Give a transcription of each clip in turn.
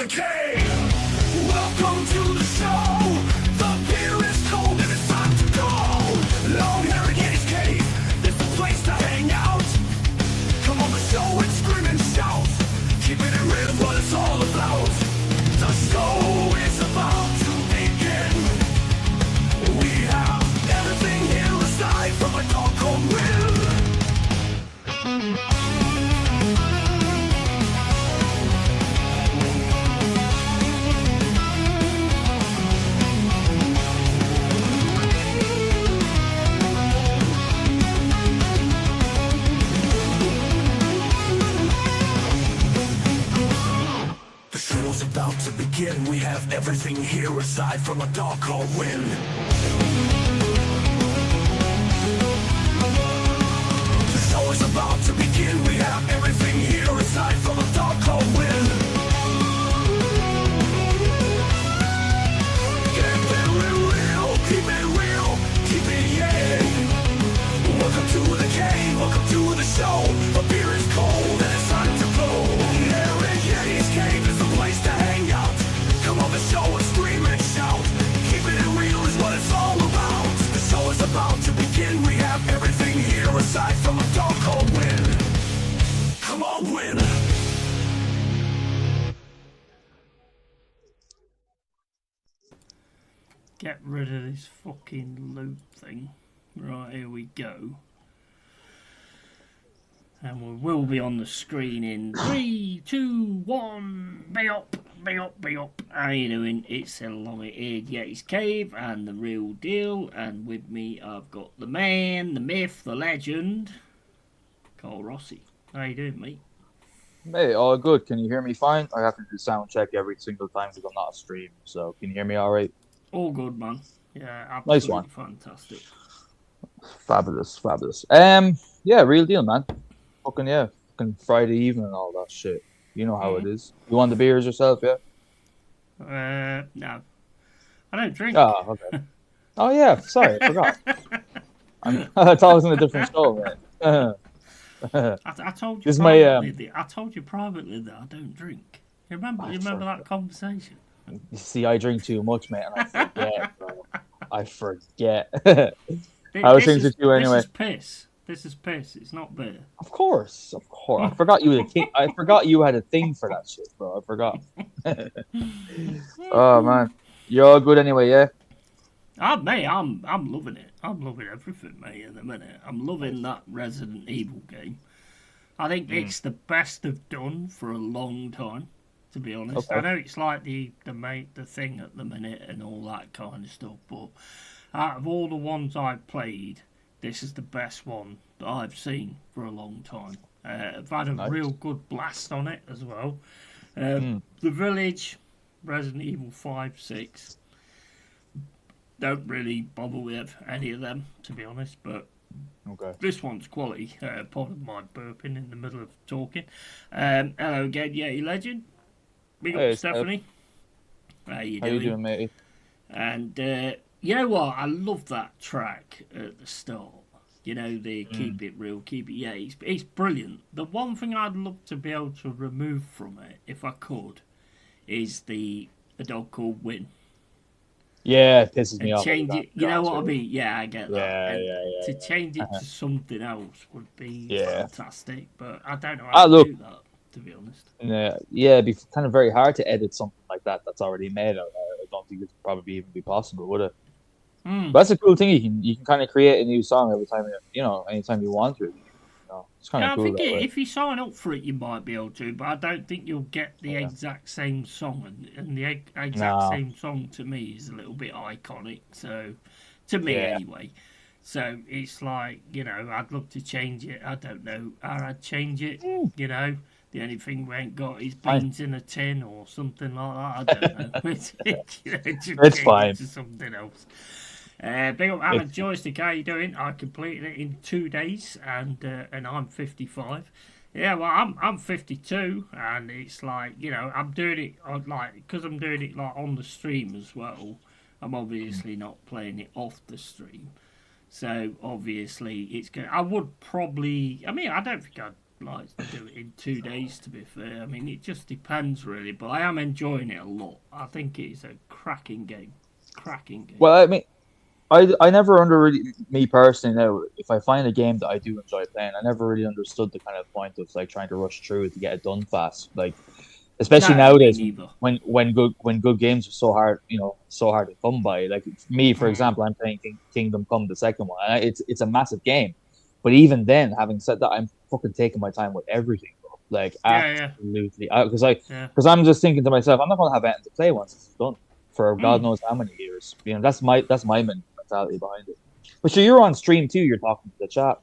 cave. Welcome to the show. The beer is cold and it's time to go. LongHairedYeti'sCave. This is the place to hang out. Come on the show and scream and shout. Keeping it real is what it's all about. The show is about to begin. We have everything here aside from a dog called Will. The show's about to begin. We have everything here aside from a dog called Will. The show is about to begin. We have everything here aside from a dog called Will. Get very real, keep it real, keep it yeah. Welcome to the cave, welcome to the show. The beer is cold and it's time to blow. LongHairedYeti'sCave is the place to hang out. Come on the show and scream and shout. Keeping it real is what it's all about. The show is about to begin. We have everything here aside from a dog called Win. Come on, Win. Get rid of this fucking loop thing. Right, here we go. And we will be on the screen in 3, 2, 1. Be up, be up, be up. How you doing? It's LongHairedYeti'sCave and the real deal. And with me, I've got the man, the myth, the legend, Carl Rossi. How you doing, mate? Hey, all good. Can you hear me fine? I have to do sound check every single time because I'm not a stream. So can you hear me all right? All good, man. Yeah, absolutely Nice one. Fantastic. Fabulous, fabulous. Yeah, real deal, man. Fucking Friday evening and all that shit. You know how it is. You want the beers yourself, yeah? No. I don't drink. Oh, okay. Oh, yeah. Sorry, I forgot. I thought it was in a different show, man. I told you This is privately. I told you privately that I don't drink. You remember that conversation? You see, I drink too much, mate, and I forget, bro. I forget. How things with you anyway? This is piss. It's not beer. Of course. I forgot you had a thing. I forgot you had a thing for that shit, bro. I forgot. Oh man, you're all good anyway, yeah. Mate, I'm loving it. I'm loving everything, mate. At the minute, I'm loving that Resident Evil game. I think it's the best they've done for a long time. To be honest, Okay. I know it's like the thing at the minute and all that kind of stuff, but out of all the ones I've played, this is the best one that I've seen for a long time. I've had a real good blast on it as well. The Village, Resident Evil 5, 6, don't really bother with any of them, to be honest, but Okay. this one's quality. Pardon my burping in the middle of talking. Hello again, Yeti Legend. Big up, Hey, Stephanie. How you How doing? you doing, matey? And you know what? I love that track at the start. You know, the keep it real, keep it. Yeah, it's brilliant. The one thing I'd love to be able to remove from it, if I could, is a dog called Win. Yeah, it pisses me And off. change it. You know what I mean? Yeah, I get that. Yeah, And yeah. to change it to something else would be fantastic. But I don't know how to do that, to be honest. Yeah, it'd be kind of very hard to edit something like that that's already made. I don't think it'd probably even be possible, would it? But that's a cool thing. You can kind of create a new song every time anytime you want to. You know, it's kind of cool. I think if you sign up for it, you might be able to, but I don't think you'll get the exact same song. And the exact same song to me is a little bit iconic. So, to me anyway. So it's like, I'd love to change it. I don't know how I'd change it. The only thing we ain't got is beans in a tin or something like that. I don't know. It's fine. To something else. Big up Alan Joystick, how you doing? I completed it in 2 days, and I'm 55. Yeah, well, I'm 52, and it's like, I'm doing it because I'm doing it like on the stream as well. I'm obviously not playing it off the stream, so obviously it's good. I would probably, I don't think I'd like to do it in 2 days, to be fair. I mean, it just depends, really. But I am enjoying it a lot. I think it's a cracking game. Cracking game. Well, I mean, I never me personally, now, if I find a game that I do enjoy playing, I never really understood the kind of point of like trying to rush through it to get it done fast. Like, especially nowadays when good games are so hard, so hard to come by. Like me, for example, I'm playing Kingdom Come, the second one, and it's a massive game. But even then, having said that, I'm fucking taking my time with everything, bro. Like absolutely, because I'm just thinking to myself, I'm not gonna have anything to play once it's done for God knows how many years. That's my mentality behind it. But sure, you're on stream too. You're talking to the chat,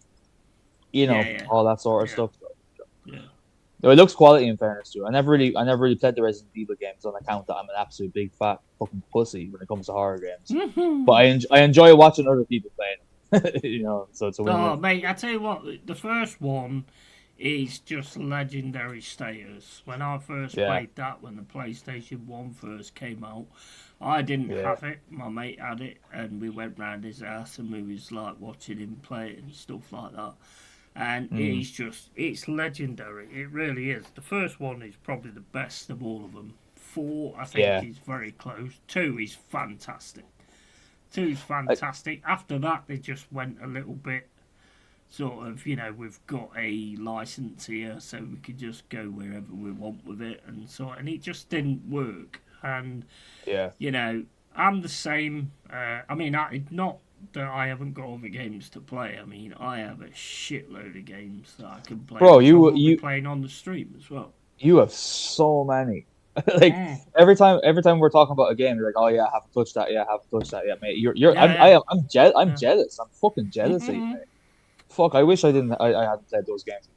all that sort of stuff. So. Yeah. No, it looks quality in fairness too. I never really played the Resident Evil games on account that I'm an absolute big fat fucking pussy when it comes to horror games. But I enjoy watching other people playing. So it's a win-win. Oh mate, I tell you what, the first one is just legendary status. When I first played that, when the PlayStation 1 first came out, I didn't have it. My mate had it, and we went round his house and we was like watching him play it and stuff like that. And it's legendary. It really is. The first one is probably the best of all of them. 4, I think, is very close. 2 is fantastic. 2 is fantastic. After that, they just went a little bit sort of, we've got a license here, so we could just go wherever we want with it, and it just didn't work. And I'm the same. I mean, not that I haven't got other games to play. I mean, I have a shitload of games that I can play. Bro, you playing on the stream as well. You have so many. Every time we're talking about a game, you're like, oh yeah, I haven't touched that. Yeah, I haven't touched that yet, mate. I'm jealous. I'm fucking jealous of you, mate. Fuck, I wish I hadn't played those games.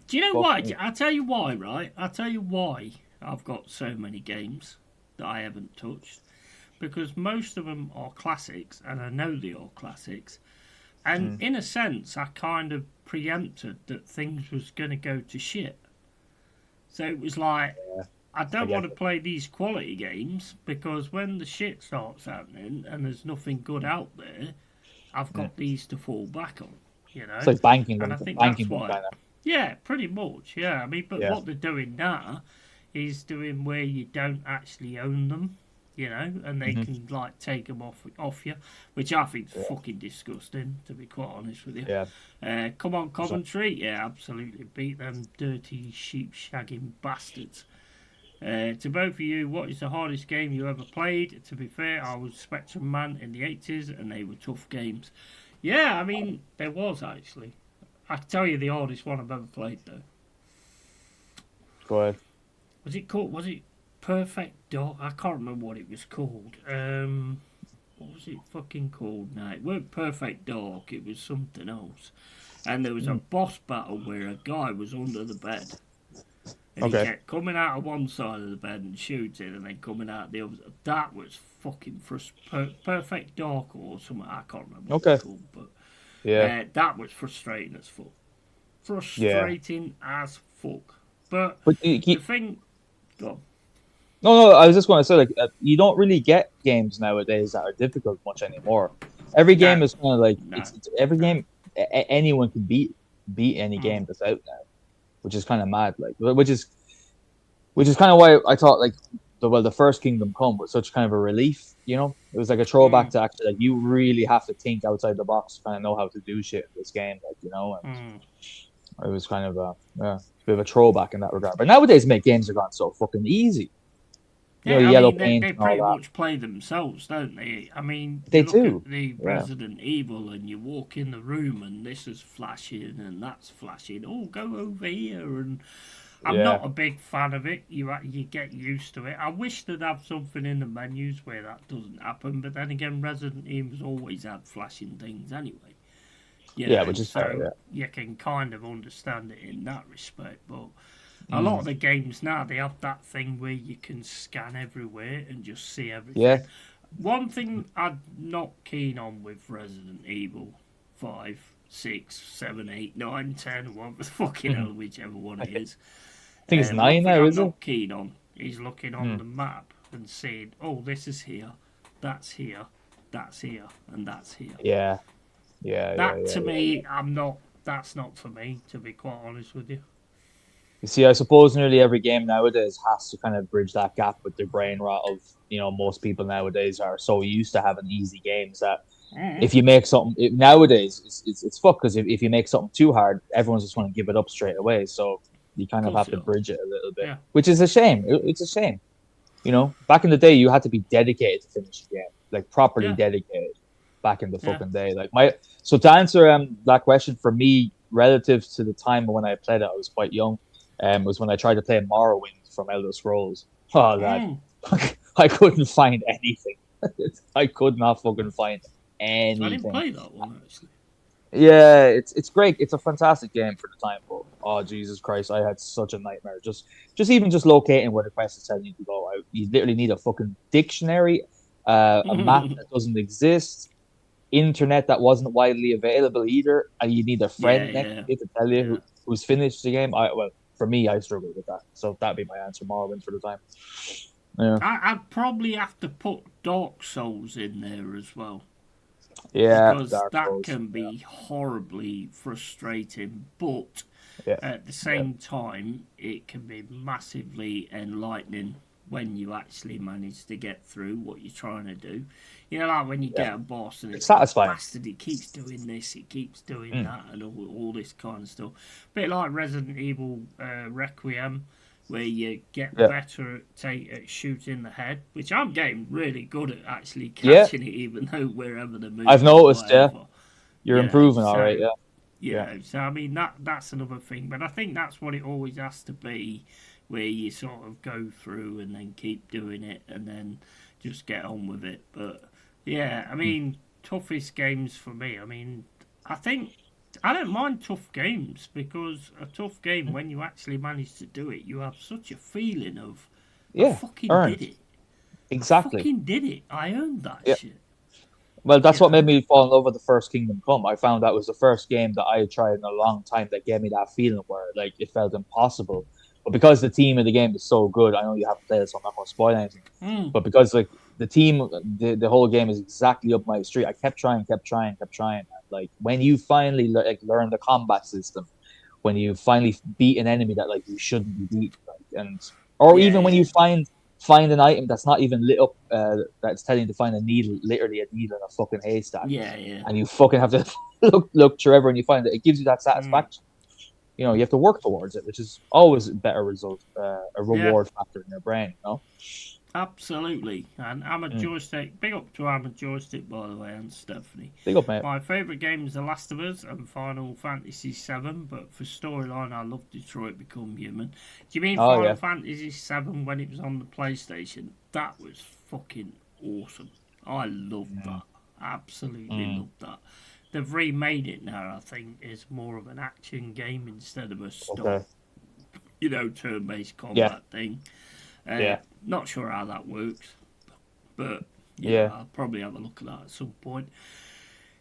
Do you know why? I'll tell you why, right? I'll tell you why I've got so many games that I haven't touched. Because most of them are classics, and I know they are classics. And in a sense, I kind of preempted that things was going to go to shit. So it was like, I don't want to play these quality games, because when the shit starts happening and there's nothing good out there, I've got these to fall back on, It's like banking. And I think banking that's why. Kind of. Yeah, pretty much, yeah. I mean, but what they're doing now is doing where you don't actually own them. And they can like take them off you, which I think's fucking disgusting, to be quite honest with you. Yeah. Come on, Coventry. Yeah, absolutely. Beat them dirty sheep shagging bastards. To both of you, what is the hardest game you ever played? To be fair, I was Spectrum Man in the 80s, and they were tough games. Yeah, I mean, there was actually. I can tell you the hardest one I've ever played, though. Go ahead. Was it Perfect Dark? I can't remember what it was called. What was it fucking called now? It weren't Perfect Dark, it was something else. And there was a boss battle where a guy was under the bed. And he kept coming out of one side of the bed and shooting, and then coming out the other. That was fucking Perfect Dark or something. I can't remember what it's called, but that was frustrating as fuck. Frustrating as fuck. But the thing... Go on. No, I was just going to say, you don't really get games nowadays that are difficult much anymore. Every game is kind of like every game. Anyone can beat any game that's out now, which is kind of mad. Which is kind of why I thought the first Kingdom Come was such kind of a relief. It was like a throwback to actually you really have to think outside the box to kind of know how to do shit in this game. And it was kind of a bit of a throwback in that regard. But nowadays, games are gone so fucking easy. Yellow paint. They pretty much play themselves, don't they? I mean, they look do. At the Resident Evil, and you walk in the room, and this is flashing, and that's flashing. Oh, go over here, and I'm not a big fan of it. You get used to it. I wish they'd have something in the menus where that doesn't happen. But then again, Resident Evil's always had flashing things anyway. Which is fair. You can kind of understand it in that respect, but. A lot of the games now, they have that thing where you can scan everywhere and just see everything. Yeah. One thing I'm not keen on with Resident Evil 5, 6, 7, 8, 9, 10, one the fucking hell, whichever one it is. I think it's 9 now, isn't it? I'm not keen on is looking on the map and seeing, oh, this is here, that's here, and that's here. Yeah. To me, I'm not that's not for me, to be quite honest with you. You see, I suppose nearly every game nowadays has to kind of bridge that gap with their brain rot of, most people nowadays are so used to having easy games that if you make something nowadays, it's fucked because if you make something too hard, everyone's just going to give it up straight away. So you kind of have to bridge it a little bit, which is a shame. It's a shame. Back in the day, you had to be dedicated to finish a game, like properly dedicated. Back in the fucking day, so to answer that question for me, relative to the time when I played it, I was quite young. Was when I tried to play Morrowind from Elder Scrolls. Oh, God. I couldn't find anything. I could not fucking find anything. I didn't play that one, actually. Yeah, it's great. It's a fantastic game for the time, but oh, Jesus Christ, I had such a nightmare. Just locating where the quest is telling you to go. You literally need a fucking dictionary, a map that doesn't exist, internet that wasn't widely available either, and you need a friend next to you to tell you who's finished the game. For me, I struggled with that, so that'd be my answer. Morrowind for the time. Yeah, I'd probably have to put Dark Souls in there as well. Yeah, because that can be horribly frustrating, but at the same time, it can be massively enlightening when you actually manage to get through what you're trying to do. Like when you get a boss and it's satisfying. Like, bastard, it keeps doing this, it keeps doing that, and all this kind of stuff. A bit like Resident Evil Requiem, where you get better at shooting the head, which I'm getting really good at actually catching it, even though wherever the movie. I've noticed, you're improving, all right, So I mean that's another thing, but I think that's what it always has to be, where you sort of go through and then keep doing it and then just get on with it. But yeah, I mean, toughest games for me. I mean, I think I don't mind tough games, because a tough game, when you actually manage to do it, you have such a feeling of, I fucking did it. Exactly. I fucking did it. I owned that shit. Well, that's what made me fall in love with the first Kingdom Come. I found that was the first game that I had tried in a long time that gave me that feeling where it felt impossible. But because the team of the game is so good, I know you have to play it, so I'm not going to spoil anything. But because the team, the whole game is exactly up my street, I kept trying. And, when you finally learn the combat system, when you finally beat an enemy that you shouldn't be beaten, even when you find an item that's not even lit up, that's telling you to find a needle, literally a needle in a fucking haystack. And you fucking have to look forever, and you find it gives you that satisfaction. You have to work towards it, which is always a better result, a reward factor in your brain, Absolutely. And I'm a joystick. Big up to I'm a joystick, by the way, and Stephanie. Big up, mate. My favourite game is The Last of Us and Final Fantasy VII, but for storyline, I love Detroit Become Human. Do you mean Final Fantasy VII when it was on the PlayStation? That was fucking awesome. I loved that. Absolutely loved that. They've remade it now, I think, is more of an action game instead of a turn-based combat thing. Not sure how that works, but I'll probably have a look at that at some point.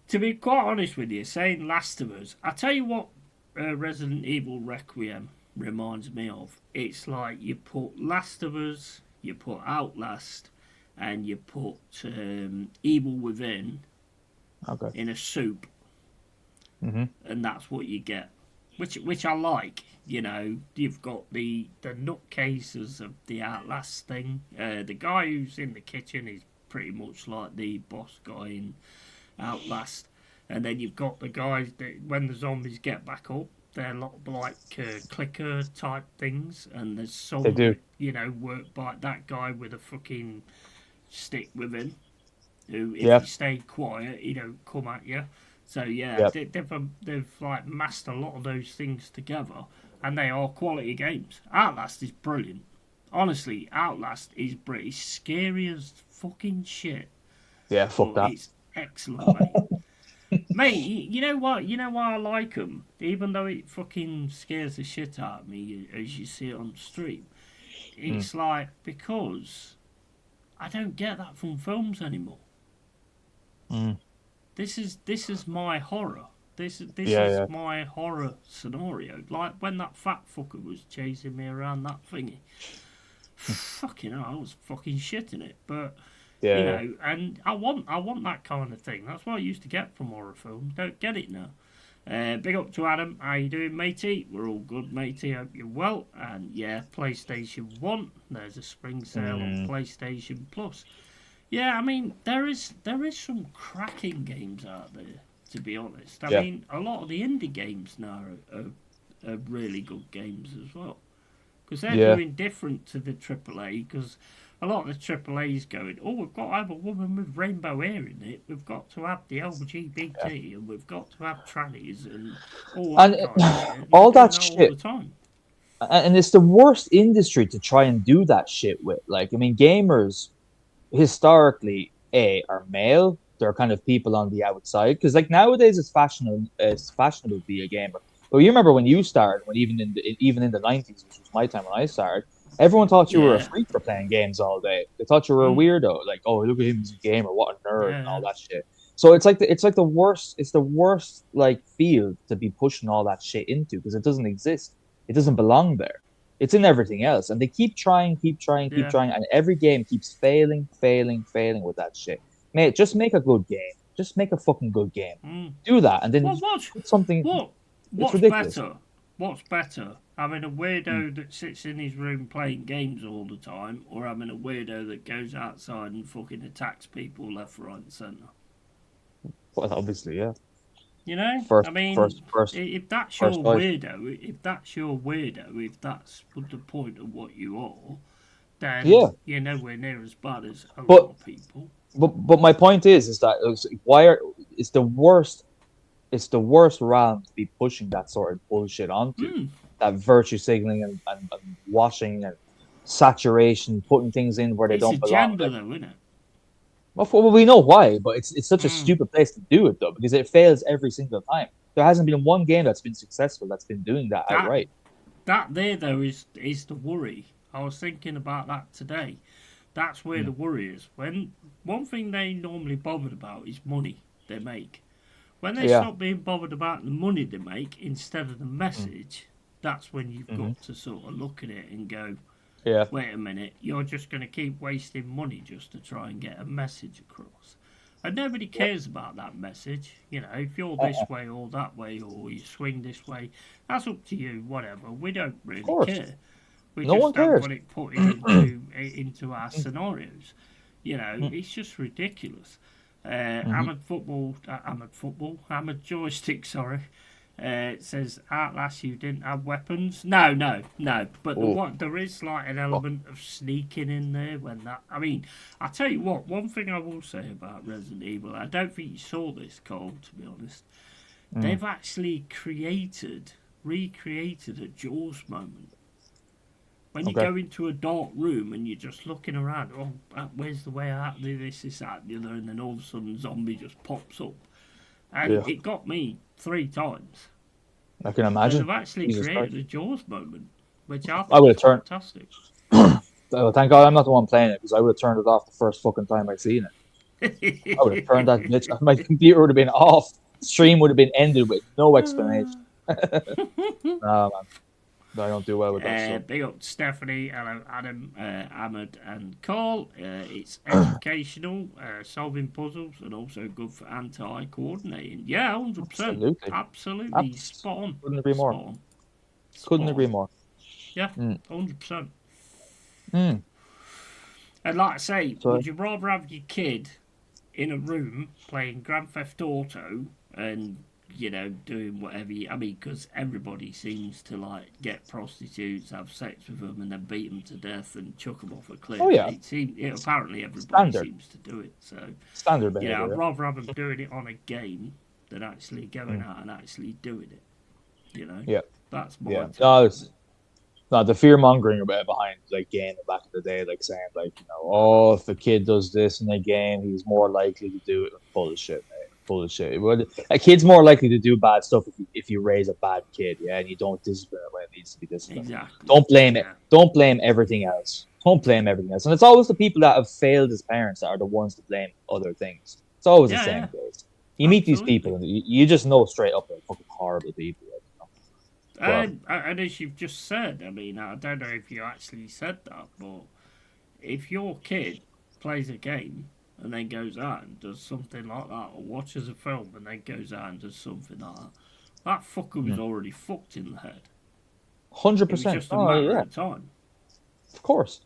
To be quite honest with you, saying Last of Us, I tell you what, Resident Evil Requiem reminds me of. It's like you put Last of Us, you put Outlast, and you put Evil Within in a soup, and that's what you get, which I like. You've got the nutcases of the Outlast thing. The guy who's in the kitchen is pretty much like the boss guy in Outlast, and then you've got the guys that when the zombies get back up, they're like clicker type things, and there's some work by that guy with a fucking stick with him, who if you stay quiet, he don't come at you. So they've massed a lot of those things together, and they are quality games. Outlast is brilliant. Honestly, Outlast is pretty scary as fucking shit. Yeah, fuck that. It's excellent, mate. Mate, you know what? You know why I like them? Even though it fucking scares the shit out of me as you see it on stream. It's because I don't get that from films anymore. This is my horror. This is my horror scenario. Like when that fat fucker was chasing me around that thingy. Fucking hell, I was fucking shitting it. But and I want that kind of thing. That's what I used to get from horror films. Don't get it now. Big up to Adam. How you doing, matey? We're all good, matey. Hope you're well. And yeah, PlayStation 1. There's a spring sale on PlayStation Plus. Yeah, I mean, there is some cracking games out there, to be honest. I mean, a lot of the indie games now are really good games as well. Because they're doing different to the AAA, because a lot of the AAA's going, oh, we've got to have a woman with rainbow hair in it, we've got to have the LGBT, and we've got to have trannies, and all that kind of shit. All that shit. All the time. And it's the worst industry to try and do that shit with. Like, I mean, gamers historically are male. They're kind of people on the outside, because like nowadays it's fashionable to be a gamer. But you remember when you started, when even in the 90s, which was my time when I started, everyone thought you were a freak for playing games all day. They thought you were a weirdo. Like, oh, look at him, he's a gamer, what a nerd, and all that shit. So it's like the worst. It's the worst like field to be pushing all that shit into, because it doesn't exist. It doesn't belong there. It's in everything else, and they keep trying, and every game keeps failing with that shit. Mate, just make a good game. Just make a fucking good game. Do that, and then put something. What's better? What's better? Having a weirdo that sits in his room playing games all the time, or having a weirdo that goes outside and fucking attacks people left, right, and centre? Well, obviously, yeah. You know, first, if that's your weirdo, if that's the point of what you are, then you're nowhere near as bad as a lot of people. But my point is that it's the worst. It's the worst realm to be pushing that sort of bullshit onto. That virtue signaling and washing and saturation, putting things in where they don't belong. It's a gender, though, isn't it? Well, we know why, but it's such a stupid place to do it, though, because it fails every single time. There hasn't been one game that's been successful that's been doing that outright. That there, though, is the worry. I was thinking about that today. That's where the worry is. When one thing they normally bothered about is money they make. When they stop being bothered about the money they make instead of the message, that's when you've got to sort of look at it and go, wait a minute, you're just going to keep wasting money just to try and get a message across. And nobody cares about that message. You know, if you're this way or that way, or you swing this way, that's up to you, whatever. We don't really care. We just don't want it put into our scenarios. You know, it's just ridiculous. Hammered joystick, sorry. It says Outlast, you didn't have weapons. No. But there is like an element of sneaking in there when that. I mean, I tell you what. One thing I will say about Resident Evil, I don't think you saw this, Cole. To be honest, they've actually recreated a Jaws moment. When you go into a dark room and you're just looking around, where's the way out? This, that, the other, and then all of a sudden, zombie just pops up, and it got me 3 times. I can imagine. They've actually created a Jaws moment, which I would have turned fantastic. Well, thank God I'm not the one playing it, because I would have turned it off the first fucking time I seen it. I would have turned that bitch. My computer would have been off. Stream would have been ended with no explanation. Nah, man. I don't do well with that stuff. Big up to Stephanie, hello Adam, Ahmed and Carl. It's educational, solving puzzles, and also good for anti-coordinating. Yeah, 100%. Absolutely. Spot on. Couldn't agree more. Couldn't agree more. Yeah, 100%. And like I say, would you rather have your kid in a room playing Grand Theft Auto and doing whatever because everybody seems to like get prostitutes, have sex with them, and then beat them to death and chuck them off a cliff. Oh yeah. Apparently everybody seems to do it. So standard behavior. I'd rather have them doing it on a game than actually going out and actually doing it. Yeah. That's my No, the fear mongering behind like game back in the day, like saying like if a kid does this in a game, he's more likely to do it. Bullshit, mate. Bullshit. A kid's more likely to do bad stuff if you raise a bad kid, and you don't discipline it when it needs to be disciplined. Exactly. Don't blame it. Don't blame everything else. Don't blame everything else. And it's always the people that have failed as parents that are the ones to blame other things. It's always the same case. You meet these people, and you just know straight up they're fucking horrible people. And as you've just said, I mean, I don't know if you actually said that, but if your kid plays a game and then goes out and does something like that, or watches a film and then goes out and does something like that, That fucker was already fucked in the head. 100%. It was just a matter of time. Of course.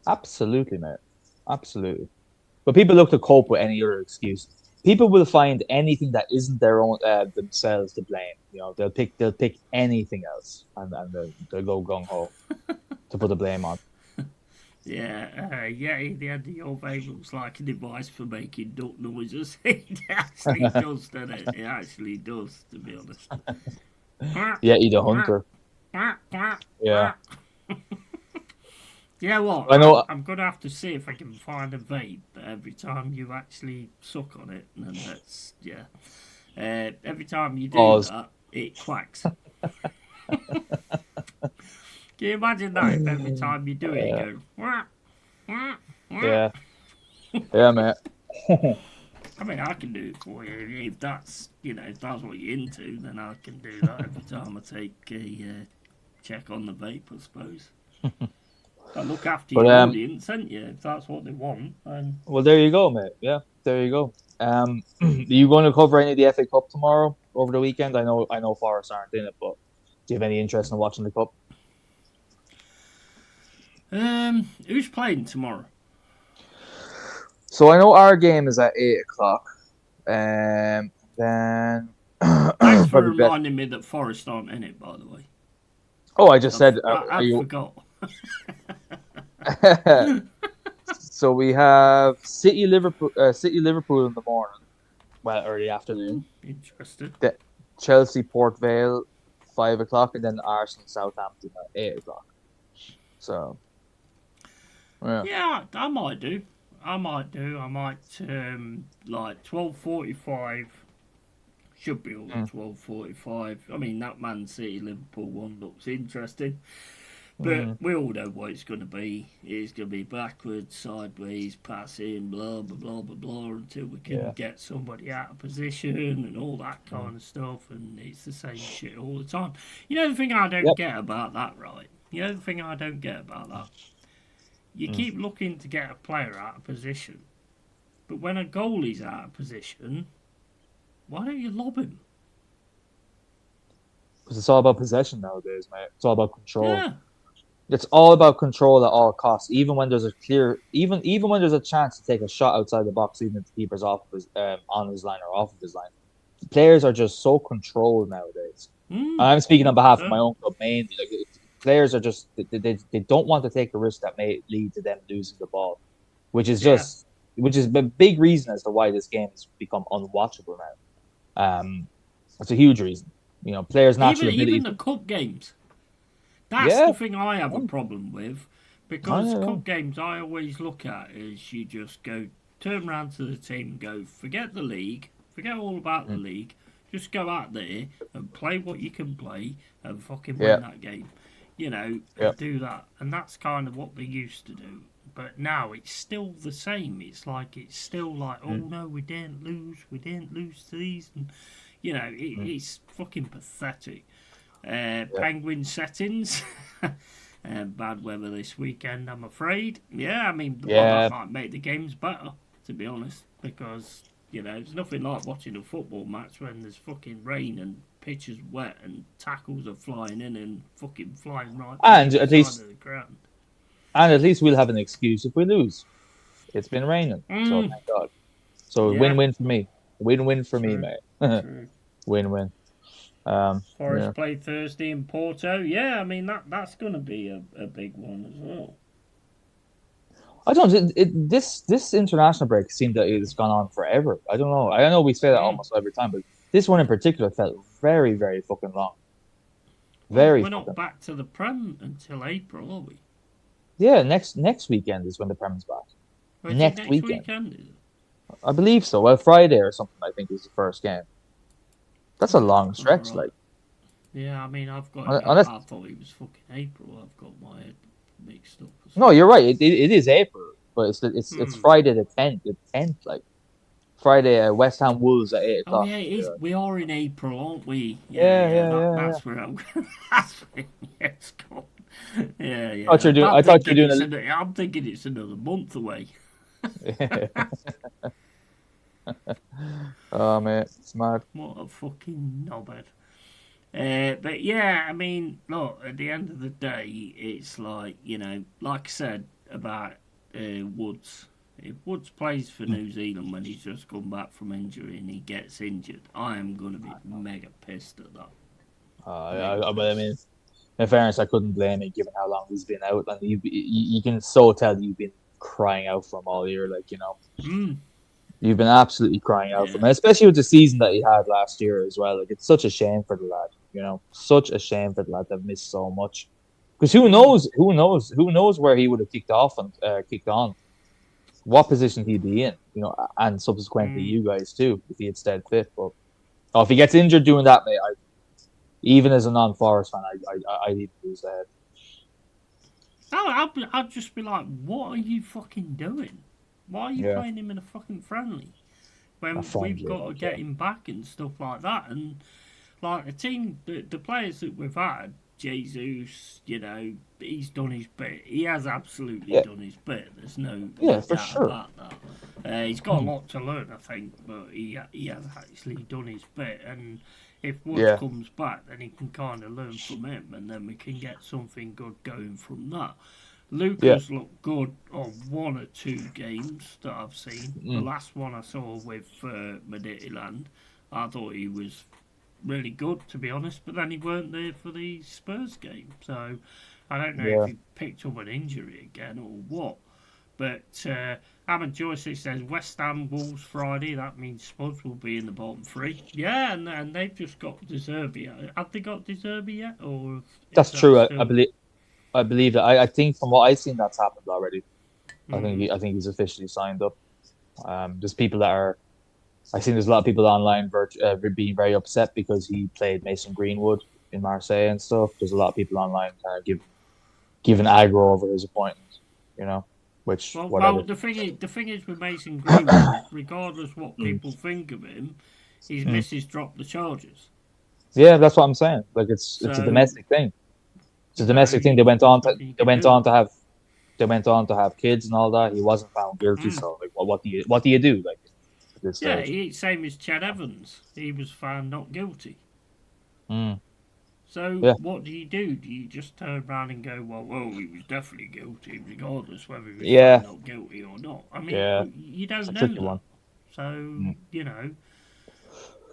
Absolutely, mate. Absolutely. But people look to cope with any other excuse. People will find anything that isn't their own themselves to blame. They'll pick anything else, and they'll go gung ho to put the blame on. Yeah, the end of your favourite was like a device for making duck noises. It actually does, doesn't it? It actually does, to be honest. Yeti the hunter. Yeah. You know what? I know. I'm going to have to see if I can find a vape that every time you actually suck on it, and that's, every time you do that, it quacks. Can you imagine that if every time you do it, you go, wah, wah, wah. Yeah. Yeah, mate. I mean, I can do it for you. If that's, if that's what you're into, then I can do that every time I take a check on the vape, I suppose. I look after your audience, ain't you? If that's what they want. Well, there you go, mate. Yeah, there you go. Are you going to cover any of the FA Cup tomorrow over the weekend? I know Forest aren't in it, but do you have any interest in watching the cup? Who's playing tomorrow? So I know our game is at 8:00. Then Thanks for reminding me that Forest aren't in it, by the way. Oh, I just said. I forgot. So we have City Liverpool in the morning. Well, early afternoon. Interesting. Chelsea Port Vale 5:00, and then Arsenal Southampton at 8:00. So. Yeah, I might do. I might like 12:45. Should be all 12:45. I mean, that Man City Liverpool one looks interesting, but we all know what it's going to be. It's going to be backwards, sideways, passing, blah blah blah blah blah, until we can get somebody out of position and all that kind of stuff. And it's the same shit all the time. You know the thing I don't get about that, right? You know the thing I don't get about that. You keep looking to get a player out of position, but when a goalie's out of position, why don't you lob him? Because it's all about possession nowadays, mate. It's all about control. Yeah. It's all about control at all costs. Even when there's even when there's a chance to take a shot outside the box, even if the keeper's off of his, on his line or off of his line, players are just so controlled nowadays. And I'm speaking on behalf of my own club mainly. Like, players are just they don't want to take a risk that may lead to them losing the ball, which is a big reason as to why this game has become unwatchable now. It's a huge reason. Players naturally even the cup games. That's the thing I have a problem with, because cup games I always look at is you just turn around to the team and go, forget the league, forget all about the league, just go out there and play what you can play and fucking win that game. And do that. And that's kind of what they used to do. But now it's still the same. It's still like, oh no, we didn't lose to these. And, it's fucking pathetic. Penguin settings. Bad weather this weekend, I'm afraid. Yeah, I mean, that might make the games better, to be honest. Because, there's nothing like watching a football match when there's fucking rain and pitch is wet and tackles are flying in and fucking flying right and to the side of the ground. And at least we'll have an excuse if we lose. It's been raining, so thank God. So win-win for me. Win-win for me, mate. Win-win. Forest play Thursday in Porto. Yeah, I mean that's going to be a big one as well. I don't. This international break seemed that it's gone on forever. I don't know. I know we say that almost every time, but this one in particular felt very, very fucking long. We're not back to the Prem until April, are we? Yeah, next weekend is when the Prem's back. Next weekend, is it? I believe so. Well, Friday or something, I think, is the first game. That's a long stretch, right. Like. Yeah, I mean, I thought it was fucking April. I've got my head mixed up. No, you're right. It is April, but it's Friday the 10th. The 10th, like Friday, West Ham Wolves at 8:00. Oh yeah, it is. We are in April, aren't we? That's where I'm. That's where it's gone. Yeah. I thought you're doing. I'm thinking it's another month away. Oh mate, it's mad. What a fucking knobhead. But yeah, I mean, look, at the end of the day, it's like, like I said about Woods. If Woods plays for Mm. New Zealand when he's just come back from injury and he gets injured, I am going to be mega pissed at that. Mega But I pissed. mean, in fairness, I couldn't blame him given how long he's been out, and you can so tell you've been crying out for him all year. Mm, You've been absolutely crying out for him, yeah. and especially with the season that he had last year as well. Like, it's such a shame for the lad. Such a shame for the lad to have missed so much. Because Mm, who knows where he would have kicked off and kicked on, what position he'd be in, and subsequently mm. you guys too, if he had stayed fit. But if he gets injured doing that, mate, even as a non-Forest fan, I need to lose that. I'd just be like, what are you fucking doing? Why are you Yeah, playing him in a fucking friendly a when we've friendly, got to like, get him back and stuff like that? And like the players that we've had, Jesus, he's done his bit. He has absolutely yeah, done his bit. There's no yeah, for doubt sure. about that. He's got a Hmm. lot to learn, I think, but he has actually done his bit. And if Woods Yeah, comes back, then he can kind of learn from him, and then we can get something good going from that. yeah, Luca's looked good on one or two games that I've seen. The mm, last one I saw with Midtjylland, I thought he was really good, to be honest. But then he weren't there for the Spurs game, so I don't know if yeah. he picked up an injury again or what. But Hammond Joyce says West Ham Wolves Friday. That means Spuds will be in the bottom three. Yeah, and they've just got Deserby. Have they got Deserby yet, or is That's that true. still? I believe that. I think from what I've seen, that's happened already. Mm, I think he's officially signed up. There's people that are. I've seen there's a lot of people online being very upset because he played Mason Greenwood in Marseille and stuff. There's a lot of people online kind of giving aggro over his appointment. You know, which well, whatever. the thing is with Mason Greenwood, regardless what Mm, people think of him, his mm. missus dropped the charges. Yeah, that's what I'm saying. Like, it's a So domestic thing. It's a domestic thing. They went there's on to nothing you they can went do. on to have they went on to have kids and all that. He wasn't found guilty. Mm. So, like, what do you do, like, at this Yeah, stage? same as Chad Evans. He was found not guilty. Mm, So yeah, what do you do? Do you just turn around and go, well, he was definitely guilty, regardless whether he was found yeah, not guilty or not? I mean, yeah. you It's don't a know tricky that. one. So, Mm,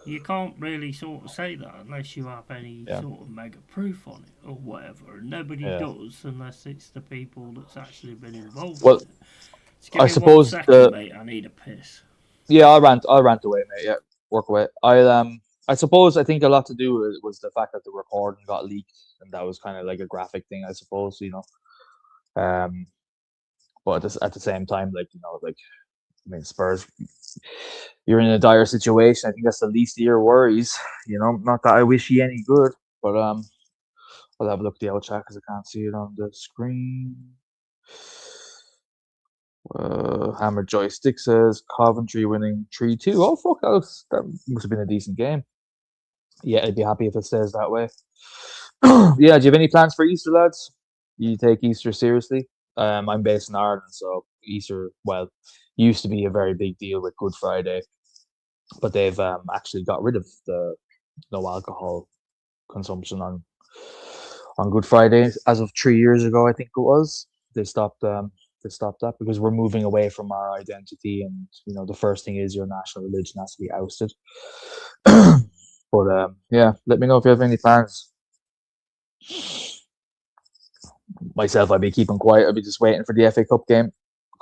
you can't really sort of say that unless you have any yeah, sort of mega proof on it or whatever. And nobody yeah. does unless it's the people that's actually been involved in Well, it. Just give I me one suppose second, mate. I need a piss. yeah, I'll rant away, mate. Yeah, work away. I suppose I think a lot to do was the fact that the recording got leaked, and that was kind of like a graphic thing, I suppose. Um, but at the same time, like, like, I mean, Spurs, you're in a dire situation. I think that's the least of your worries. Not that I wish you any good, but I'll have a look at the old chat because I can't see it on the screen. Hammer Joystick says Coventry winning 3-2. Oh, fuck, that must have been a decent game. Yeah, I'd be happy if it stays that way. Yeah, do you have any plans for Easter, lads? You take Easter seriously? I'm based in Ireland, so Easter, well, used to be a very big deal with Good Friday, but they've actually got rid of the no alcohol consumption on Good Friday as of 3 years ago. I think it was. They stopped that because we're moving away from our identity, and the first thing is your national religion has to be ousted. But yeah, let me know if you have any plans. Myself, I'd be keeping quiet. I'd be just waiting for the FA Cup game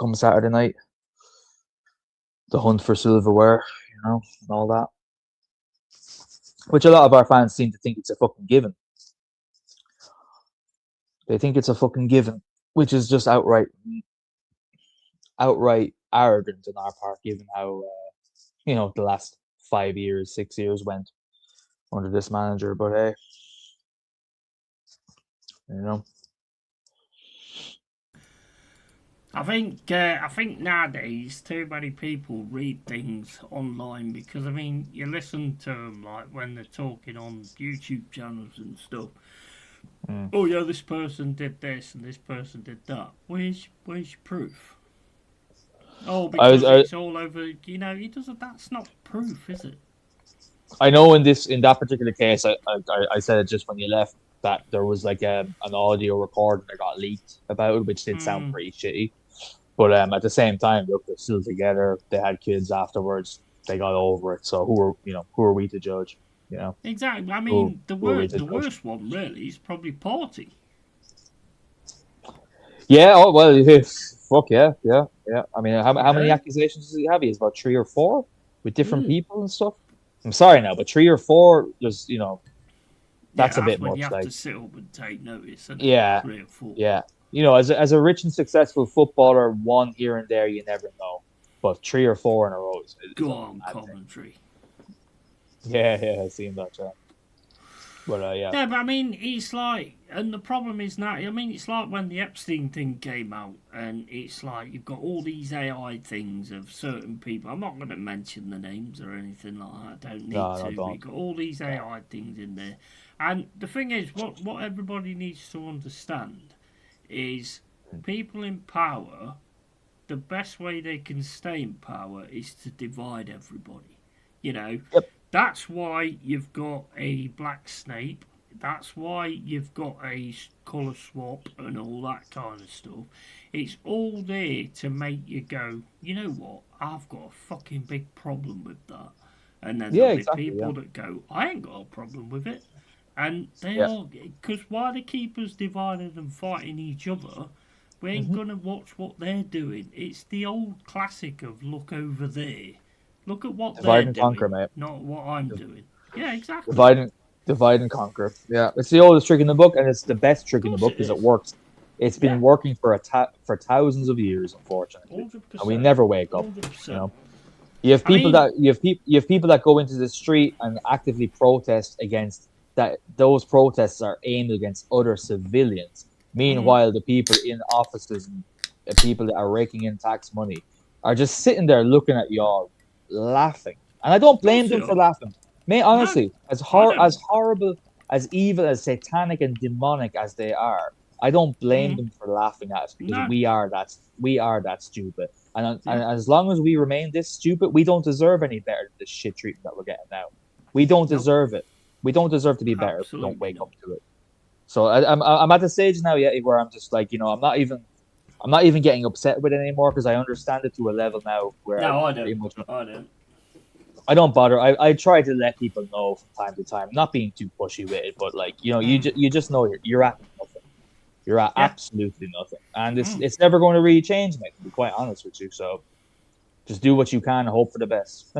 come Saturday night. The hunt for silverware, and all that. Which a lot of our fans seem to think it's a fucking given. They think it's a fucking given, which is just outright arrogant on our part, given how the last 5 years, 6 years went under this manager. But hey, you know, I think nowadays too many people read things online because I mean you listen to them like when they're talking on YouTube channels and stuff. mm. Oh yeah, this person did this and this person did that. Where's your proof? Oh, I was because it's all over. He doesn't. That's not proof, is it? I know in that particular case, I said it just when you left that there was like an audio recording that got leaked about it, which did sound pretty shitty. But at the same time, look, they're still together. They had kids afterwards. They got over it. So who are we to judge? You know, Exactly. I who, mean, the who are we to the judge? worst one really is probably Party. Yeah. Oh well. Fuck yeah. I mean, how many Yeah. accusations does he have? He has about 3 or 4 with different people and stuff. I'm sorry now, but 3 or 4, just that's a That's bit when you much. have Like, to sit up and take notice, isn't it? yeah, 3 or 4. yeah. As a rich and successful footballer, one here and there, you never know. But 3 or 4 in a row is Go a on, bad thing. Coventry. Yeah, I've seen that. But yeah. Yeah, but I mean, it's like, and the problem is now, I mean, it's like when the Epstein thing came out, and it's like you've got all these AI things of certain people. I'm not going to mention the names or anything like that. I don't need No, to. But don't. you've got all these AI things in there. And the thing is, what everybody needs to understand is people in power, the best way they can stay in power is to divide everybody. You know, Yep. that's why you've got a black snake. That's why you've got a colour swap and all that kind of stuff. It's all there to make you go, you know what? I've got a fucking big problem with that. And then Yeah, there'll exactly. be people Yeah. that go, I ain't got a problem with it. And they Yeah. are, because why they keep us divided and fighting each other, we ain't gonna watch what they're doing. It's the old classic of look over there. Look at what Divide they're and doing, conquer, mate. not what I'm doing. Yeah, exactly. Divide and conquer. Yeah, it's the oldest trick in the book, and it's the best trick in the Of course book it because it is. works. It's been Yeah. working for for thousands of years, unfortunately, 100%. and we never wake up. 100%. You know, you have I people mean, you have people that go into the street and actively protest against that. Those protests are aimed against other civilians. Meanwhile, the people in offices and the people that are raking in tax money are just sitting there looking at y'all, laughing. And I don't of blame course them you for are. laughing. Mate, No, honestly, I don't. as horrible, as evil, as satanic and demonic as they are, I don't blame them for laughing at us because No. we are that stupid. And Yeah. as long as we remain this stupid, we don't deserve any better than this shit treatment that we're getting now. We don't Nope. deserve it. We don't deserve to be better if we don't Absolutely wake not. up to it. So I'm at the stage now, yeah, where I'm just like, I'm not even getting upset with it anymore because I understand it to a level now where No, I pretty don't. much I don't. I don't bother. I try to let people know from time to time, not being too pushy with it, but like you just know you're at nothing. You're at Yeah. absolutely nothing, and it's never going to really change, mate. To be quite honest with you, so just do what you can and hope for the best.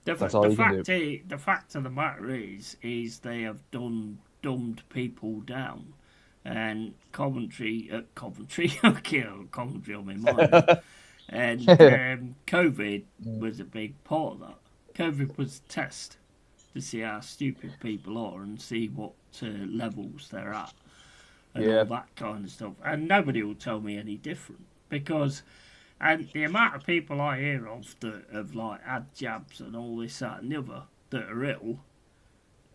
That's all you can do. The fact of the matter is they have dumbed people down, and Coventry, okay, Coventry on my mind, and COVID was a big part of that. COVID was a test to see how stupid people are and see what levels they're at and all that kind of stuff. And nobody will tell me any different because, and the amount of people I hear of that have like had jabs and all this, that, and the other that are ill,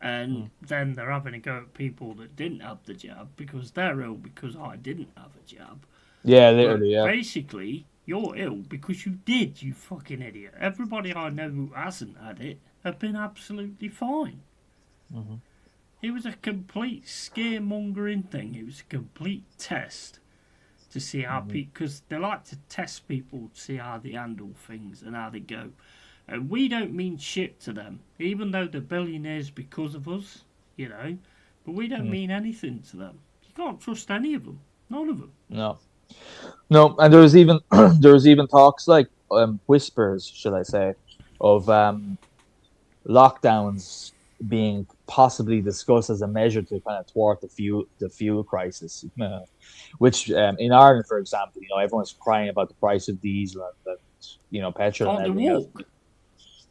and then they're having to go at people that didn't have the jab because they're ill because I didn't have a jab. Yeah, literally, But yeah. basically, you're ill because you did, you fucking idiot. Everybody I know who hasn't had it have been absolutely fine. It was a complete scaremongering thing. It was a complete test to see how people, because they like to test people to see how they handle things and how they go. And we don't mean shit to them, even though they're billionaires because of us, you know. But we don't mean anything to them. You can't trust any of them. None of them. No, and there was even there was even talks like whispers, should I say, of lockdowns being possibly discussed as a measure to kind of thwart the fuel crisis, which in Ireland, for example, everyone's crying about the price of diesel and petrol and Can't they everything else. walk?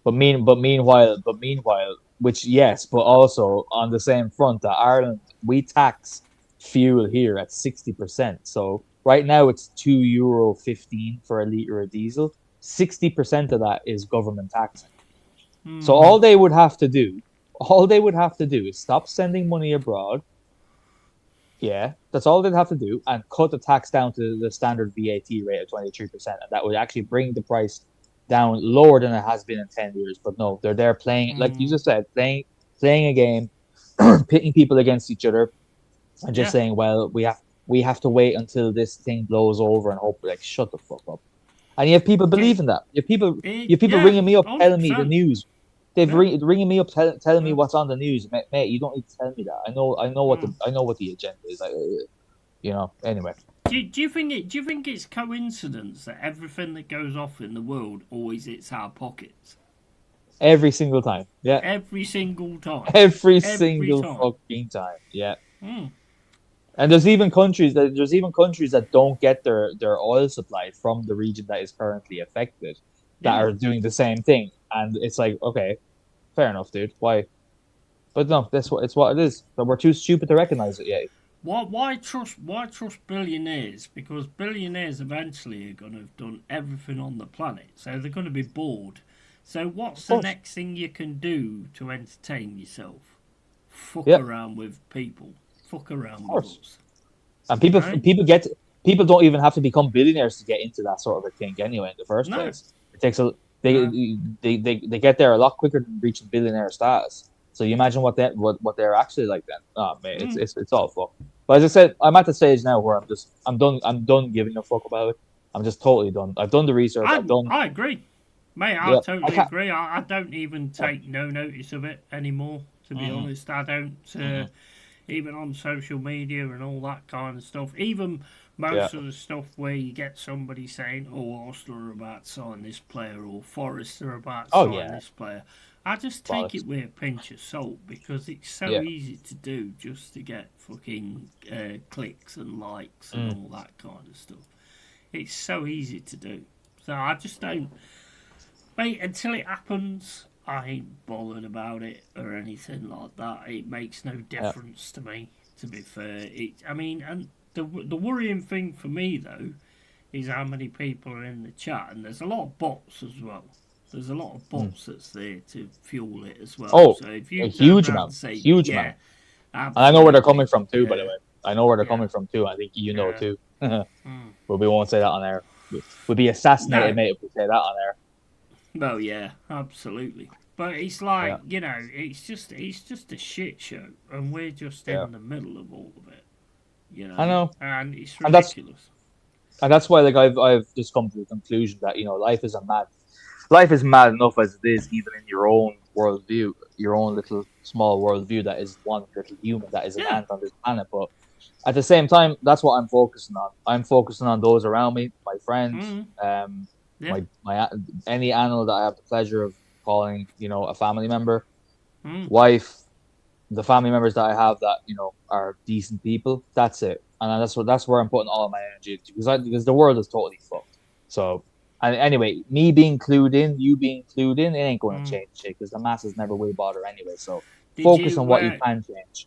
But meanwhile, which yes, but also on the same front, that Ireland, we tax fuel here at 60%. So right now it's €2.15 for a liter of diesel. 60% of that is government taxing. So all they would have to do is stop sending money abroad. Yeah, that's all they'd have to do, and cut the tax down to the standard VAT rate of 23%, and that would actually bring the price down lower than it has been in 10 years. But no, they're there playing, like you just said, playing a game, pitting people against each other, and just saying, well, we have to wait until this thing blows over and hope. Like, shut the fuck up. And you have people believing that. You have people ringing me up 100%. telling me the news. Ringing me up telling me what's on the news. Mate, you don't need to tell me that. I know what the agenda is. Anyway. Do you think it's coincidence that everything that goes off in the world always hits our pockets? Every single time. Yeah. Every single time. Every single fucking time. Yeah. And there's even countries that don't get their oil supply from the region that is currently affected that are doing the same thing. And it's like, okay, fair enough, dude. Why? But no, it's what it is. But we're too stupid to recognize it yet. Why trust billionaires? Because billionaires eventually are going to have done everything on the planet, so they're going to be bored. So what's the next thing you can do to entertain yourself? Fuck around with people. Fuck around with us. And people don't even have to become billionaires to get into that sort of a thing anyway in the first place. It takes they get there a lot quicker than reaching billionaire status. So you imagine what they're actually like then. Oh man, it's all fuck. But as I said, I'm at the stage now where I'm done giving a fuck about it. I'm just totally done. I've done the research. I agree, mate. I totally agree. I don't even take no notice of it anymore. To be honest, I don't. Even on social media and all that kind of stuff. Even most of the stuff where you get somebody saying, "Oh, Arsenal are about to sign this player," or Forest are about to sign this player. I just take it with a pinch of salt because it's so easy to do just to get fucking clicks and likes and all that kind of stuff. It's so easy to do. So I just don't... Mate, until it happens, I ain't bothered about it or anything like that. It makes no difference to me, to be fair. And the worrying thing for me, though, is how many people are in the chat. And there's a lot of bots as well. There's a lot of bots that's there to fuel it as well. Oh, so if you a huge amount. Huge amount. And I know where they're coming from too, by the way. I know where they're coming from too. I think you know too. But we won't say that on air. We'll be assassinated, mate, if we say that on air. Well, yeah, absolutely. But it's like, it's just a shit show. And we're just in the middle of all of it. I know. And it's ridiculous. And that's why I've just come to the conclusion that, life is mad enough as it is, even in your own worldview, your own little small worldview that is one little human that is an ant on this planet. But at the same time, that's what I'm focusing on. I'm focusing on those around me, my friends, my any animal that I have the pleasure of calling, a family member, wife, the family members that I have that are decent people. That's it, and that's where I'm putting all of my energy into because the world is totally fucked. So. And anyway, me being clued in, you being clued in, it ain't going to change shit because the masses never will bother anyway. So focus on what you can change.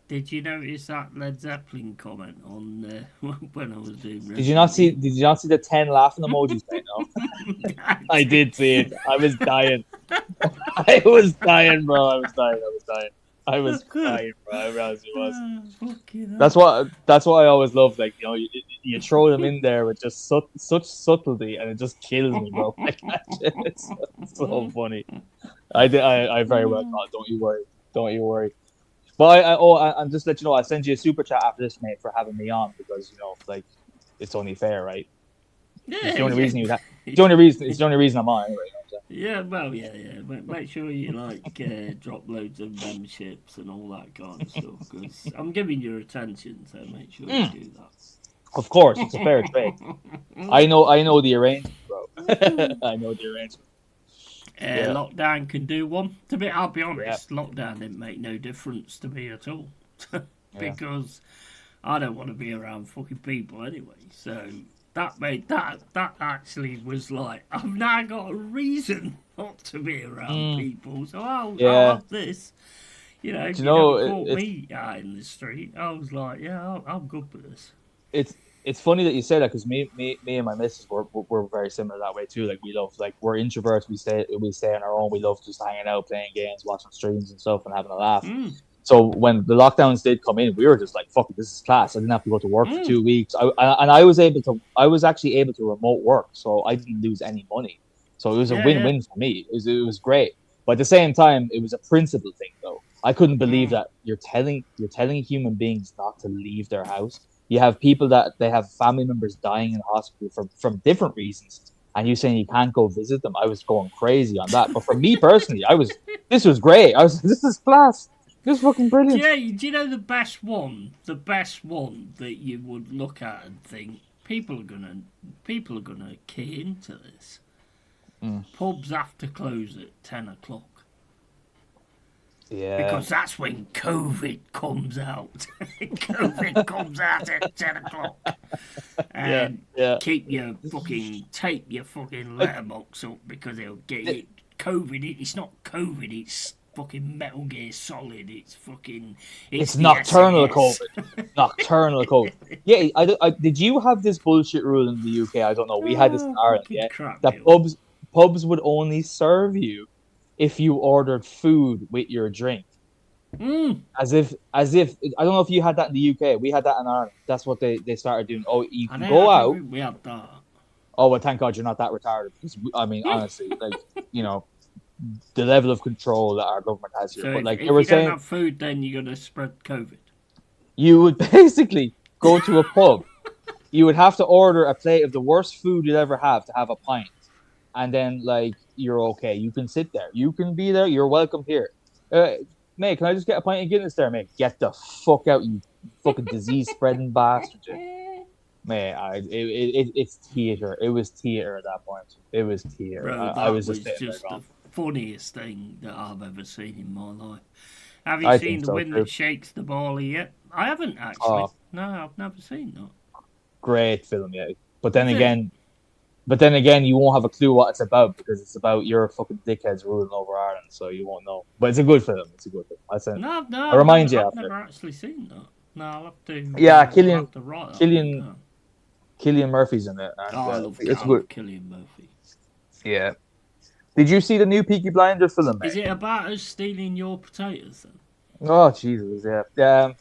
Did you notice that Led Zeppelin comment on when I was doing? Did you not see the 10 laughing emojis right now? I did see it. I was dying. I was dying, bro. I was dying. I was crying, bro. I realized it was. That's what I always love. Like you throw them in there with just such subtlety, and it just kills me, bro. It's so funny. I very well thought. Don't you worry. But I'm just let you know. I send you a super chat after this, mate, for having me on because it's only fair, right? Yeah, it's the only reason It's the only reason I'm on anyway. Yeah, well, yeah. Make sure you drop loads of memberships and all that kind of stuff because I'm giving you attention, so make sure you do that. Of course, it's a fair trade. I know the arrangement, bro. I know the arrangement. Lockdown can do one. I'll be honest, lockdown didn't make no difference to me at all because I don't want to be around fucking people anyway. So. That actually was like, I've now got a reason not to be around people, so I'll have this. If you caught me out in the street, I was like, I'm good with this. It's funny that you say that because me and my missus we're very similar that way too. Like we love, we're introverts. We stay on our own. We love just hanging out, playing games, watching streams and stuff, and having a laugh. So when the lockdowns did come in, we were just like, "Fuck it, this is class." I didn't have to go to work for 2 weeks. I was actually able to remote work, so I didn't lose any money. So it was a Yeah, win-win for me. It was great. But at the same time, it was a principle thing, though. I couldn't believe that you're telling human beings not to leave their house. You have people that they have family members dying in hospital from different reasons, and you saying you can't go visit them. I was going crazy on that. But for me personally, this was great. This is class. This is fucking brilliant. do you know the best one? The best one that you would look at and think people are gonna key into this. Pubs have to close at 10 o'clock. Yeah. Because that's when COVID comes out. COVID comes out at 10 o'clock. And tape your fucking letterbox up because it'll get you. COVID, it's not COVID, it's fucking Metal Gear Solid. It's nocturnal SAS. COVID. Nocturnal COVID. Yeah, I did you have this bullshit rule in the UK? I don't know. We had this in Ireland, crap, that pubs would only serve you if you ordered food with your drink. As if I don't know if you had that in the UK. We had that in Ireland. That's what they started doing. Oh, you can go out. We had that. Oh, well, thank God you're not that retarded. Because I mean, honestly, the level of control that our government has here. So But like if they were you saying, don't have food, then you're gonna spread COVID. you would basically go to a pub. You would have to order a plate of the worst food you'd ever have to have a pint. And then, like, you're okay. You can sit there. You can be there. You're welcome here. Mate, can I just get a pint of Guinness there, mate? Get the fuck out, you fucking disease-spreading bastard. Mate, it's theatre. It was theatre at that point. It was theatre. Bro, I was just the funniest thing that I've ever seen in my life. Have you seen The Wind That Shakes the Barley yet? I haven't, actually. No, I've never seen that. Great film, yeah. But then again, you won't have a clue what it's about because it's about your fucking dickheads ruling over Ireland, so you won't know. But it's a good film. It's a good film. I remind you. I've never actually seen that. No, I'll have to. Yeah, Cillian Murphy's in it. And, I love Cillian Murphy. Yeah. Did you see the new Peaky Blinders film, mate? Is it about us stealing your potatoes, then? Oh, Jesus, yeah.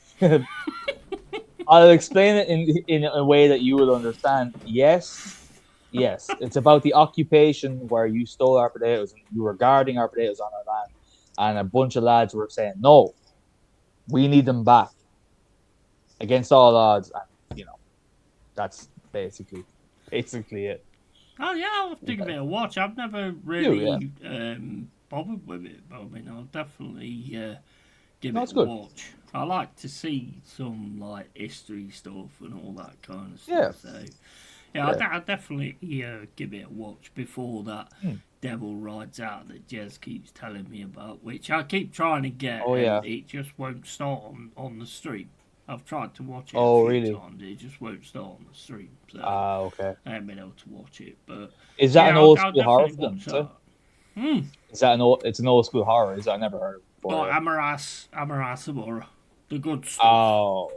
I'll explain it in a way that you will understand. Yes, it's about the occupation where you stole our potatoes and you were guarding our potatoes on our land, and a bunch of lads were saying, "No, we need them back against all odds." And that's basically it. Oh yeah, I'll have to give it a watch. I've never really bothered with it, but I mean, I'll definitely give it a watch. I like to see some like history stuff and all that kind of stuff. So. Yeah, I'll definitely give it a watch before that Devil Rides Out that Jez keeps telling me about, which I keep trying to get, and it just won't start on the stream. I've tried to watch it a few times, it just won't start on the stream. So okay. I haven't been able to watch it, but is that an old school horror film? Is that it's an old school horror? I never heard of it before. Oh, Amara, the good stuff. Oh,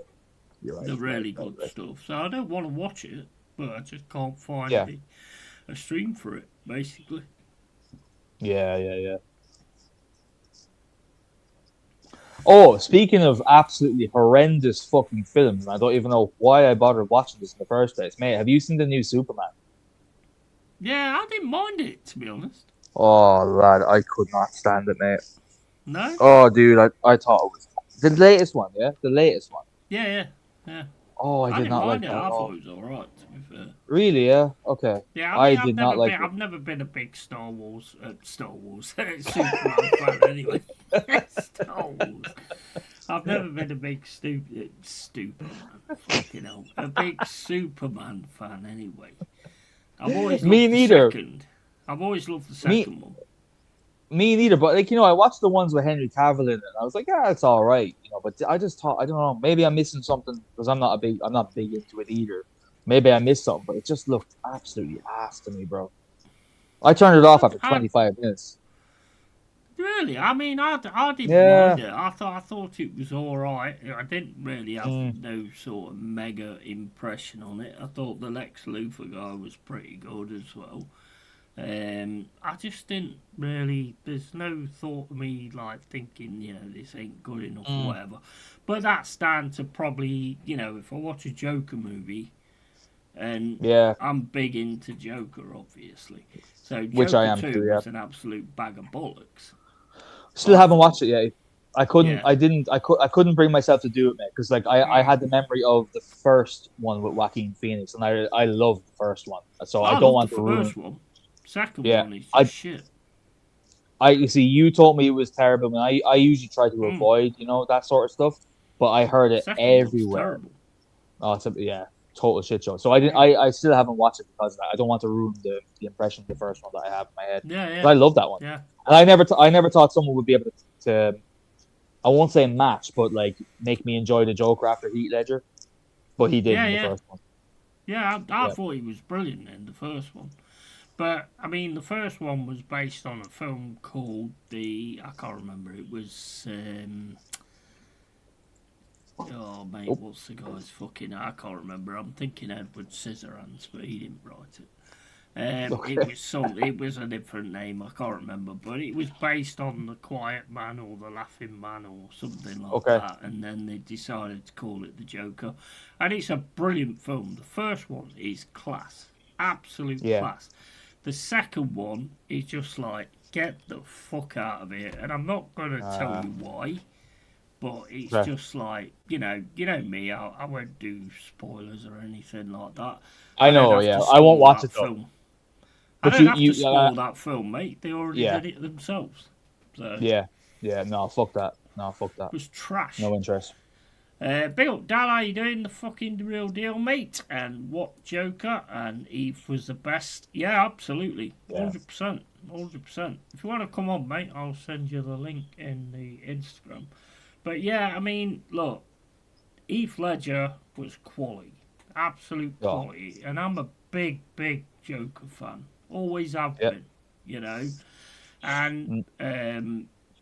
you're right. The really good stuff. So I don't want to watch it. But I just can't find a stream for it, basically. Yeah. Oh, speaking of absolutely horrendous fucking films, and I don't even know why I bothered watching this in the first place. Mate, have you seen the new Superman? Yeah, I didn't mind it, to be honest. Oh, lad, I could not stand it, mate. No? Oh, dude, I thought it was... The latest one, yeah? The latest one. Yeah. Oh, I did not like it. that. I thought it was alright, to be fair. Really, yeah? Okay. Yeah, I did not like it. I've never been a big Star Wars Superman fan, anyway. Star Wars. I've never been a big stupid man. Fucking hell. A big Superman fan, anyway. I've always loved the second. I've always loved the second one. Me neither, but I watched the ones with Henry Cavill in it. And I was like, yeah, it's all right, But I just thought, I don't know, maybe I'm missing something because I'm not big into it either. Maybe I missed something, but it just looked absolutely ass to me, bro. I turned it off after 25 minutes. Really? I mean, I didn't mind it. I thought it was all right. I didn't really have no sort of mega impression on it. I thought the Lex Luthor guy was pretty good as well. I just didn't really. There's no thought of me like thinking, this ain't good enough or whatever. But that's down to probably, if I watch a Joker movie, And Yeah. I'm big into Joker, obviously. So Which I Joker am 2 too, yeah. was an absolute bag of bollocks. Still haven't watched it yet. I couldn't. Yeah. I couldn't bring myself to do it, mate. Because like I Mm. had the memory of the first one with Joaquin Phoenix, and I loved the first one. So I don't love want the to ruin. first one. Second Yeah, one is just shit. you see, you told me it was terrible, and I usually try to avoid, that sort of stuff. But I heard it Second one's everywhere. terrible. Oh, yeah, total shit show. So I didn't. I still haven't watched it because of that. I don't want to ruin the impression of the first one that I have in my head. Yeah. But I love that one. Yeah. And I never thought someone would be able to I won't say match, but like make me enjoy the Joker after Heath Ledger. But he did in the first one. Yeah, I thought he was brilliant in the first one. But, I mean, the first one was based on a film called I can't remember, it was, oh, mate, what's the guy's fucking, I can't remember. I'm thinking Edward Scissorhands, but he didn't write it. Okay. It was a different name, I can't remember, but it was based on The Quiet Man or The Laughing Man or something like that, and then they decided to call it The Joker, and it's a brilliant film. The first one is class, absolute class. The second one is just like, get the fuck out of here, and I'm not going to tell you why, but it's just like, you know me, I won't do spoilers or anything like that. I know, yeah, I won't watch it though. Film. But I don't have to spoil that film, mate. They already did it themselves. So yeah, no, fuck that. It was trash. No interest. Big up, Dan, how you doing? The fucking real deal, mate. And what Joker and Eve was the best? Yeah, absolutely, 100%, 100%. If you want to come on, mate, I'll send you the link in the Instagram. But yeah, I mean, look, Heath Ledger was quality, absolute quality, and I'm a big Joker fan. Always have been, you know. And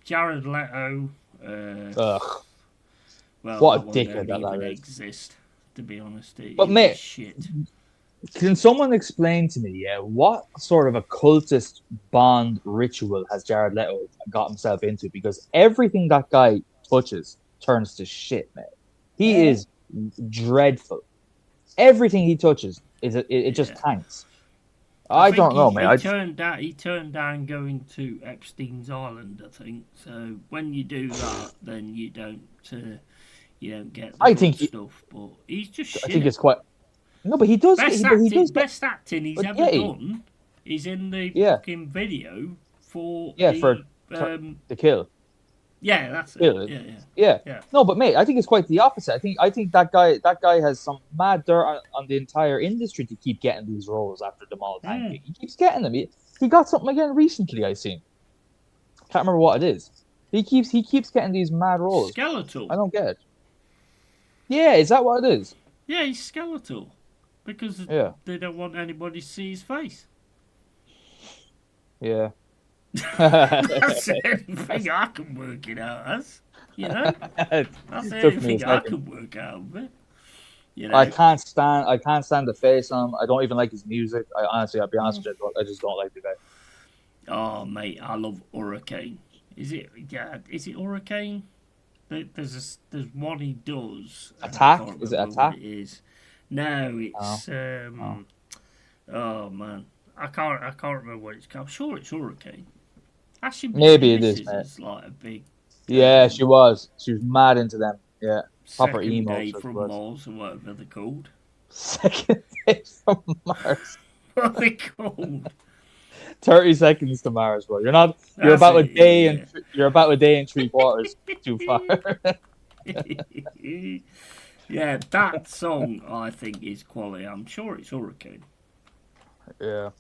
Jared Leto. Well, what a that dickhead don't that even is. exist, to be honest. But mate, shit. Can someone explain to me, what sort of a cultist Bond ritual has Jared Leto got himself into? Because everything that guy touches turns to shit, man. He is dreadful. Everything he touches it just tanks. I don't know, man. He turned down going to Epstein's Island, I think. So when you do that, then you don't get the stuff. But he's just shit. I think it's quite. No, but he does. Best acting he's ever done is in the fucking video for The Kill. Yeah, that's it. Yeah. No, but mate, I think it's quite the opposite. I think that guy has some mad dirt on the entire industry to keep getting these roles after them all the time. He keeps getting them. He got something again recently. I seen. Can't remember what it is. He keeps getting these mad roles. Skeletal. I don't get it. Yeah, is that what it is? Yeah, he's skeletal because they don't want anybody to see his face. Yeah. That's the only thing I can work it out as, That's the only thing I can work out of it. I can't stand the face on him. I don't even like his music. I'll be honest with you, I just don't like the guy. Oh mate, I love Hurricane. Is it Hurricane? There's one he does. Attack? Is it Attack? It is. No, it's oh man. I can't remember what it's called. I'm sure it's Hurricane. Actually, maybe it is, mate. It's like a big. Yeah, she was. She was mad into them. Yeah, proper Second emo. Day from Mars or whatever they're called. Second Day from Mars. What are they called? 30 seconds to Mars, bro. You're about a day and 3/4 too far. Yeah, that song I think is quality. I'm sure it's Hurricane. Yeah.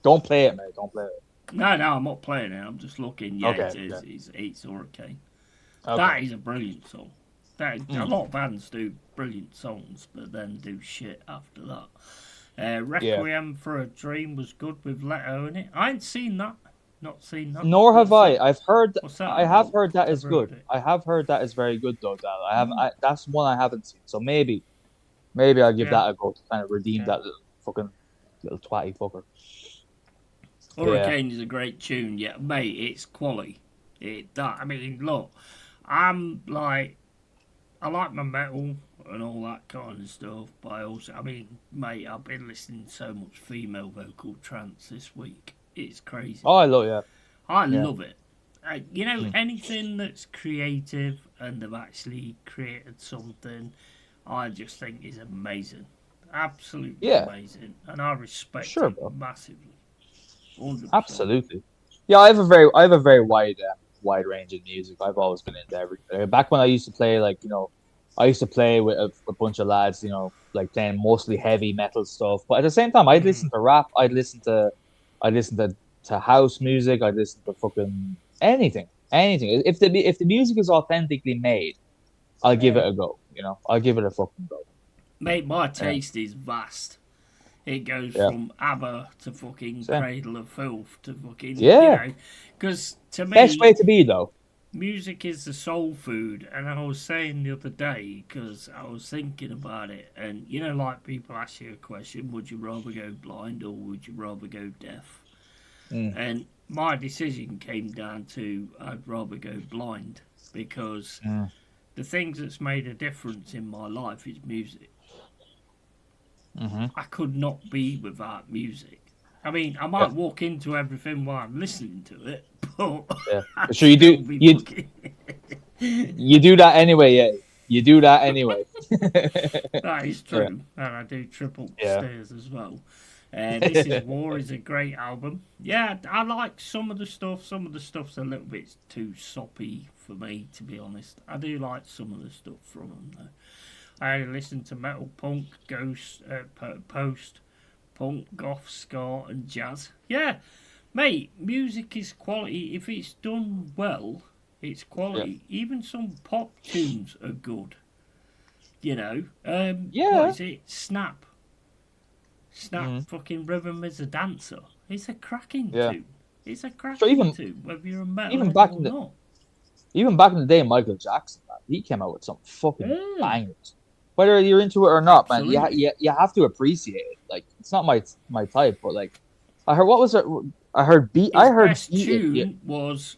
Don't play it, mate. Don't play it. No, I'm not playing it. I'm just looking. Yeah, okay, it is. Okay. It's Hurricane. Okay. That is a brilliant song. A lot of bands do brilliant songs, but then do shit after that. Requiem for a Dream was good with Leto in it. I ain't seen that. Not seen that. Nor have I. I've heard. I have heard that is good. It. I have heard that is very good though. Dad. That's one I haven't seen. So maybe I'll give that a go to kind of redeem that little twatty fucker. Hurricane is a great tune, mate. It's quality. I mean, look, I'm like, I like my metal and all that kind of stuff, but I mean, mate, I've been listening to so much female vocal trance this week. It's crazy. Oh, I love yeah. I Yeah. love it. Anything that's creative and they've actually created something, I just think is amazing. Absolutely amazing. And I respect it massively. 100%. Absolutely. Yeah, I have a very wide range of music. I've always been into everything. Back when I used to play, I used to play with a bunch of lads, like playing mostly heavy metal stuff. But at the same time, I'd listen to rap. I'd listen to house music. I'd listen to fucking anything. If the music is authentically made, I'll give it a go. I'll give it a fucking go. Mate, my taste is vast. It goes from ABBA to fucking Cradle of Filth to fucking because to me, best way to be though. Music is the soul food, and I was saying the other day because I was thinking about it, and like people ask you a question: would you rather go blind or would you rather go deaf? And my decision came down to I'd rather go blind because the things that's made a difference in my life is music. I could not be without music. I mean, I might walk into everything while I'm listening to it, but sure you do. You do that anyway. Yeah, you do that anyway. That is true, and I do triple stairs as well. This Is War is a great album. Yeah, I like some of the stuff. Some of the stuff's a little bit too soppy for me, to be honest. I do like some of the stuff from them, though. I listen to metal, punk, ghost, post-punk, goth, ska, and jazz. Yeah, mate, music is quality. If it's done well, it's quality. Even some pop tunes are good. What is it? Snap, fucking Rhythm is a Dancer. It's a cracking tune. It's a cracking tune, whether you're a metal or not. Even back in the day, Michael Jackson, man, he came out with some fucking bangers. Whether you're into it or not, man, you have to appreciate it. Like, it's not my type, but like, I heard, what was it? I heard beat. His I heard best tune was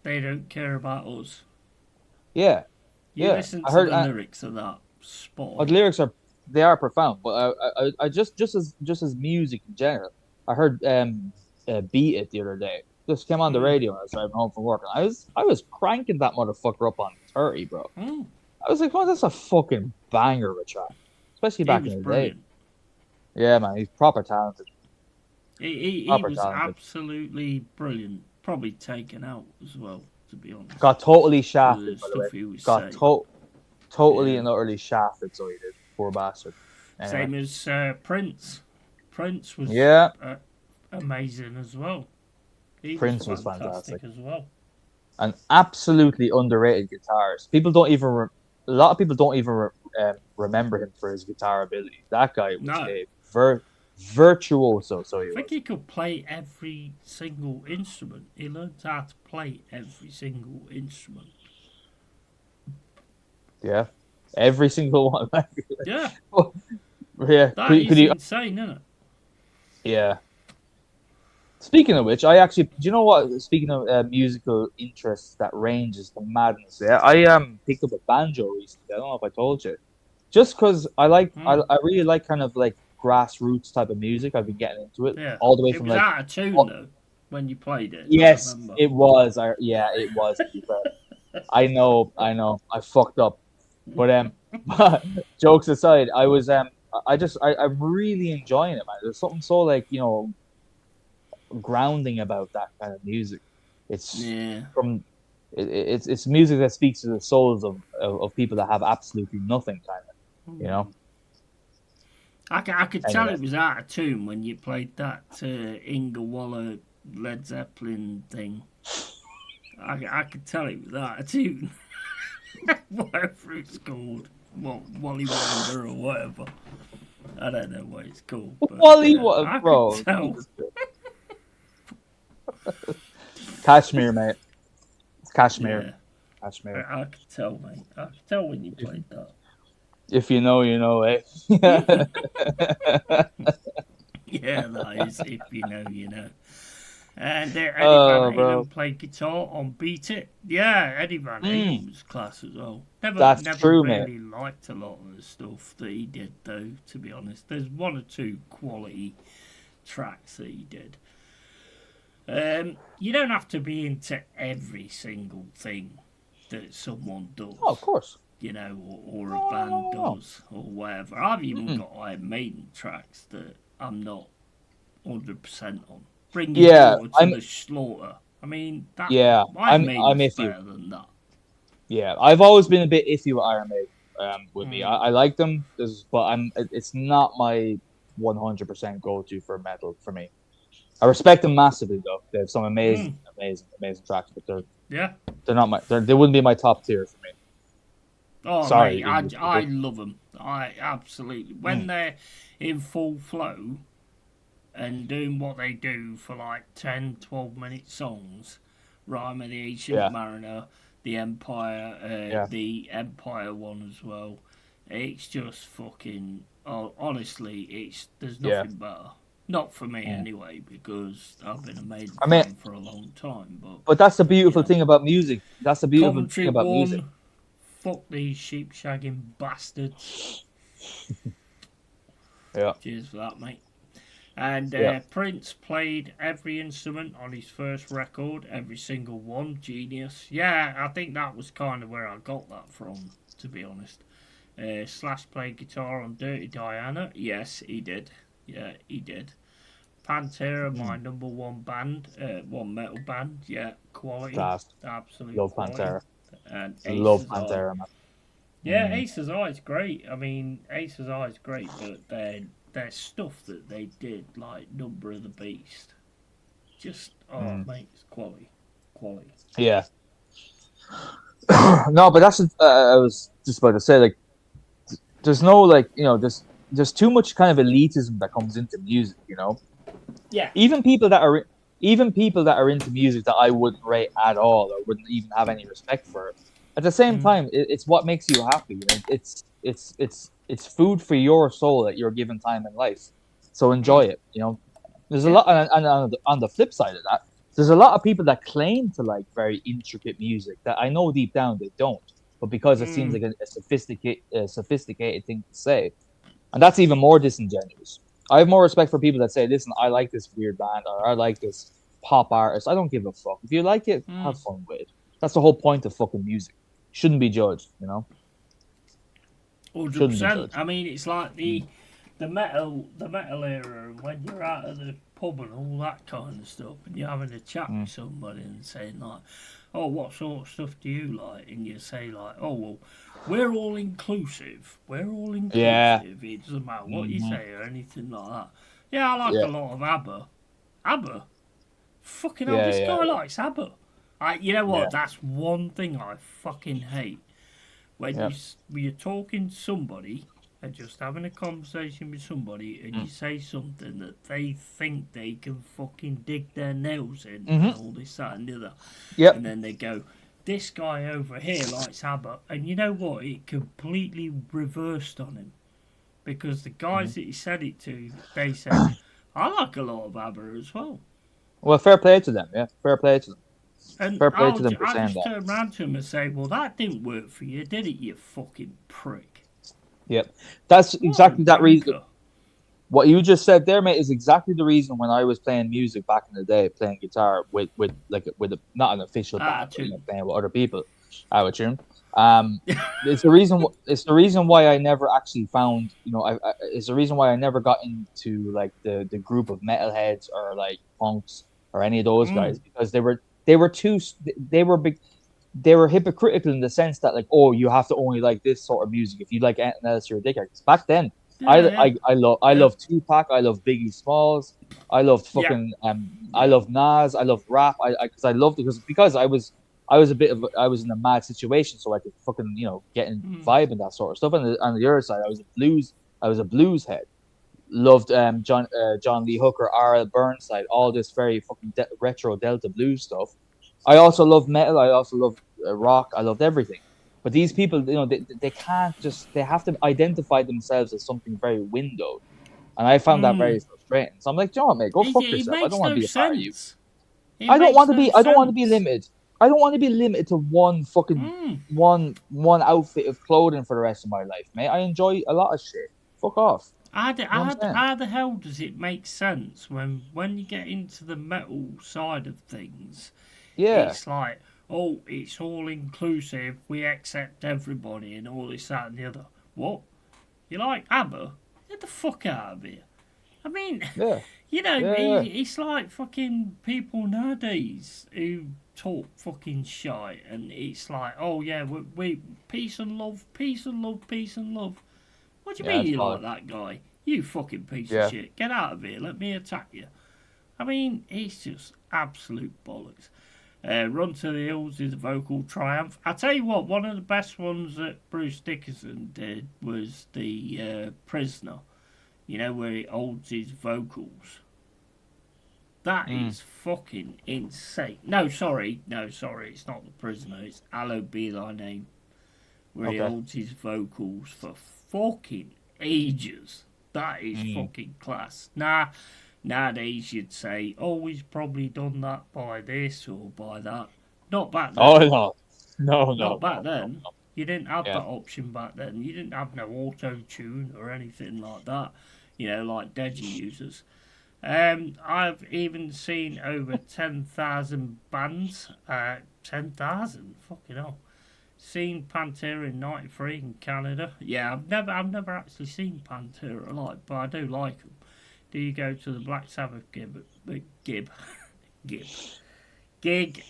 "They Don't Care About Us." Yeah, listen to the lyrics of that. Spot on. The lyrics are profound, but I just as music in general. I heard "Beat It" the other day. Just came on the radio when I was driving home from work, and I was cranking that motherfucker up on 30, bro. I was like, oh, that's a fucking banger of a track. Especially back in the day. Yeah, man, he's proper talented. He was absolutely brilliant. Probably taken out as well, to be honest. Got totally shafted, by the way. Got totally and utterly shafted, so he did. Poor bastard. Same Anyway. as Prince. Prince was amazing as well. Prince was fantastic as well. An absolutely underrated guitarist. A lot of people don't even remember him for his guitar ability. That guy was a virtuoso. So I think he could play every single instrument. He learned how to play every single instrument. Yeah, every single one. Yeah. Yeah. That is insane, isn't it? Yeah. Speaking of which, do you know what? Speaking of musical interests that ranges to madness, I picked up a banjo recently. I don't know if I told you. Just because I really like kind of like grassroots type of music. I've been getting into it all the way from like. It was out of tune though when you played it. Yes, it was. It was. I know. I fucked up, but jokes aside, I'm really enjoying it, man. There's something so grounding about that kind of music. It's it's music that speaks to the souls of people that have absolutely nothing, kind of, I could tell it was out of tune when you played that Inga Waller Led Zeppelin thing. I could tell it was out of tune. Whatever it's called, Wally Wonder or whatever. I don't know what it's called. But, Wally Wonder, bro. Kashmir, mate. It's Kashmir. Yeah. Kashmir. I could tell, mate. I could tell when you played that. If you know, you know, eh? Yeah, that is. If you know, you know. And Eddie Van Oh, Halen bro. played guitar on Beat It. Yeah, Eddie Van Halen was class as well. That's Never true, mate. really liked a lot of the stuff that he did, though, to be honest. There's one or two quality tracks that he did. You don't have to be into every single thing that someone does. Oh, of course. You know, or a band does, or whatever. I've even got Iron Maiden tracks that I'm not 100% on. Bring Your Daughter to the Slaughter. I mean, that. Yeah, Iron I'm Maiden's iffy. better than that. Yeah, I've always been a bit iffy with Iron Maiden. With me, I like them, but it's not my 100% go-to for metal for me. I respect them massively, though. They have some amazing tracks, but they're not my. They wouldn't be my top tier for me. Oh, sorry, mate, I love them. I absolutely when they're in full flow and doing what they do for like 10, 12-minute songs. Rime of the Ancient Mariner, the Empire, the Empire one as well. It's just fucking. Oh, honestly, there's nothing better. Not for me anyway, because I've been a Maiden fan for a long time. But that's the beautiful thing about music. That's the beautiful thing about music. Fuck these sheep shagging bastards. Yeah. Cheers for that, mate. And Prince played every instrument on his first record, every single one. Genius. Yeah, I think that was kind of where I got that from, to be honest. Slash played guitar on Dirty Diana. Yes, he did. Yeah, he did. Pantera, my number one band, one metal band. Yeah, quality. Absolutely. Love Pantera. And love Pantera, man. Yeah, Aces Eye is great. I mean, Aces Eye is great, but their stuff that they did, like Number of the Beast, just mate, it's quality. Yeah. No, but that's I was just about to say, like, there's no, like, you know, there's too much kind of elitism that comes into music, you know. Yeah. Even people that are into music that I wouldn't rate at all, or wouldn't even have any respect for. At the same time, it's what makes you happy. You know? It's food for your soul at your given time in life. So enjoy it. You know, there's a lot, and on the flip side of that, there's a lot of people that claim to like very intricate music that I know deep down they don't, but because it seems like a sophisticated thing to say, and that's even more disingenuous. I have more respect for people that say, listen, I like this weird band, or I like this pop artist. I don't give a fuck. If you like it, have fun with it. That's the whole point of fucking music. Shouldn't be judged, you know? 100%. I mean, it's like the metal era, and when you're out of the pub and all that kind of stuff, and you're having a chat with somebody and saying, like, oh, what sort of stuff do you like? And you say, like, oh, well, we're all inclusive. Yeah. It doesn't matter what you say or anything like that. Yeah, I like a lot of ABBA. ABBA? Fucking hell, this guy likes ABBA. You know what? That's one thing I fucking hate. When you're talking to somebody and just having a conversation with somebody and you say something that they think they can fucking dig their nails in and all this, that and the other. Yep. And then they go, this guy over here likes ABBA. And you know what? It completely reversed on him. Because the guys that he said it to, they said, I like a lot of ABBA as well. Well, fair play to them, yeah. Fair play to them. And fair play to them for saying that. I just turn around to him and say, well, that didn't work for you, did it, you fucking prick? Yep. That's exactly that reason. What you just said there, mate, is exactly the reason when I was playing music back in the day, playing guitar with not an official band, but, playing with other people, out of tune. It's the reason why I never actually found, it's the reason why I never got into like the group of metalheads or like punks or any of those guys, because they were hypocritical in the sense that, like, oh, you have to only like this sort of music. If you like anything else, you're a dickhead. Back then, I love Tupac, I love Biggie Smalls, I loved fucking I love Nas, I love rap. Because I was in a mad situation, so I could fucking get in vibe and that sort of stuff. And on the other side, I was a blues head. Loved John Lee Hooker, R.L. Burnside, all this very fucking retro Delta blues stuff. I also love metal. I also love rock. I loved everything. But these people, they can't they have to identify themselves as something very windowed. And I found that very frustrating. So I'm like, John, mate, go fuck yourself. I don't want to be a part of you. I don't want to be. I don't want to be limited. I don't want to be limited to one fucking one outfit of clothing for the rest of my life, mate. I enjoy a lot of shit. Fuck off. How the hell does it make sense when you get into the metal side of things? Yeah. It's like, oh, it's all inclusive. We accept everybody and all this, that, and the other. What? You like ABBA? Get the fuck out of here. I mean, it's like fucking people nowadays who talk fucking shite, and it's like, oh yeah, we peace and love, peace and love, peace and love. What do you mean you like that guy? You fucking piece of shit. Get out of here. Let me attack you. I mean, it's just absolute bollocks. Run to the Hills is a vocal triumph. I tell you what, one of the best ones that Bruce Dickinson did was the Prisoner. You know, where he holds his vocals. That is fucking insane. No, sorry, it's not the Prisoner. It's Hallowed Be Thy Name, where he holds his vocals for fucking ages. That is fucking class. Nowadays you'd say, oh, he's probably done that by this or by that. Not back then. Oh, no. Not back then. No. You didn't have that option back then. You didn't have no auto-tune or anything like that, you know, like Deji uses. I've even seen over 10,000 bands. 10,000? Fucking hell. Seen Pantera in '93 in Canada. Yeah, I've never actually seen Pantera live, but I do like them. Do you go to the Black Sabbath gig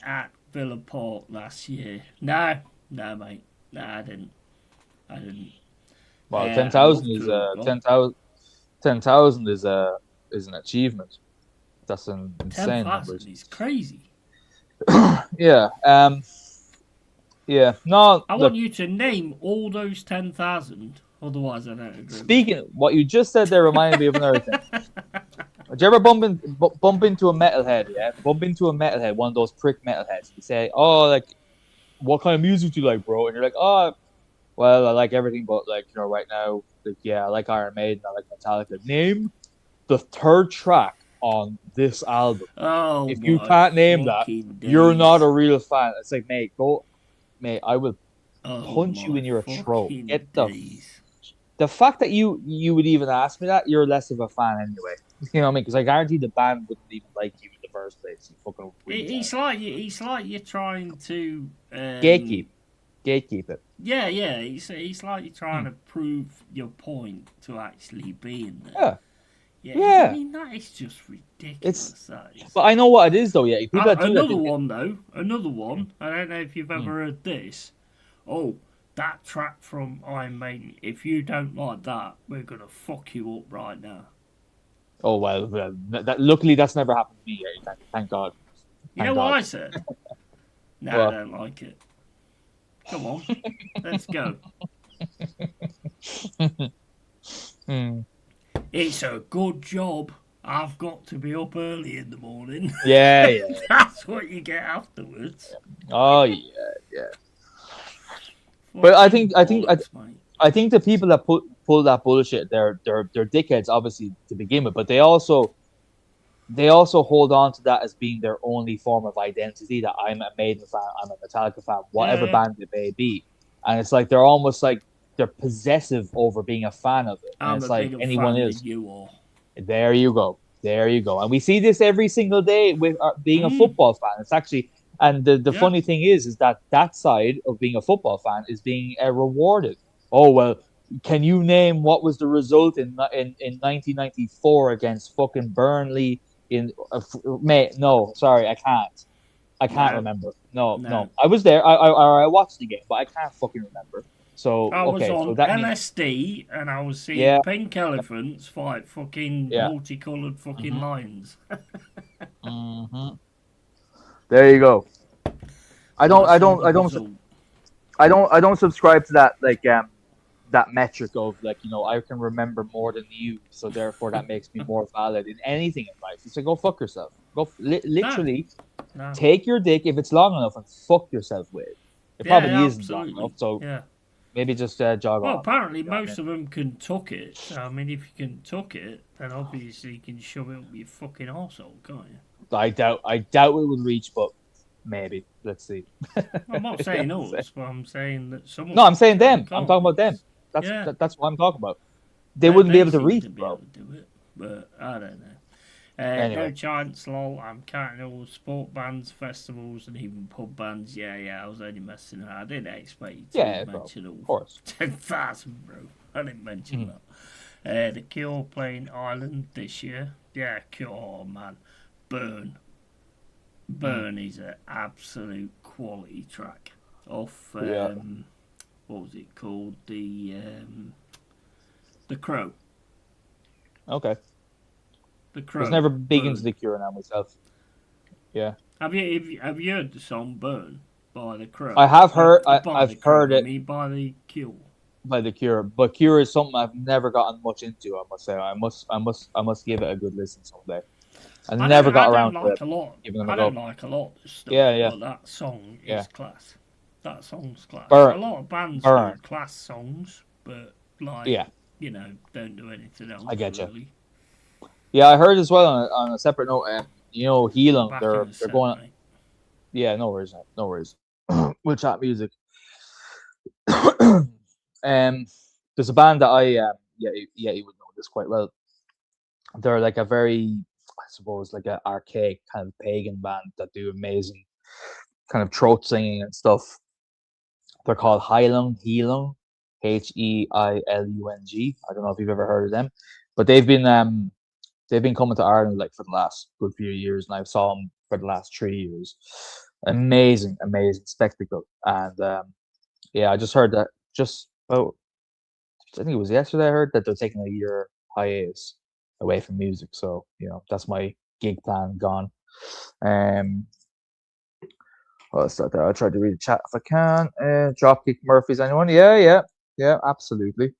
at Villa Park last year? No, mate. No, I didn't. Well, 10,000 is 10,000 is an achievement. That's an insane number. 10,000 is crazy. Yeah. Yeah. No. I want you to name all those 10,000. Otherwise, I don't agree. Speaking, what you just said there reminded me of another thing. Did you ever bump into a metalhead? Yeah, bump into a metalhead, one of those prick metalheads. You say, "Oh, like, what kind of music do you like, bro?" And you're like, "Oh, well, I like everything, but like, you know, right now, like, yeah, I like Iron Maiden, I like Metallica. Name the third track on this album. Oh, if you can't name that, you're not a real fan." It's like, mate, I will punch you in your throat. Get the fact that you would even ask me that, you're less of a fan anyway. You know what I mean? Because I guarantee the band wouldn't even like you in the first place. You fucking it's like you're trying to gatekeep it. Yeah. It's like you're trying to prove your point to actually be in there. Yeah. I mean, that is just ridiculous. But I know what it is, though. Yeah. Another one. I don't know if you've ever heard this. Oh, that track from Iron Maiden. If you don't like that, we're gonna fuck you up right now. Oh well, luckily that's never happened to me. Thank God. You know what I said? No, I don't like it. Come on, let's go. It's a good job. I've got to be up early in the morning. Yeah. That's what you get afterwards. Oh yeah. But I think the people that pull that bullshit, they're dickheads, obviously, to begin with. But they also hold on to that as being their only form of identity. That I'm a Maiden fan, I'm a Metallica fan, whatever band it may be, and it's like they're almost like they're possessive over being a fan of it. And it's like anyone is. There you go, and we see this every single day with being a football fan. It's actually. And the funny thing is that side of being a football fan is being rewarded. Oh, well, can you name what was the result in 1994 against fucking Burnley? Mate, no, sorry, I can't remember. No. I was there. I watched the game, but I can't fucking remember. So I was on LSD and I was seeing pink elephants fight fucking multicolored fucking lions. Mm-hmm. There you go. I don't subscribe to that that metric of like, you know, I can remember more than you, so therefore that makes me more valid in anything in life. It's like, go fuck yourself. Go literally take your dick if it's long enough and fuck yourself with it. It probably isn't long enough, so maybe just jog off. Well, apparently most of them can tuck it. So, I mean, if you can tuck it, then obviously you can shove it up your fucking arsehole, can't you? I doubt it would reach, but maybe. Let's see. I'm not saying us, but I'm saying that someone. No, I'm saying them. I'm Can't talking we? about them. Yeah, That's what I'm talking about. They wouldn't be they able to seem reach, to be able bro. to do it, but I don't know. No Anyway, chance, lol. I'm counting all sport bands, festivals, and even pub bands. Yeah, I was only messing around. I didn't expect you yeah, to bro. mention Of all course. 10,000, bro. I didn't mention Mhm. that. The Cure playing Ireland this year. Yeah, Cure, oh, man. Burn. Mm. Burn is an absolute quality track. Off, Yeah. what was it called? The Crow. Okay. The I was Crow. never big into Burn. the Cure now myself. Yeah. Have you heard the song "Burn" by the Crow? I have heard. By I've the heard Crow, I it mean by the Cure. by the Cure, but Cure is something I've never gotten much into. I must say. I must give it a good listen someday. I never I got don't around to like a lot. giving them a I don't go. like a lot of stuff, Yeah, yeah, but that song yeah. is class. That song's class. A Burn, lot of bands do burn. class songs, but like Yeah, don't do anything I else get you. really. Yeah, I heard as well on a separate note. Healing. Back in They're the they're set, going. mate. Yeah, no worries, mate, no worries. We'll chat music. There's a band that you would know this quite well. They're like a very, I suppose, like a archaic kind of pagan band that do amazing kind of throat singing and stuff. They're called Heilung, Heilung. I don't know if you've ever heard of them, but they've been coming to Ireland like for the last good few years, and I saw them for the last 3 years. Amazing, amazing spectacle, and yeah, I just heard that just about I think it was yesterday. I heard that they're taking a year hiatus away from music, so that's my gig plan gone. Um, let's start there. I'll try to read the chat if I can. Dropkick Murphys, anyone? Yeah, absolutely.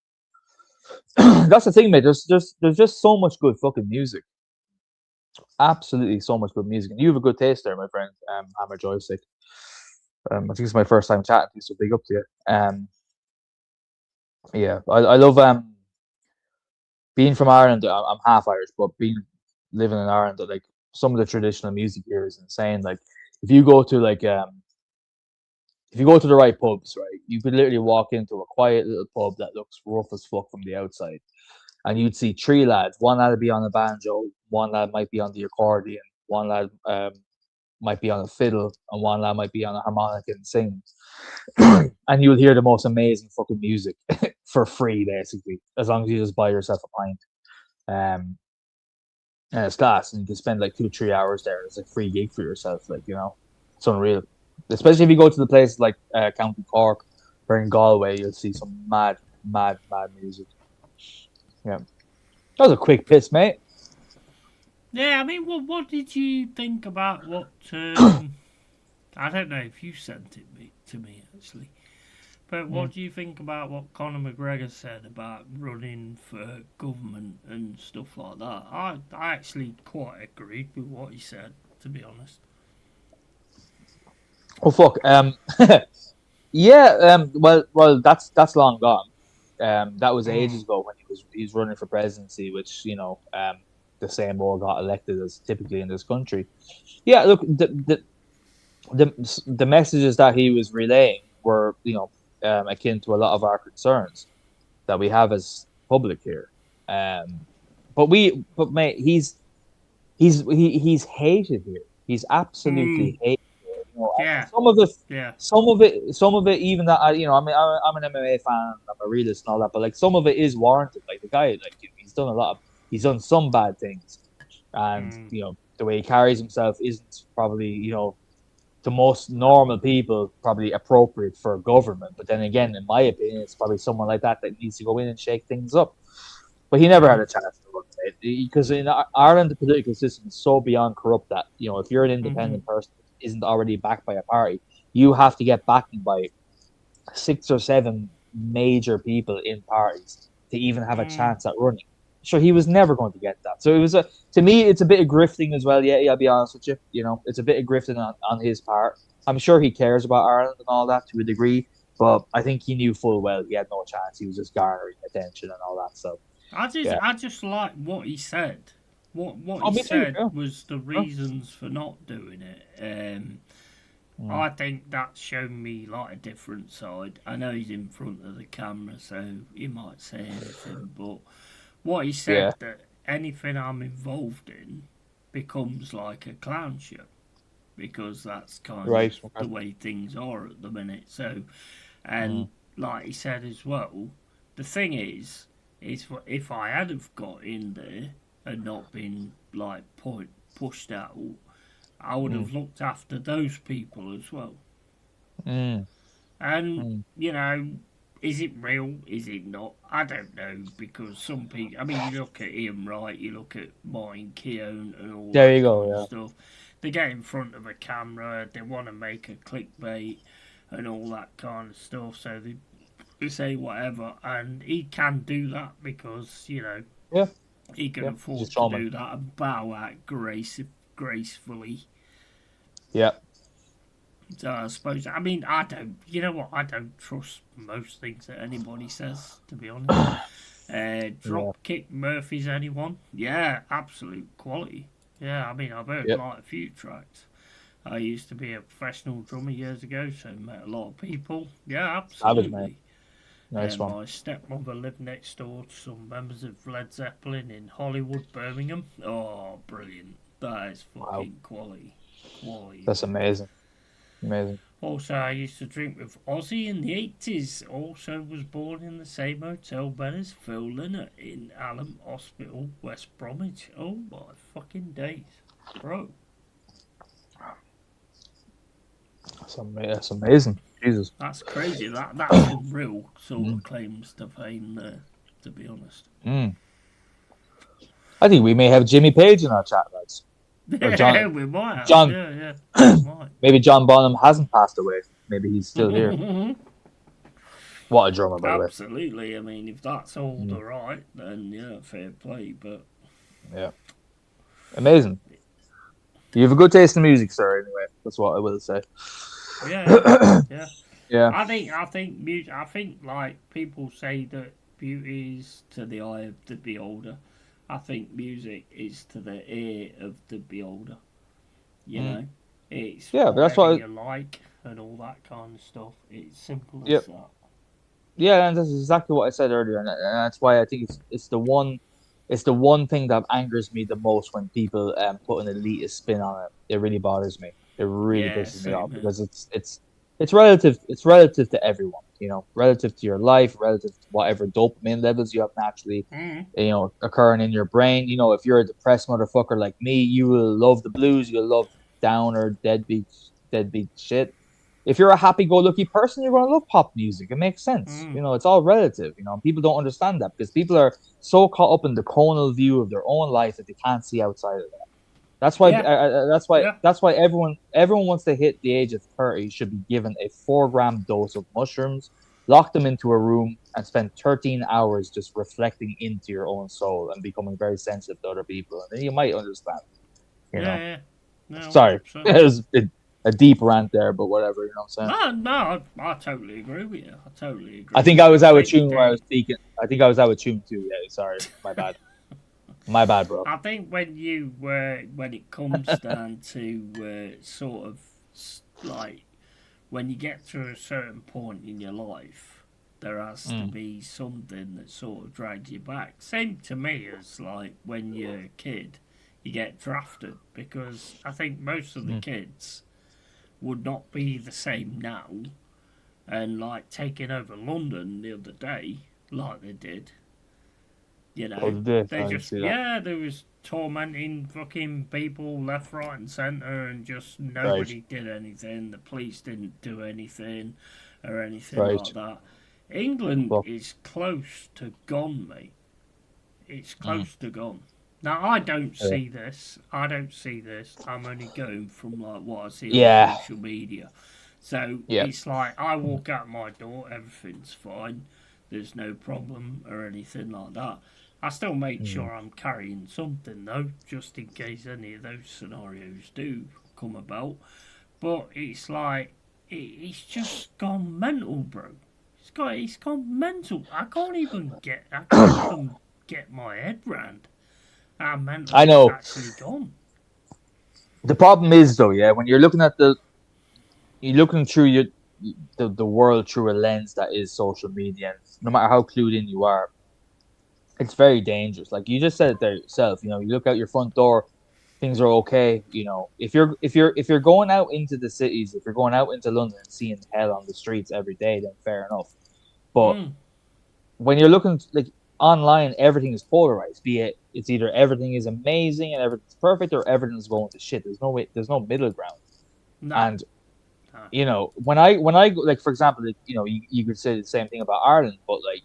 That's the thing, mate. There's just so much good fucking music. Absolutely, so much good music, and you have a good taste there, my friend. Hammer Joystick. I think it's my first time chatting to you, so big up to you. Yeah, I love being from Ireland. I'm half Irish, but being living in Ireland, like some of the traditional music here is insane. Like if you go to if you go to the right pubs, right, you could literally walk into a quiet little pub that looks rough as fuck from the outside, and you'd see three lads. One lad would be on the banjo, one lad might be on the accordion, one lad might be on a fiddle, and one lad might be on a harmonica and sing. And you'll hear the most amazing fucking music for free, basically, as long as you just buy yourself a pint. And it's class, and you can spend like 2-3 hours there. It's a free gig for yourself, like it's unreal. Especially if you go to the places like County Cork or in Galway, you'll see some mad, mad, mad music. Yeah, that was a quick piss, mate. Yeah, I mean, what did you think about what? I don't know if you sent it to me actually, but what do you think about what Conor McGregor said about running for government and stuff like that? I actually quite agreed with what he said, to be honest. Oh fuck. Yeah. Well, that's long gone. That was ages ago when he's running for presidency, which the same old got elected as typically in this country. Yeah. Look, the messages that he was relaying were akin to a lot of our concerns that we have as public here. But mate, he's hated here. He's absolutely hated. Yeah. Some of it, Yeah. some of it. Even that, I mean, I'm an MMA fan. I'm a realist and all that. But like, some of it is warranted. Like the guy, like he's done some bad things, and the way he carries himself isn't probably to most normal people probably appropriate for a government. But then again, in my opinion, it's probably someone like that needs to go in and shake things up. But he never had a chance to run it because in Ireland, the political system is so beyond corrupt that if you're an independent person that isn't already backed by a party, you have to get backed by 6 or 7 major people in parties to even have a chance at running. So he was never going to get that. So it was to me, it's a bit of grifting as well. Yeah, I'll be honest with you. It's a bit of grifting on his part. I'm sure he cares about Ireland and all that to a degree, but I think he knew full well he had no chance. He was just garnering attention and all that. So I just like what he said. What Oh, he me too. said Yeah. was the reasons for not doing it. I think that's shown me like a different side. I know he's in front of the camera, so he might say anything, but what he said Yeah. that anything I'm involved in becomes like a clown show because that's kind of Right. the Okay. way things are at the minute. So, and Mm. like he said as well, the thing is if I had have got in there and not been like pushed out, I would Mm. have looked after those people as well. Mm. And Mm. you know, is it real? Is it not? I don't know because some people. I mean, you look at Ian Wright, you look at Mine Keown, and all There that you kind of go. stuff. They get in front of a camera, they want to make a clickbait and all that kind of stuff. So they say whatever, and he can do that because Yeah. he can Yeah. He's a afford to showman. do that and bow out gracefully. Yeah. So I suppose, I mean, I don't, you know what, I don't trust most things that anybody says, to be honest. Yeah. Dropkick Murphys, anyone? Yeah, absolute quality. Yeah, I mean, I've heard Yeah. like a few tracks. I used to be a professional drummer years ago, so met a lot of people. Yeah, Savage, man. absolutely. Nice one. My stepmother lived next door to some members of Led Zeppelin in Hollywood, Birmingham. Oh, brilliant. That is Wow. fucking quality. Quality. That's amazing. Amazing. Also, I used to drink with Ozzy in the 80s. Also was born in the same hotel bed as Phil Lynott in Allen Hospital, West Bromwich. Oh my fucking days. Bro. That's amazing. Jesus. That's crazy. That's some real sort of claims to fame there, to be honest. Mm. I think we may have Jimmy Page in our chat, lads. Or Yeah, we might have. John. Yeah, we might. Maybe John Bonham hasn't passed away. Maybe he's still here. What a drummer, by the way. Absolutely. I mean, if that's all the right, then yeah, fair play. But yeah, amazing. You have a good taste in music, sir. Anyway, that's what I will say. Yeah, yeah. Yeah. I think music. I think like people say that beauty is to the eye of the beholder. I think music is to the ear of the beholder. You know, it's but that's whatever what you like and all that kind of stuff. It's simple Yep. as that. Yeah, and that's exactly what I said earlier, and that's why I think it's the one thing that angers me the most when people put an elitist spin on it. It really bothers me. It really pisses me off because it's relative. It's relative to everyone, relative to your life, relative to whatever dopamine levels you have naturally, occurring in your brain. If you're a depressed motherfucker like me, you will love the blues. You'll love downer, deadbeat shit. If you're a happy-go-lucky person, you're going to love pop music. It makes sense. It's all relative. People don't understand that because people are so caught up in the conal view of their own life that they can't see outside of that. That's why. That's why everyone wants to hit the age of 30 should be given a 4-gram dose of mushrooms, lock them into a room, and spend 13 hours just reflecting into your own soul and becoming very sensitive to other people, and then you might understand. Yeah. No, sorry, it was a deep rant there, but whatever. You know what I'm saying? No, I totally agree with you. I totally agree. I think I was out of tune where I was speaking. I think I was out of tune too. Yeah, sorry, my bad. My bad, bro. I think when it comes down to sort of like when you get to a certain point in your life, there has to be something that sort of drags you back. Same to me as like when you're a kid, you get drafted because I think most of the kids would not be the same now. And like taking over London the other day, like they did. They just there was tormenting fucking people left, right, and centre, and just nobody did anything. The police didn't do anything or anything like that. England is close to gone, mate. It's close to gone. Now I don't see this. I'm only going from like what I see on social media. So it's like I walk out my door, everything's fine. There's no problem or anything like that. I still make sure I'm carrying something though, just in case any of those scenarios do come about. But it's like it's just gone mental, bro. It's gone mental. I can't even get my head round how mental I know. it's actually gone. The problem is though, yeah, when you're looking through the world through a lens that is social media, and no matter how clued in you are, it's very dangerous. Like you just said it there yourself. You look out your front door, things are okay. If you're going out into the cities, if you're going out into London and seeing hell on the streets every day, then fair enough. But when you're looking like online, everything is polarized. Be it it's either everything is amazing and everything's perfect, or everything's going to shit. There's no middle ground. No. And when I like, for example, like, you could say the same thing about Ireland, but like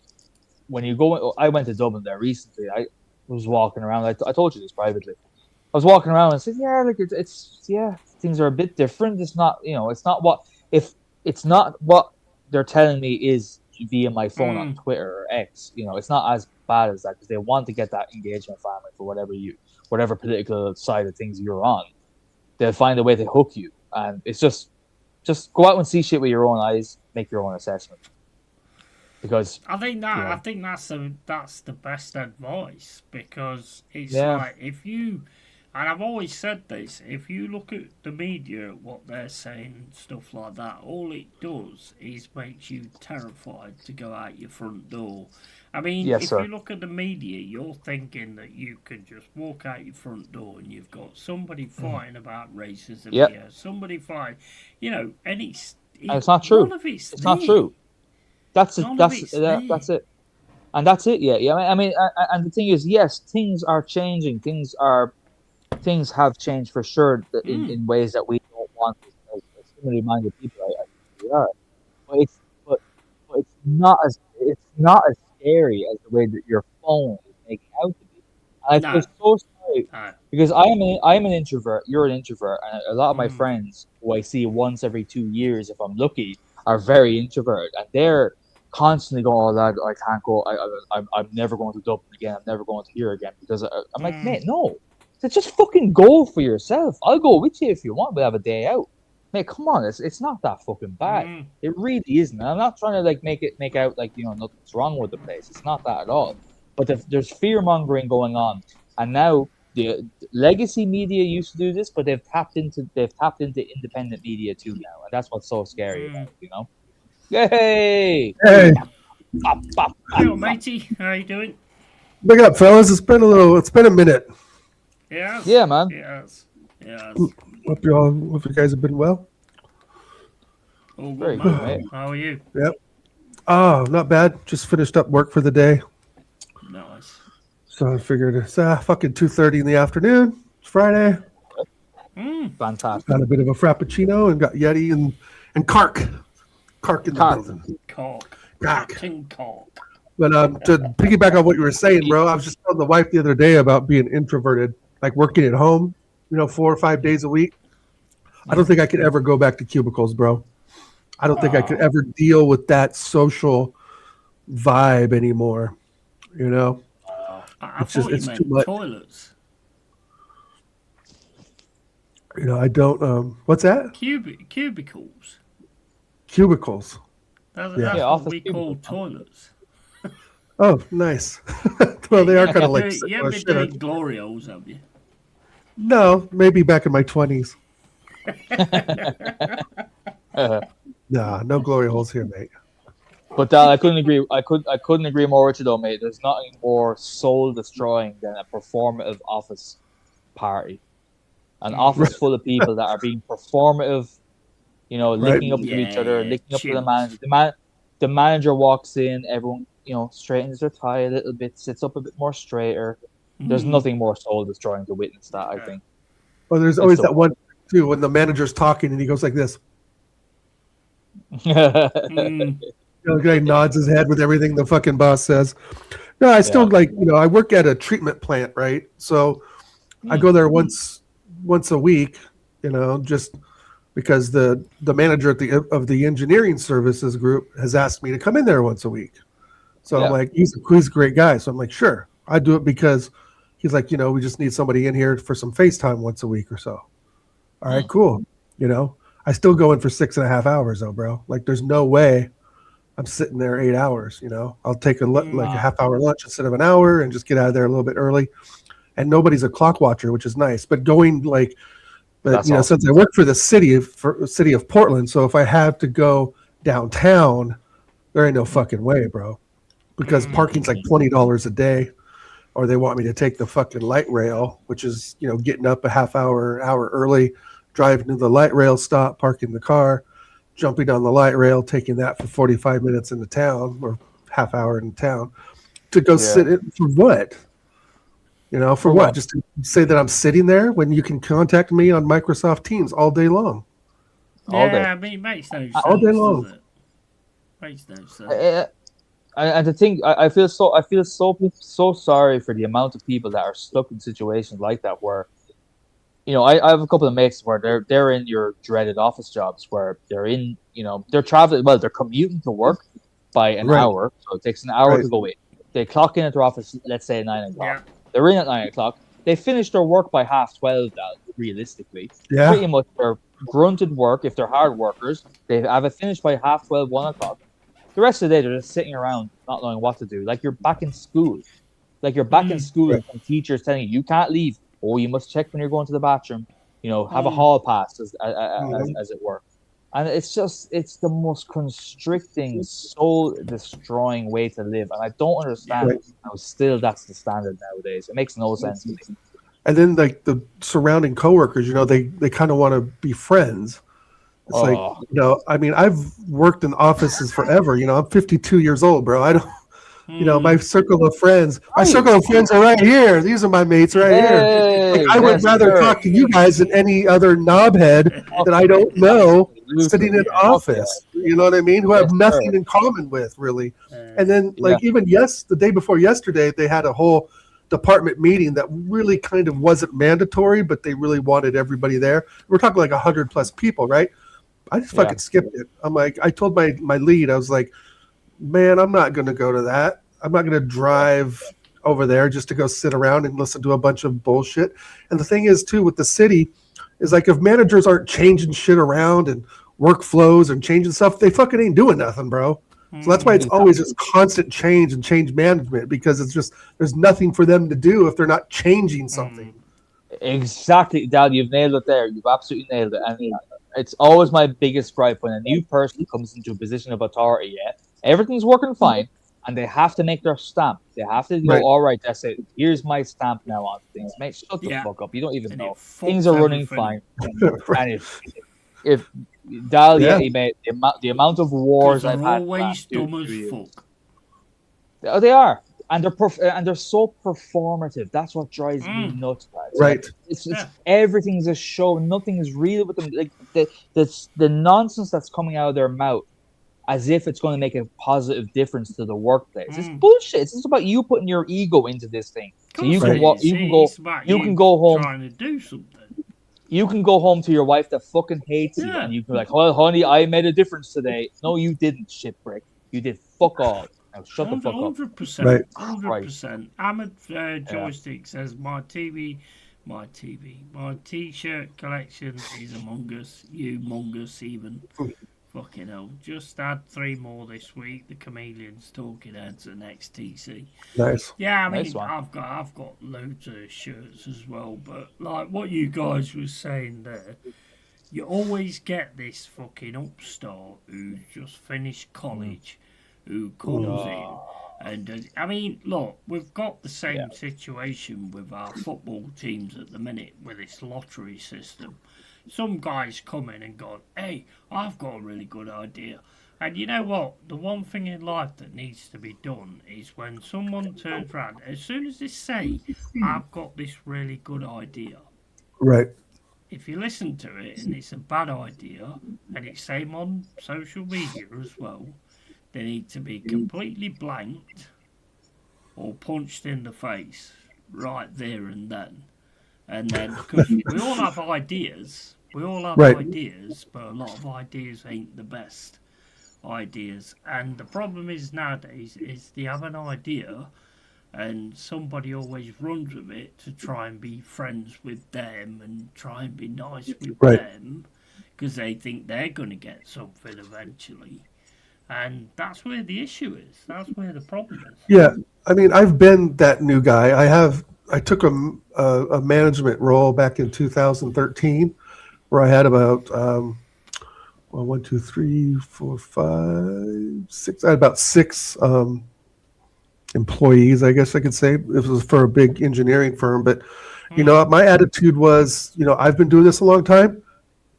when you go, I went to Dublin there recently. I was walking around. I told you this privately. I was walking around and said, yeah, like it's things are a bit different. It's not, it's not what they're telling me is via my phone on Twitter or X. It's not as bad as that, because they want to get that engagement family for whatever political side of things you're on. They'll find a way to hook you, and it's just go out and see shit with your own eyes, make your own assessment. Because I think that's the best advice, because it's like, if you, and I've always said this, if you look at the media, what they're saying and stuff like that, all it does is makes you terrified to go out your front door. I mean, if you look at the media, you're thinking that you can just walk out your front door and you've got somebody fighting about racism here, somebody fighting, and it's not true. It's not true. That's it. That's it. And that's it. Yeah. I mean, and the thing is, yes, things are changing. Things have changed for sure in ways that we don't want as similarly minded people. I think we are, but it's not as scary as the way that your phone is making out to be. And I feel so sorry because I'm an introvert. You're an introvert, and a lot of my friends who I see once every 2 years, if I'm lucky, are very introverted, and they're constantly going, "Oh, lad, I can't go. I'm never going to Dublin again. I'm never going to here again," because I'm like, mate, no. So just fucking go for yourself. I'll go with you if you want. We'll have a day out. Mate, come on, it's not that fucking bad. It really isn't. I'm not trying to like make out like nothing's wrong with the place. It's not that at all. But there's fear mongering going on, and now the legacy media used to do this, but they've tapped into independent media too now, and that's what's so scary about it. Yay! Hey, Hello, matey. How you doing? big up, fellas. It's been a minute. Yeah, man. Yes. Hope you guys have been well. All good, Very man. good, mate. How are you? Yep. Oh, not bad. Just finished up work for the day. Nice. So I figured it's fucking 2:30 in the afternoon. It's Friday. Fantastic. Got a bit of a frappuccino and got Yeti and Kark in the building. Cork. Kark. Captain Cork. But to piggyback on what you were saying, bro, I was just telling the wife the other day about being introverted, like working at home, 4 or 5 days a week. I don't think I could ever go back to cubicles, bro. I don't think I could ever deal with that social vibe anymore. I thought you meant toilets. I don't. What's that? Cubicles. Cubicles. That's what we call toilets. Oh, nice. Well, they are kind of like. You haven't been doing glory holes, have you? No, maybe back in my 20s. Nah, no glory holes here, mate. But I couldn't agree. I couldn't agree more with you, though, mate. There's nothing more soul destroying than a performative office party, an office full of people that are being performative. Licking up to each other, licking up to the manager. The manager walks in, everyone straightens their tie a little bit, sits up a bit more straighter. There's nothing more soul destroying to witness that, I think. Well, there's always that one too when the manager's talking and he goes like this. The guy nods his head with everything the fucking boss says. No, I still I work at a treatment plant, right? So I go there once a week, just because the manager of the engineering services group has asked me to come in there once a week. So I'm like, he's a great guy. So I'm like, sure, I do it because he's like, we just need somebody in here for some FaceTime once a week or so. All right, cool. I still go in for 6.5 hours though, bro. Like there's no way I'm sitting there 8 hours, I'll take a half-hour lunch instead of an hour and just get out of there a little bit early. and nobody's a clock watcher, which is nice. But going like, but That's you know, awesome. since I work for the city of Portland, so if I have to go downtown, there ain't no fucking way, bro, because parking's like $20 a day, or they want me to take the fucking light rail, which is, you know, getting up a half hour early, driving to the light rail stop, parking the car, jumping on the light rail, taking that for 45 minutes into town or half hour in town to go sit in for what? You know, for what? Just to say that I'm sitting there when you can contact me on Microsoft Teams all day long. All day. Yeah, I mean, it makes no sense. All day long. Does it? Makes no sense. And the thing, I feel so sorry for the amount of people that are stuck in situations like that, where, you know, I have a couple of mates where they're in your dreaded office jobs where they're in, you know, they're traveling, well, they're commuting to work by an hour, so it takes an hour to go in. They clock in at their office, let's say at 9 o'clock. Yeah. They're in at 9 o'clock. They finish their work by 12:30. Realistically, Yeah. pretty much their grunted work. If they're hard workers, they have it finished by 12:30, 1 o'clock. The rest of the day, they're just sitting around, not knowing what to do. Like you're back in school. Like you're back in school, and teachers telling you can't leave. Oh, you must check when you're going to the bathroom. You know, have a hall pass, as it were. And it's the most constricting, soul-destroying way to live. And I don't understand how still that's the standard nowadays. It makes no sense to me. And then like the surrounding coworkers, you know, they kind of want to be friends. It's like, you know, I mean, I've worked in offices forever. You know, I'm 52 years old, bro. I don't, you know, my circle of friends are right here. These are my mates right here. Like, I would rather talk to you guys than any other knobhead that I don't know sitting in office. You know what I mean? Who I have nothing in common with, really. And then, like, even the day before yesterday, they had a whole department meeting that really kind of wasn't mandatory, but they really wanted everybody there. We're talking like 100+ people, right? I just fucking skipped it. I'm like, I told my lead, I was like, man, I'm not going to go to that. I'm not going to drive over there just to go sit around and listen to a bunch of bullshit. And the thing is, too, with the city, is like if managers aren't changing shit around and workflows and changing stuff, they fucking ain't doing nothing, bro. So that's why it's always just constant change and change management, because it's just there's nothing for them to do if they're not changing something. Exactly, Dad. You've nailed it there. You've absolutely nailed it. And it's always my biggest gripe when a new person comes into a position of authority. Yeah, everything's working fine, and they have to make their stamp. They have to go, all right, that's it. Here's my stamp now on things. Mate, shut the fuck up. You don't even know. Things are running fine. And if Dal, mate, the amount of wars I've had. Always dumb as fuck. Oh, they are. And they're so performative. That's what drives me nuts, guys. Right. It's everything's a show. Nothing is real with them. Like the nonsense that's coming out of their mouth, as if it's going to make a positive difference to the workplace. It's bullshit. It's just about you putting your ego into this thing. So you can go home. Trying to do something. You can go home to your wife that fucking hates you, and you can be like, "Well, honey, I made a difference today." No, you didn't, shitbrick. You did fuck all. Now shut the fuck up. 100%. 100%. Ahmed Joystick says, my t-shirt collection is among us. You mongus even. Fucking hell. Just add 3 more this week. The Chameleons, Talking Heads, and XTC. Nice. Yeah, I mean, nice I've got loads of shirts as well, but like what you guys was saying there, you always get this fucking upstart who's just finished college, who comes in and does. I mean, look, we've got the same situation with our football teams at the minute with this lottery system. Some guys come in and go, hey, I've got a really good idea. And you know what? The one thing in life that needs to be done is when someone turns around, as soon as they say, I've got this really good idea. Right. If you listen to it and it's a bad idea, and it's same on social media as well, they need to be completely blanked or punched in the face right there and then. And then, because we all have ideas, but a lot of ideas ain't the best ideas. And the problem is nowadays is they have an idea and somebody always runs with it to try and be friends with them and try and be nice with them because they think they're going to get something eventually. And that's where the issue is. That's where the problem is. Yeah. I mean, I've been that new guy. I have I took a management role back in 2013, where I had about well, 1, 2, 3, 4, 5, 6. I had about 6 employees, I guess I could say. It was for a big engineering firm, but my attitude was, I've been doing this a long time.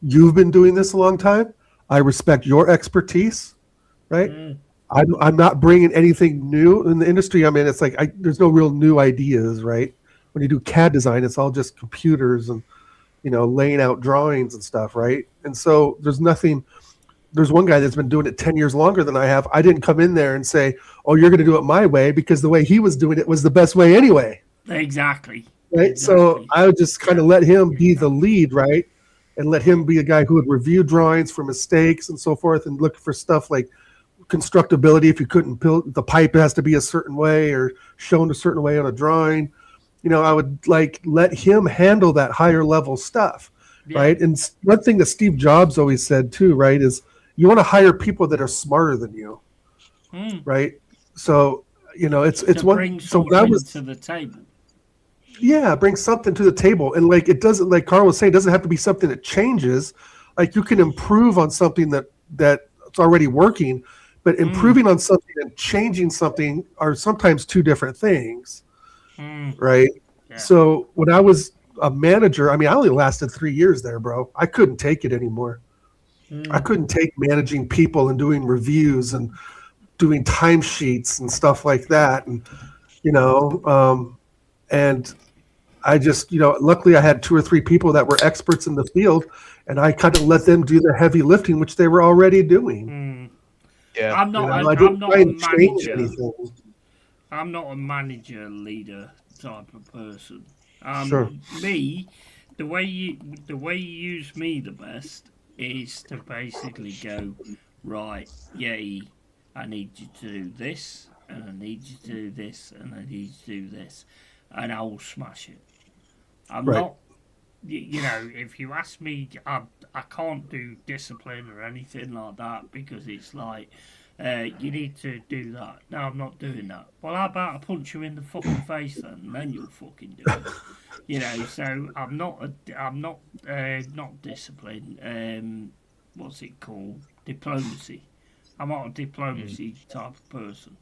You've been doing this a long time. I respect your expertise, right? I'm not bringing anything new in the industry. I mean, it's like there's no real new ideas, right? When you do CAD design, it's all just computers and laying out drawings and stuff, right? And so there's nothing. There's one guy that's been doing it 10 years longer than I have. I didn't come in there and say, "Oh, you're going to do it my way," because the way he was doing it was the best way anyway. Exactly. Right. Exactly. So I would just kind of let him be the lead, right? And let him be a guy who would review drawings for mistakes and so forth, and look for stuff like constructability. If you couldn't build the pipe, has to be a certain way or shown a certain way on a drawing. I would let him handle that higher level stuff, right? And one thing that Steve Jobs always said too, right, is you want to hire people that are smarter than you, right? So it's one. So that was to the table. Yeah, bring something to the table, and it doesn't, like Carl was saying, it doesn't have to be something that changes. Like you can improve on something that's already working, but improving on something and changing something are sometimes two different things, right? Yeah. So when I was a manager, I mean, I only lasted 3 years there, bro. I couldn't take it anymore. I couldn't take managing people and doing reviews and doing timesheets and stuff like that, and and I just, luckily I had 2 or 3 people that were experts in the field, and I kind of let them do the heavy lifting, which they were already doing. Yeah, I'm not a manager. I'm not a manager leader type of person. Sure. Me, the way you use me the best is to basically go, right, yay, I need you to do this, and I need you to do this, and I need you to do this, and I will smash it. I'm not, if you ask me, I can't do discipline or anything like that, because it's like, you need to do that. No, I'm not doing that. Well, how about I punch you in the fucking face then, and then you'll fucking do it. So I'm not discipline. What's it called? Diplomacy. I'm not a diplomacy type of person,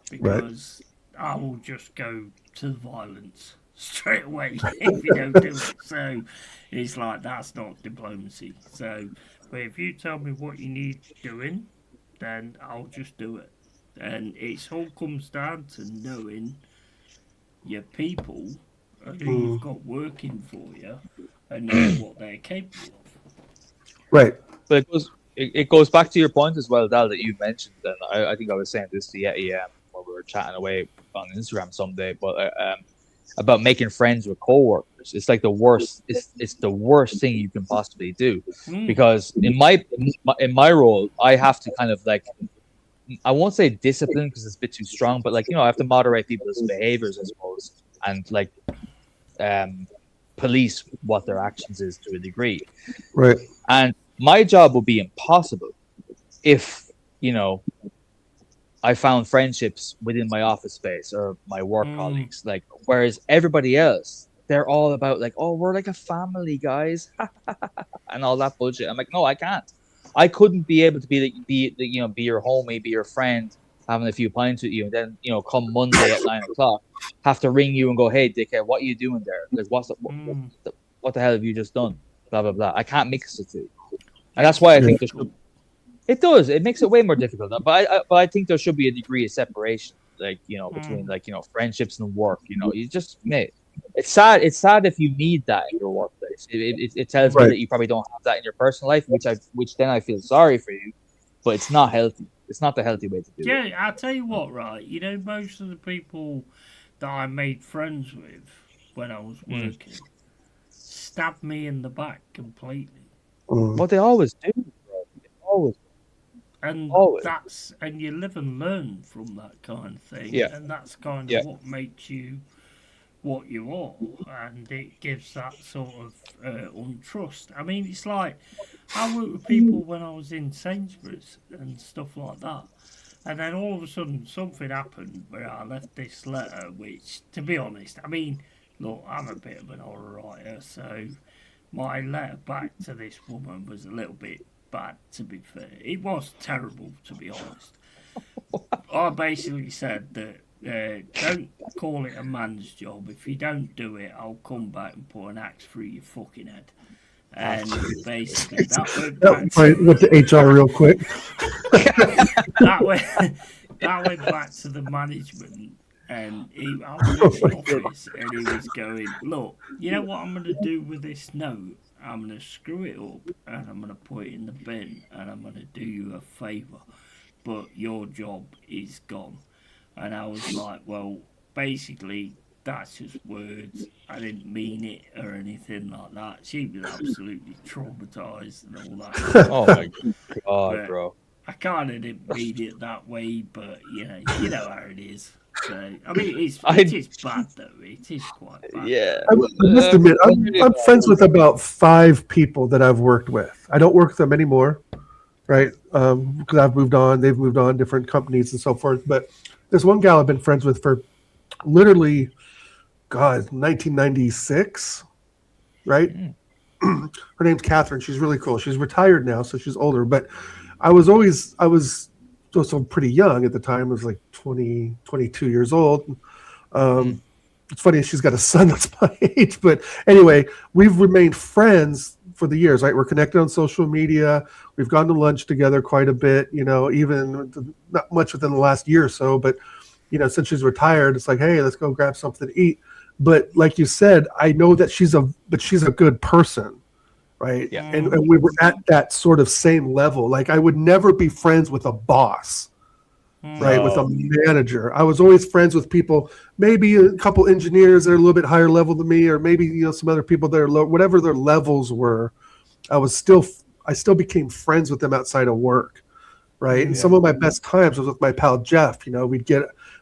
because I will just go to violence straight away if you don't do it. So it's like, that's not diplomacy. So, but if you tell me what you need doing, then I'll just do it. And it all comes down to knowing your people and who you've got working for you, and knowing what they're capable of. Right. But it goes back to your point as well, Dal, that you mentioned, and I think I was saying this to Yeti when we were chatting away on Instagram someday, but about making friends with coworkers. It's like the worst. It's the worst thing you can possibly do, because in my role, I have to kind of I won't say discipline because it's a bit too strong, but I have to moderate people's behaviors, I suppose, and police what their actions is to a degree. Right. And my job would be impossible if I found friendships within my office space or my work colleagues, whereas everybody else, they're all about we're like a family, guys, and all that bullshit. I'm like, no, I can't. I couldn't be able to be your homie, be your friend, having a few pints with you, and then come Monday at 9:00, have to ring you and go, hey, dickhead, what are you doing there? What the hell have you just done? Blah blah blah. I can't mix the two, and that's why I think there should. It does. It makes it way more difficult. But I think there should be a degree of separation, between friendships and work. You just, mate. It's sad. It's sad if you need that in your workplace. It tells me that you probably don't have that in your personal life, which then I feel sorry for you. But it's not healthy. It's not the healthy way to do it. Yeah, I'll tell you what, right? Most of the people that I made friends with when I was working stabbed me in the back completely. What they always do, bro. They always. And you live and learn from that kind of thing. Yeah. And that's kind of what makes you what you are, and it gives that sort of untrust. I mean, it's like I worked with people when I was in Sainsbury's and stuff like that, And then all of a sudden, something happened where I left this letter, which, to be honest, I mean, look, I'm a bit of an horror writer, so my letter back to this woman was a little bit bad, to be fair. It was terrible, to be honest. I basically said that don't call it a man's job. If you don't do it, I'll come back and put an axe through your fucking head. And basically, that went back went to HR real quick. that went back to the management, and I was in the office, and he was going, "Look, you know what I'm going to do with this note? I'm going to screw it up, and I'm going to put it in the bin, and I'm going to do you a favour, but your job is gone." And I was like, "Well, basically, that's just words. I didn't mean it or anything like that." She was absolutely traumatised and all that. Oh my god, But bro. I kind of didn't mean it that way, but you know how it is. So I mean, it is bad though. It is quite bad. Yeah. I must admit, I'm friends with about 5 people that I've worked with. I don't work with them anymore, right? Because I've moved on. They've moved on, different companies and so forth. But there's one gal I've been friends with for literally, God, 1996, right? Her name's Catherine. She's really cool. She's retired now, so she's older. But I was also pretty young at the time. I was like 20, 22 years old. It's funny, she's got a son that's my age. But anyway, we've remained friends for the years, right? We're connected on social media. We've gone to lunch together quite a bit, even not much within the last year or so. But, since she's retired, it's like, hey, let's go grab something to eat. But like you said, I know that she's a good person, right? Yeah. And we were at that sort of same level. Like I would never be friends with a boss, right? With a manager. I was always friends with people, maybe a couple engineers that are a little bit higher level than me, or maybe some other people that are low, whatever their levels were. I still became friends with them outside of work, right? And some of my best times was with my pal Jeff.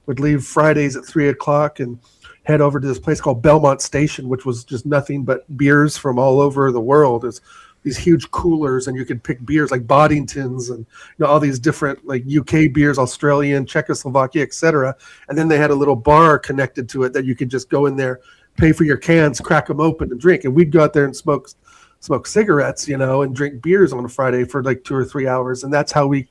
We'd leave Fridays at 3:00 and head over to this place called Belmont Station, which was just nothing but beers from all over the world. It's these huge coolers, and you could pick beers like Boddingtons and all these different like UK beers, Australian, Czechoslovakia, etc. And then they had a little bar connected to it that you could just go in there, pay for your cans, crack them open, and drink. And we'd go out there and smoke cigarettes, and drink beers on a Friday for like 2 or 3 hours, and that's how we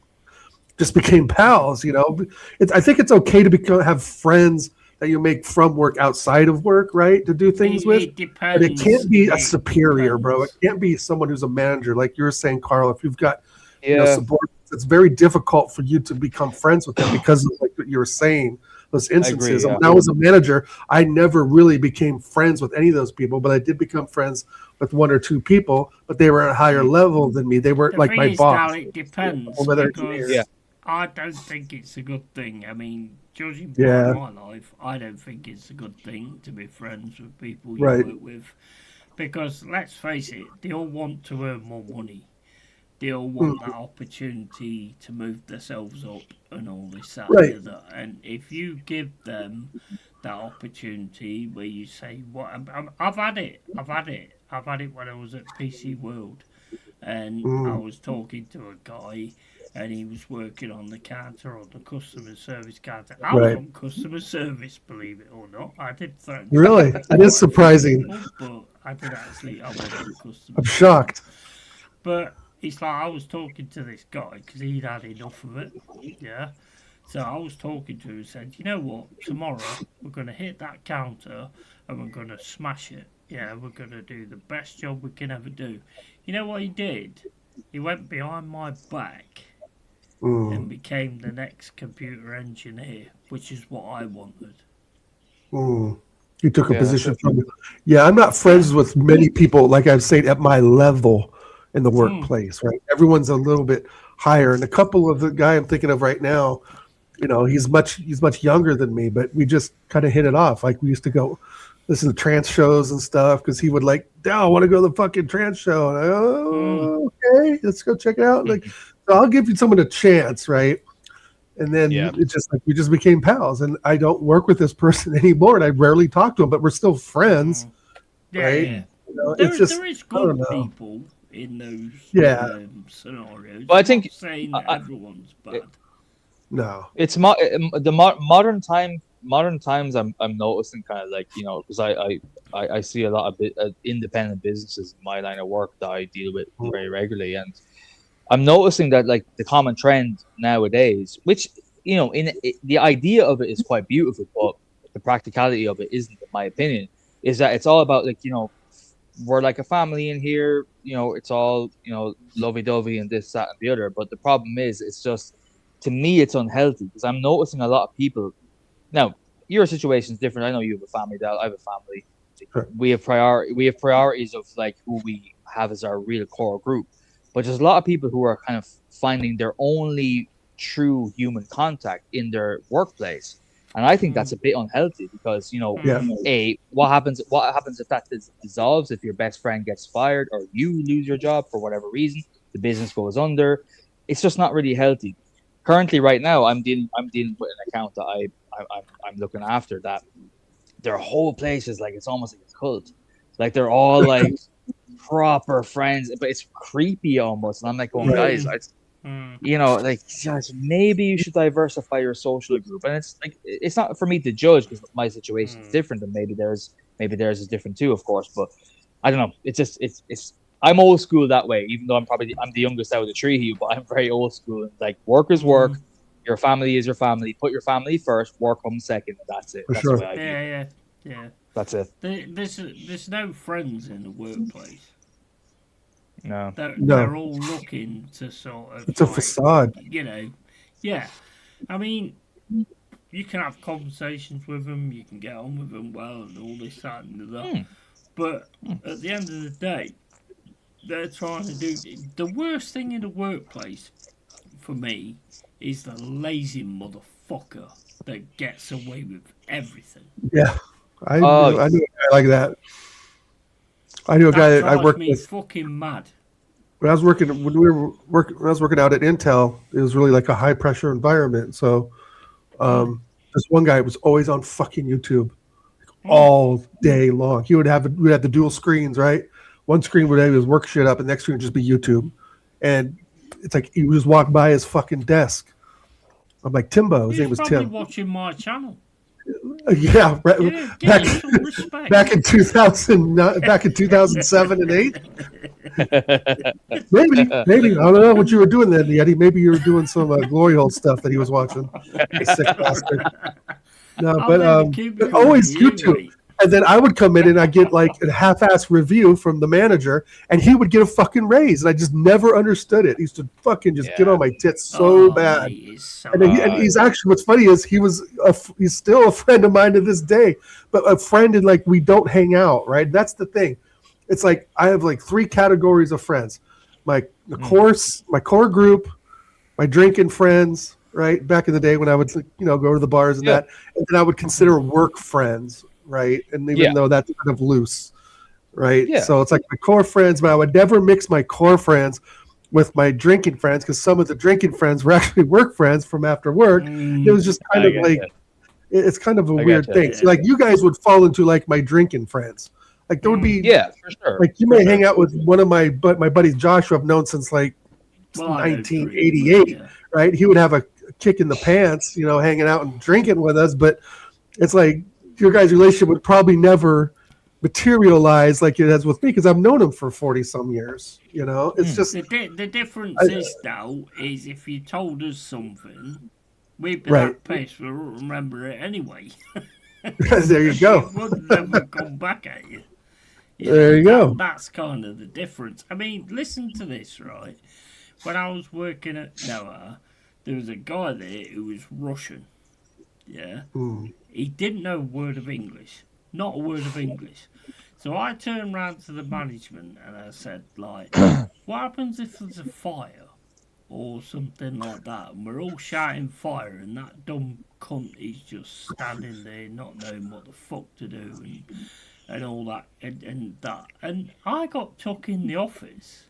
just became pals. I think it's okay to have friends that you make from work outside of work, right? To do things with. It depends. But it can't be a superior, bro. It can't be someone who's a manager. Like you were saying, Carl, if you've got subordinates, it's very difficult for you to become friends with them because of like what you were saying, those instances. agree, When I was a manager, I never really became friends with any of those people, but I did become friends with 1 or 2 people, but they were at a higher level than me. They weren't like my boss. Now it depends because I don't think it's a good thing. I mean, judging by my life, I don't think it's a good thing to be friends with people you work with. Because let's face it, they all want to earn more money. They all want that opportunity to move themselves up and all this, that, and the other. And if you give them that opportunity where you say, I've had it when I was at PC World. And I was talking to a guy, and he was working on the counter, on the customer service counter. I was on customer service, believe it or not. I did threaten. Really? That is surprising. But I did actually, I was on customer I'm shocked. But it's like I was talking to this guy because he'd had enough of it. Yeah. So I was talking to him and said, you know what? Tomorrow we're going to hit that counter and we're going to smash it. Yeah, we're going to do the best job we can ever do. You know what he did? He went behind my back and became the next computer engineer, which is what I wanted. He took a position from you. Yeah, I'm not friends with many people, like I've said, at my level in the workplace, right? Everyone's a little bit higher. And a couple of the guy I'm thinking of right now, he's much younger than me, but we just kind of hit it off. Like we used to go listen to trance shows and stuff because he would like, I want to go to the fucking trance show. And okay, let's go check it out. Like, so I'll give you someone a chance, right? And then it's just like we just became pals. And I don't work with this person anymore, and I rarely talk to him, but we're still friends, right? Yeah. There is good people in those scenarios. But I think I'm not saying that everyone's bad. No. It's modern times. I'm noticing kind of like, you know, because I see a lot of independent businesses in my line of work that I deal with very regularly, and I'm noticing that like the common trend nowadays, which, you know, the idea of it is quite beautiful, but the practicality of it isn't, in my opinion, is that it's all about like, you know, we're like a family in here, you know, it's all, you know, lovey-dovey and this, that, and the other. But the problem is, it's just, to me, it's unhealthy, because I'm noticing a lot of people. Now, your situation's different. I know you have a family, Dal. I have a family. Sure. We have priorities of like who we have as our real core group. But there's a lot of people who are kind of finding their only true human contact in their workplace. And I think that's a bit unhealthy, because, you know, what happens if that dissolves, if your best friend gets fired or you lose your job for whatever reason, the business goes under. It's just not really healthy. Currently, right now, I'm dealing with an account that I'm looking after, that their whole place is like, it's almost like a cult. Like they're all like proper friends, but it's creepy almost. And I'm like, guys, you know, like, guys, maybe you should diversify your social group. And it's like, it's not for me to judge, because my situation is different, and maybe theirs is different too, of course. But I don't know. It's just it's. I'm old school that way, even though I'm the youngest out of the tree here. But I'm very old school. And like, work is work. Your family is your family. Put your family first. Work comes second. And that's it. For that's sure. the way I do. Yeah. That's it. There's no friends in the workplace. No. They're all looking to sort of. It's a facade. You know, yeah. I mean, you can have conversations with them. You can get on with them well, and all this, that, and that. But at the end of the day, they're trying to do the worst thing in the workplace for me is the lazy motherfucker that gets away with everything. Yeah, I knew a guy like that. I knew a guy that I worked with. Fucking mad. When I was working out at Intel, it was really like a high pressure environment. So, this one guy was always on fucking YouTube all day long. We'd have the dual screens, right? One screen would have his work shit up, and the next screen would just be YouTube. And it's like he would just walk by his fucking desk. I'm like, Timbo. His name was Tim. Watching my channel. Yeah, back in 2007 and 8. Maybe I don't know what you were doing then, Yeti. Maybe you were doing some glory hole stuff that he was watching. Sick bastard. No, but always YouTube. And then I would come in and I get like a half-ass review from the manager, and he would get a fucking raise, and I just never understood it. He used to fucking just get on my tits so bad. And he's actually, what's funny is he's still a friend of mine to this day, but a friend in like, we don't hang out, right? That's the thing. It's like I have like 3 categories of friends: my core group, my drinking friends, right? Back in the day when I would go to the bars and that, and then I would consider work friends. Right. And even though that's kind of loose, right? Yeah. So it's like my core friends, but I would never mix my core friends with my drinking friends, because some of the drinking friends were actually work friends from after work. It was just kind of like, it's kind of a weird thing. So like you guys would fall into like my drinking friends. Like there would be, for sure. Like you may hang out with one of my buddies, Joshua, I've known since like 1988, right? He would have a kick in the pants, hanging out and drinking with us, but it's like, your guys' relationship would probably never materialize like it has with me, because I've known him for 40-some years. It's just the difference is if you told us something, we'd be that pissed we'll remember it anyway. There you go. It would never come back at you. There you go. That's kind of the difference. I mean, listen to this, right? When I was working at Noah, there was a guy there who was Russian. Yeah. He didn't know a word of English. Not a word of English. So I turned round to the management and I said, like, what happens if there's a fire or something like that? And we're all shouting fire, and that dumb cunt is just standing there not knowing what the fuck to do and all that and that. And I got took in the office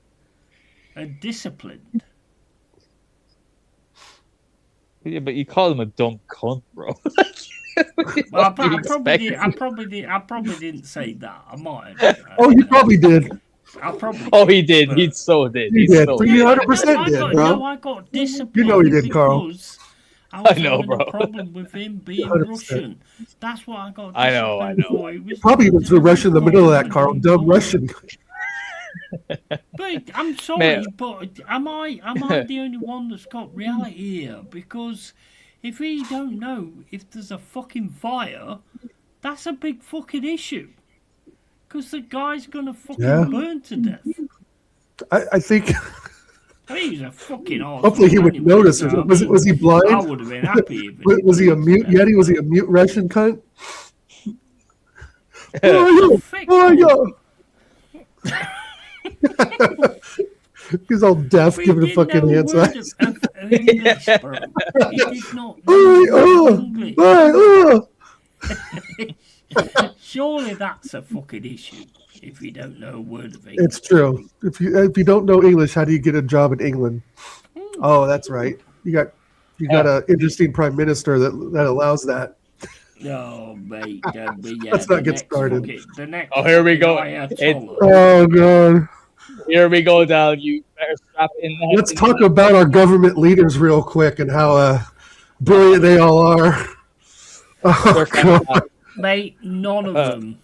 and disciplined. Yeah, but you call him a dumb cunt, bro. Well, I probably didn't say that. I might have. You probably did. He did. He so did. He did. 300% did, bro. No, I got disciplined. You know he did, Carl. I was know, having bro. a problem with him being 100%. Russian. That's what I got. I know. For. It was Probably like, went to Russia in the middle of that, Carl. going Dumb on. Russian. But I'm sorry, Man. but am I the only one that's got reality here? Because if we don't know if there's a fucking fire, that's a big fucking issue. Because the guy's gonna fucking burn to death. I think. I mean, he's a fucking awesome. Hopefully he would anyway, notice. so, Was he blind? I would have been happy if Was he a mute Yeti? Was he a mute Russian cunt? He's all deaf, giving a fucking hand signs. English, bro. He did not know English. Surely that's a fucking issue if you don't know a word of English. It's true. If you don't know English, how do you get a job in England? Oh, that's right. You got an interesting prime minister that allows that. No, mate. Let's not get started. Here we go. Oh god. Here we go, Dal. You better strap in. Let's talk about our government leaders real quick and how brilliant they all are. Oh god. Mate, none of them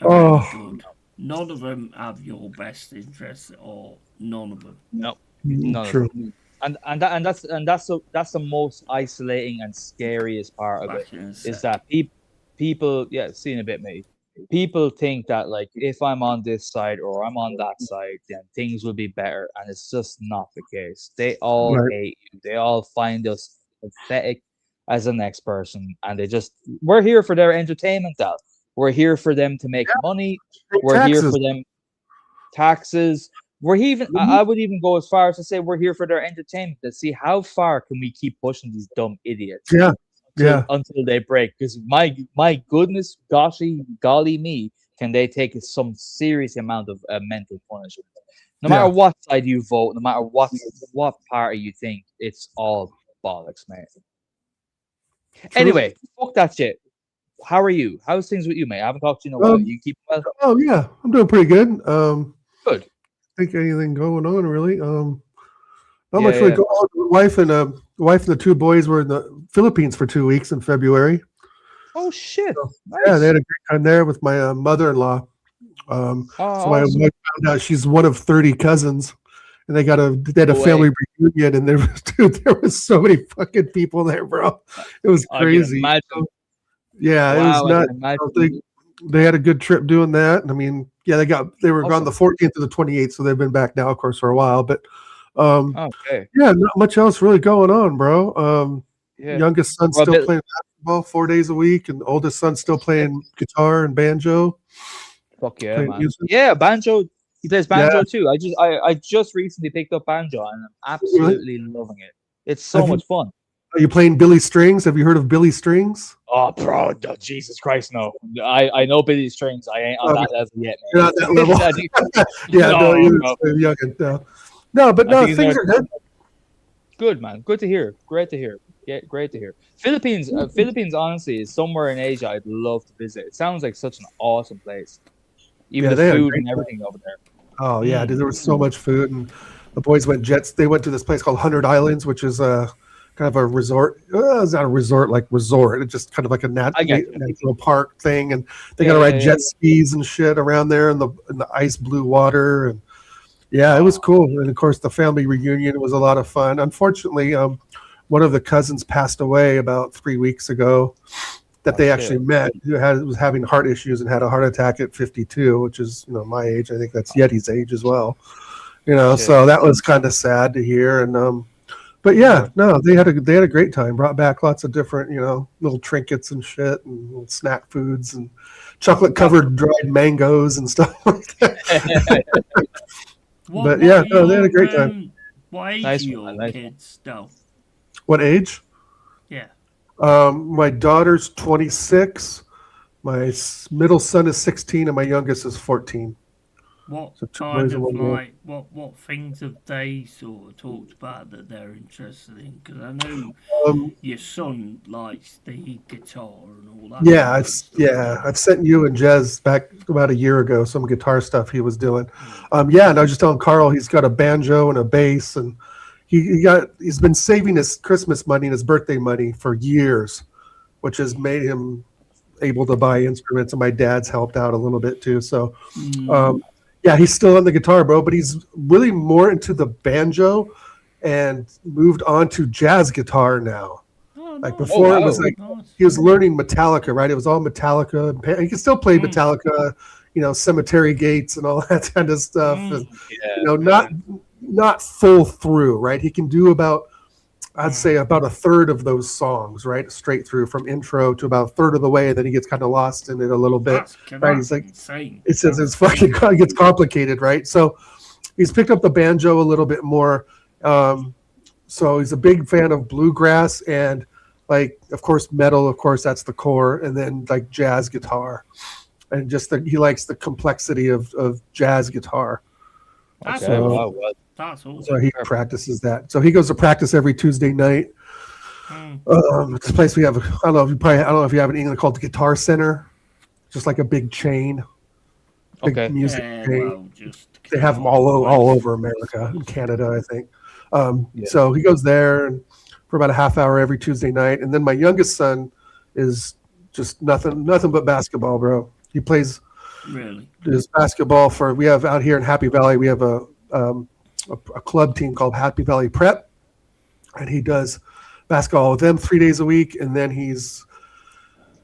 are good. None of them have your best interests, or none of them. No, true. And that's the most isolating and scariest part of it is that people seen a bit, mate. People think that like if I'm on this side or I'm on that side, then things will be better, and it's just not the case. They all hate you. They all find us pathetic as the next person, and we're here for their entertainment. That we're here for them to make money. We're here for them taxes. We're even. I would even go as far as to say we're here for their entertainment. To see how far can we keep pushing these dumb idiots. Until they break. Because my goodness, golly me, can they take some serious amount of mental punishment? No matter what side you vote, no matter what party you think, it's all bollocks, mate. True. Anyway, fuck that shit. How are you? How's things with you, mate? I haven't talked to you in a while. You keep well? Oh yeah, I'm doing pretty good. Good. Think anything going on really? Not much really going on. The wife and the two boys were in the Philippines for 2 weeks in February. Oh shit! So, nice. Yeah, they had a great time there with my mother-in-law. So my wife found out she's one of 30 cousins, and they had a family reunion, and there was so many fucking people there, bro. It was crazy. Yeah, it was nuts. They had a good trip doing that, and I mean, they were gone the 14th to the 28th, so they've been back now, of course, for a while. But not much else really going on, bro. Youngest son's still playing basketball 4 days a week, and oldest son's still playing guitar and banjo. Fuck yeah, man. Music. Yeah, banjo. He plays banjo too. I just recently picked up banjo, and I'm absolutely loving it. It's so much fun. Are you playing Billy Strings? Have you heard of Billy Strings? Oh, bro, Jesus Christ, no. I know Billy Strings. I ain't on that level yet, man. You're not that level. No, things are good. Good, man. Good to hear. Great to hear. Yeah, great to hear. Philippines, honestly, is somewhere in Asia I'd love to visit. It sounds like such an awesome place. Even the food and everything over there. Oh, yeah. There was so much food, and the boys went They went to this place called 100 Islands, which is kind of a resort. It's not a resort like resort. It's just kind of like a natural park thing, and they got to ride jet skis and shit around there in the ice blue water, and it was cool. And of course, the family reunion was a lot of fun. Unfortunately, one of the cousins passed away about 3 weeks ago. That they actually met, who was having heart issues and had a heart attack at 52, which is my age. I think that's Yeti's age as well. So that was kind of sad to hear, and but they had a great time. Brought back lots of different, little trinkets and shit, and little snack foods and chocolate covered dried mangoes and stuff like that. They had a great time. What age are your kids, though? What age? Yeah. My daughter's 26. My middle son is 16, and my youngest is 14. What what things have they sort of talked about that they're interested in? Because I know your son likes the guitar and all that. I've sent you and Jez back about a year ago some guitar stuff he was doing. And I was just telling Carl he's got a banjo and a bass, and he's been saving his Christmas money and his birthday money for years, which has made him able to buy instruments, and my dad's helped out a little bit too. So yeah, he's still on the guitar, bro, but he's really more into the banjo and moved on to jazz guitar now. Like before, it was like he was learning Metallica, right? It was all Metallica. And he can still play Metallica, Cemetery Gates and all that kind of stuff. And, not full through, right? He can do I'd say about a third of those songs, right? Straight through from intro to about a third of the way, and then he gets kind of lost in it a little bit. Right? He's like, insane. It says it's fucking it gets complicated, right? So he's picked up the banjo a little bit more. So he's a big fan of bluegrass and, like, of course, metal. Of course, that's the core, and then like jazz guitar, and just he likes the complexity of jazz guitar. That's awesome. So he practices that. So he goes to practice every Tuesday night. This place we have, I don't know if you have in England, called the Guitar Center, just like a big chain, music chain. They have them all over America and Canada, I think. So he goes there and for about a half hour every Tuesday night. And then my youngest son is just nothing but basketball, bro. He plays his basketball we have out here in Happy Valley. We have a club team called Happy Valley Prep, and he does basketball with them 3 days a week. And then he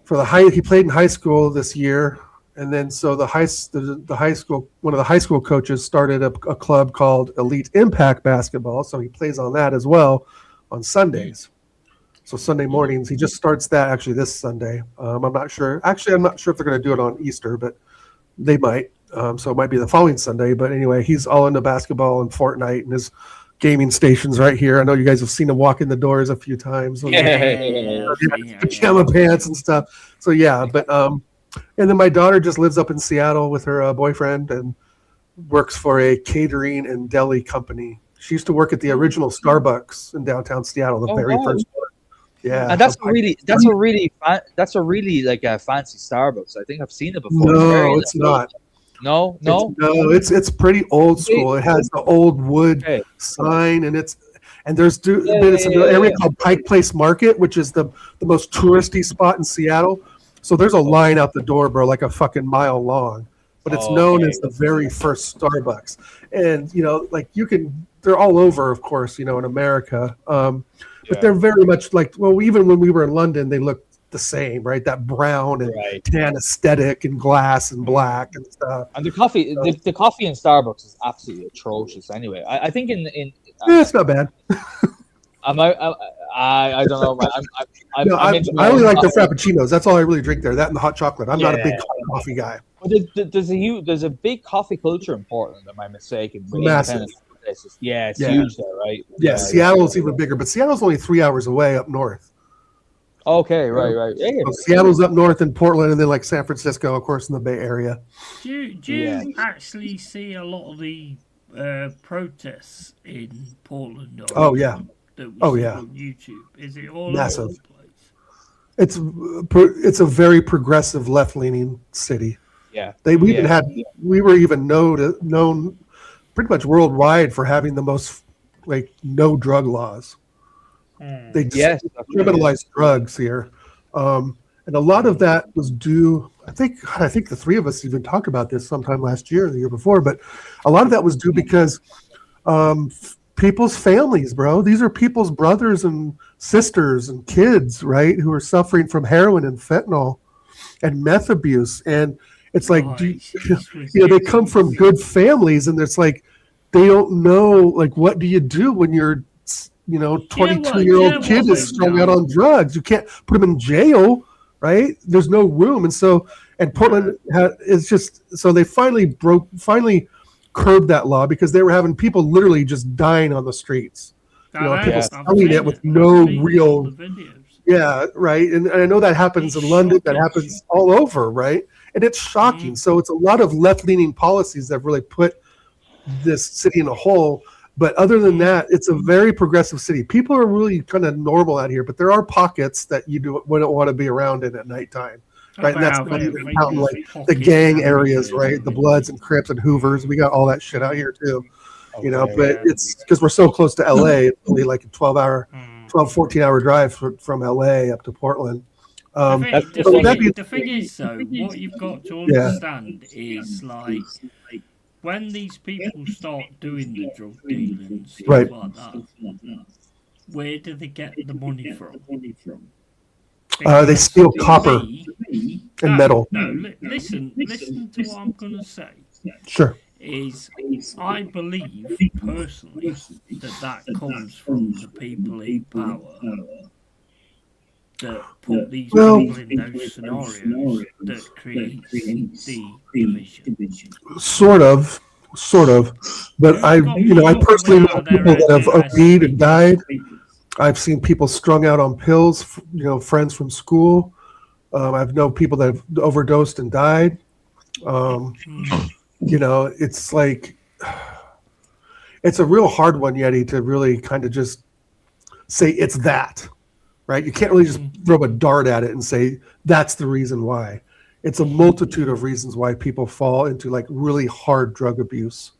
played in high school this year. And then so the high school, one of the high school coaches started a club called Elite Impact Basketball. So he plays on that as well on Sundays. So Sunday mornings, he just starts that actually this Sunday. I'm not sure. Actually, I'm not sure if they're going to do it on Easter, but they might. So it might be the following Sunday. But anyway, he's all into basketball and Fortnite, and his gaming station's right here. I know you guys have seen him walk in the doors a few times. Pajama pants and stuff. So yeah, but and then my daughter just lives up in Seattle with her boyfriend and works for a catering and deli company. She used to work at the original Starbucks in downtown Seattle, the very first one. Yeah, and that's a really like a fancy Starbucks. I think I've seen it before. No, it's not. No, it's pretty old school. It has the old wood sign, and there's an area called Pike Place Market, which is the most touristy spot in Seattle. So there's a line out the door, bro, like a fucking mile long. But it's known as the very first Starbucks. And, they're all over, of course, in America. But they're very much like, well, even when we were in London, they looked the same, right? That brown and tan aesthetic and glass and black and stuff. And the coffee in Starbucks is absolutely atrocious anyway. I think it's not bad. I don't know. I only like the Frappuccinos. That's all I really drink there. That and the hot chocolate. I'm not a big coffee guy. But there's a big coffee culture in Portland. Am I mistaken? Massive. Yeah, it's huge there, right? Yeah, Seattle's even bigger, but Seattle's only 3 hours away up north. Okay, right. So Seattle's up north in Portland, and then like San Francisco, of course, in the Bay Area. Do you actually see a lot of the protests in Portland? Oh yeah. On YouTube. Is it all massive? Over the place? It's a very progressive, left-leaning city. Yeah, we were even known pretty much worldwide for having the most no drug laws. They just criminalized drugs here, and a lot of that was due. I think the three of us even talked about this sometime last year or the year before, but a lot of that was due because people's families, bro. These are people's brothers and sisters and kids, right, who are suffering from heroin and fentanyl and meth abuse, and it's like, they come from good families, and it's like they don't know, what do you do when your 22-year-old kid is strung out on drugs? You can't put him in jail, right? There's no room, and Portland is just so they finally curbed that law because they were having people literally just dying on the streets. People selling it with no real. Yeah, right. And I know that happens in London. That happens all over, right? And it's shocking. So it's a lot of left-leaning policies that really put this city in a hole. But other than that, it's a very progressive city. People are really kind of normal out here, but there are pockets that you wouldn't want to be around in at nighttime. Right, and that's not even counting the gang areas, right? The Bloods and Crips and Hoovers. We got all that shit out here too. You know, Okay. but it's because we're so close to LA. It's only like a 14-hour drive from LA up to Portland. The thing is, though, what you've got to understand is like when these people start doing the drug dealing and stuff Right. like that, where do they get the money from? They steal copper and metal. No, listen to what I'm going to say. Sure. I believe personally that comes from the people in power that put these people in those scenarios that creates the division. Sort of. But I personally know people that have OD'd and died. I've seen people strung out on pills, friends from school. I've known people that have overdosed and died. It's like, it's a real hard one, Yeti, to really kind of just say it's that, right? You can't really just throw a dart at it and say that's the reason why. It's a multitude of reasons why people fall into like really hard drug abuse,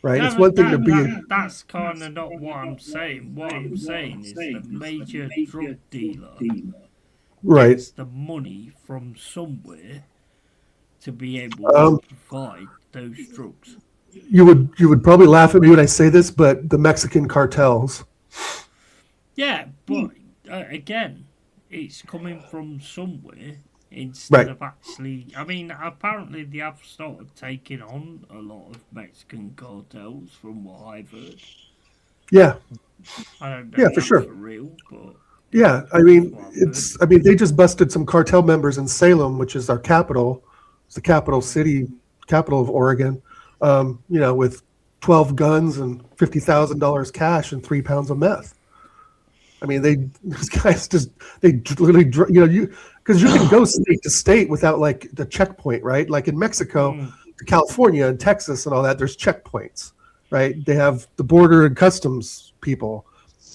right? No, it's one thing to be. That's kind of not what I'm saying. What I'm saying is the major drug dealer gets the money from somewhere to be able to provide those drugs. You would probably laugh at me when I say this, but the Mexican cartels. Yeah, but again, it's coming from somewhere instead of actually. I mean, apparently they have started taking on a lot of Mexican cartels, from what I've heard. Yeah. I don't know. Yeah, for sure. For real, but yeah, I mean, they just busted some cartel members in Salem, which is our capital. It's the capital of Oregon. With 12 guns and $50,000 cash and 3 pounds of meth. I mean, these guys literally, because you can go state to state without like the checkpoint, right? Like in Mexico, to California and Texas and all that, there's checkpoints, right? They have the border and customs people.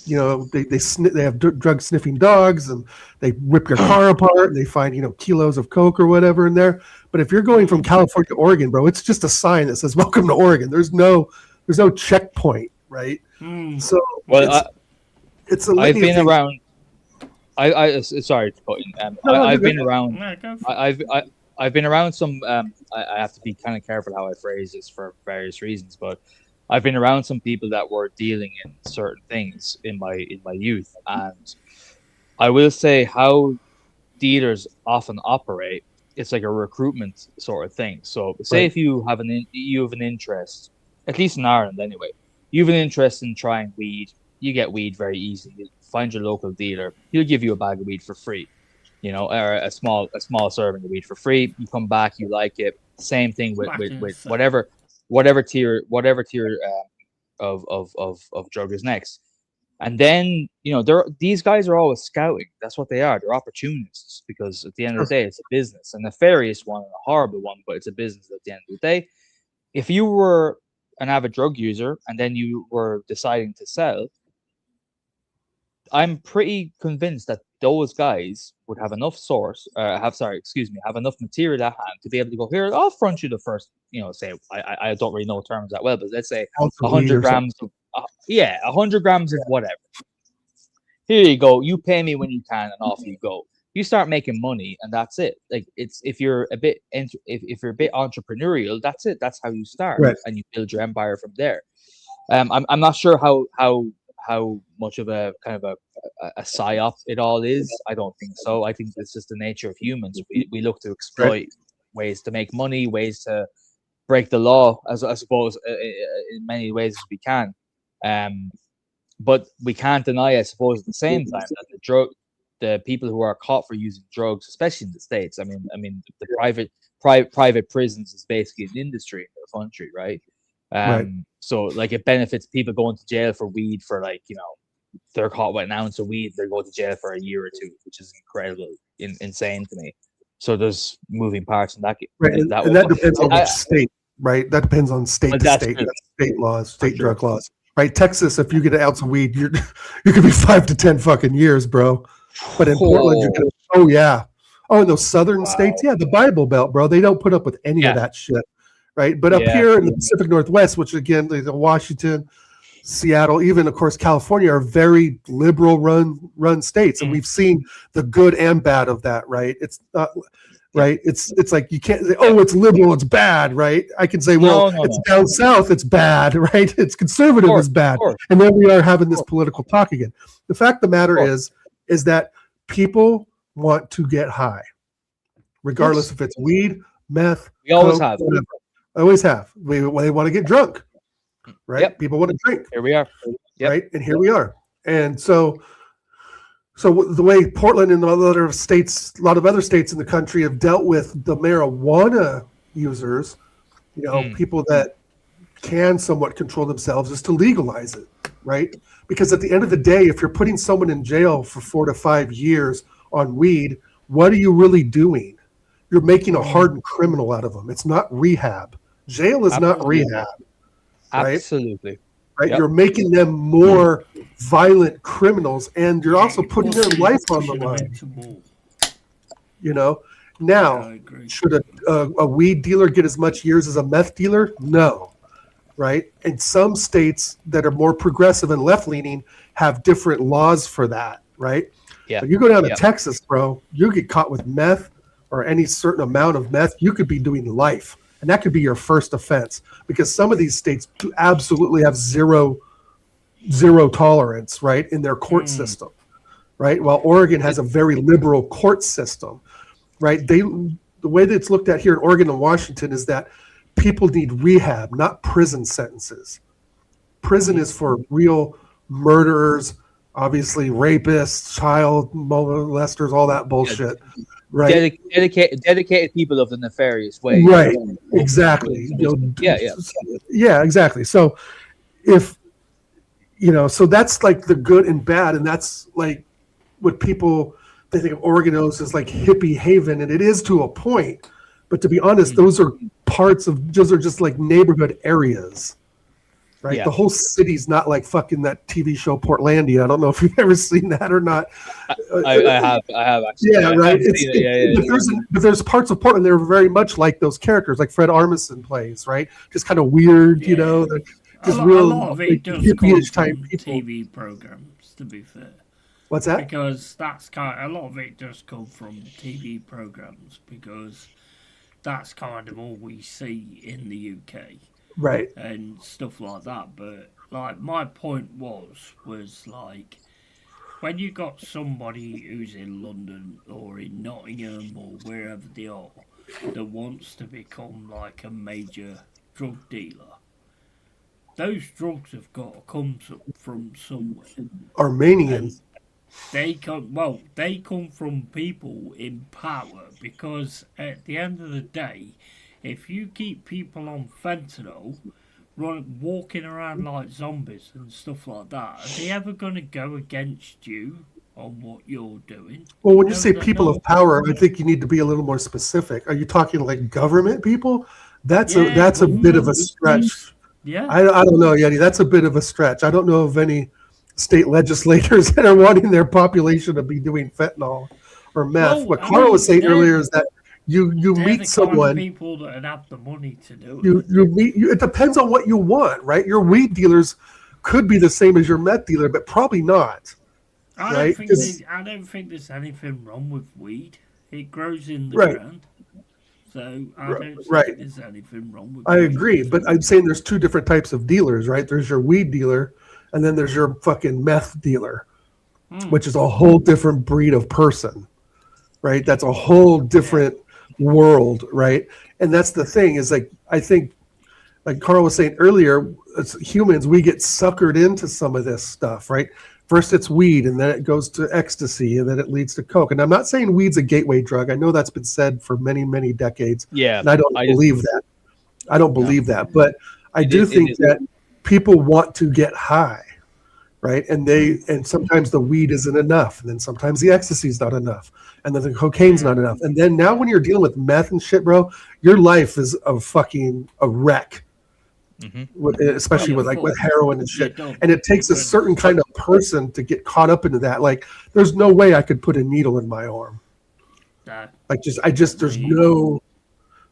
They have drug sniffing dogs, and they rip your car apart, and they find kilos of coke or whatever in there. But if you're going from California to Oregon, bro, it's just a sign that says "Welcome to Oregon." There's no checkpoint, right? So it's a. I've been around. Sorry to put in. I've been around. I've been around some. I have to be kind of careful how I phrase this for various reasons, but I've been around some people that were dealing in certain things in my youth, and I will say how dealers often operate. It's like a recruitment sort of thing. So, say if you have an interest, at least in Ireland anyway, you have an interest in trying weed. You get weed very easily. You find your local dealer. He'll give you a bag of weed for free, or a small serving of weed for free. You come back, you like it. Same thing with whatever tier of drug is next. And then these guys are always scouting. That's what they are. They're opportunists, because at the end of the day, it's a business, a nefarious one and a horrible one, but it's a business at the end of the day. If you were an avid drug user and then you were deciding to sell, I'm pretty convinced that those guys would have enough have enough material at hand to be able to go, here, I'll front you the first, say, I don't really know terms that well, but let's say 100 grams of, 100 grams of whatever. Here you go. You pay me when you can, and off you go. You start making money, and that's it. Like, it's if you're a bit entrepreneurial, that's it. That's how you start, and you build your empire from there. I'm not sure how much of a kind of a psyop it all is. I don't think so. I think it's just the nature of humans. We look to exploit ways to make money, ways to break the law, as I suppose, in many ways as we can. But we can't deny, I suppose, at the same time that the people who are caught for using drugs, especially in the States, I mean, the private prisons is basically an industry in the country, right? So like it benefits people going to jail for weed for they're caught with an ounce of weed, they go to jail for a year or two, which is incredible, insane to me. So there's moving parts in that. And that depends on the state, right? That depends on state to state, state laws, state drug laws, right? Texas, if you get an ounce of weed, you could be 5 to 10 fucking years, bro. But in Portland, you're gonna, in those southern states, the Bible Belt, bro, they don't put up with any of that shit. right? But up here in the Pacific Northwest, which again, Washington, Seattle, even of course California, are very liberal run states, and we've seen the good and bad of that, right? It's not right. It's like you can't say, oh, it's liberal, it's bad, right? I can say, well, it's down south, it's bad, right? It's conservative, it's bad, and then we are having this political talk again. The fact of the matter is that people want to get high, regardless if it's weed, meth. We always have. Whatever. Always have. They want to get drunk, right? Yep. People want to drink. Here we are. Yep. Right, and here we are. And so the way Portland and a lot of other states in the country have dealt with the marijuana users, people that can somewhat control themselves, is to legalize it, right? Because at the end of the day, if you're putting someone in jail for 4 to 5 years on weed, what are you really doing? You're making a hardened criminal out of them. It's not rehab. Jail is not rehab. Right? Absolutely. Right? Yep. You're making them more violent criminals, and you're also putting their life on the line. Now, should a weed dealer get as much years as a meth dealer? No. Right? And some states that are more progressive and left-leaning have different laws for that, right? Yeah. But you go down to Texas, bro, you get caught with meth or any certain amount of meth, you could be doing life. And that could be your first offense, because some of these states do absolutely have zero tolerance, right, in their court system, right? While Oregon has a very liberal court system, right? The way that it's looked at here in Oregon and Washington is that people need rehab, not prison sentences. Prison is for real murderers, obviously rapists, child molesters, all that bullshit. Right, dedicated people of the nefarious way. Right, exactly. Yeah, exactly. So, so that's like the good and bad, and that's like what they think of Oregon as like hippie haven, and it is to a point. But to be honest, those are just like neighborhood areas. Right, the whole city's not like fucking that TV show Portlandia. I don't know if you've ever seen that or not. I have actually. Yeah, right. But there's parts of Portland that are very much like those characters, like Fred Armisen plays, right? Just kind of weird, just a lot of it does come from TV programs, to be fair. What's that? Because a lot of it does come from TV programs, because that's kind of all we see in the UK. Right. And stuff like that. But like my point was like, when you got somebody who's in London or in Nottingham or wherever they are that wants to become like a major drug dealer, those drugs have got to come from somewhere. Armenians. They come from people in power, because at the end of the day, if you keep people on fentanyl, walking around like zombies and stuff like that, are they ever going to go against you on what you're doing? Well, when you say people of power, I think you need to be a little more specific. Are you talking like government people? That's a bit of a stretch. Yeah. I don't know, Yeti. That's a bit of a stretch. I don't know of any state legislators that are wanting their population to be doing fentanyl or meth. What Carl was saying earlier is that you meet someone. Kind of people that have the money to do it. It depends on what you want, right? Your weed dealers could be the same as your meth dealer, but probably not. I don't think there's anything wrong with weed. It grows in the ground, so I don't think there's anything wrong with. I agree, but I'm saying there's two different types of dealers, right? There's your weed dealer, and then there's your fucking meth dealer, which is a whole different breed of person, right? That's a whole different world, right? And that's the thing, is like, I think, like Carl was saying earlier, as humans, we get suckered into some of this stuff, right? First it's weed, and then it goes to ecstasy, and then it leads to coke. And I'm not saying weed's a gateway drug. I know that's been said for many, many decades. Yeah. And I don't believe that. I don't believe that. But I do think that people want to get high, right? And sometimes the weed isn't enough, and then sometimes the ecstasy is not enough, and then the cocaine's not enough. And then now when you're dealing with meth and shit, bro, your life is a wreck. Especially with heroin and shit, and it takes a certain kind of person to get caught up into that. Like, there's no way I could put a needle in my arm. Like, there's no.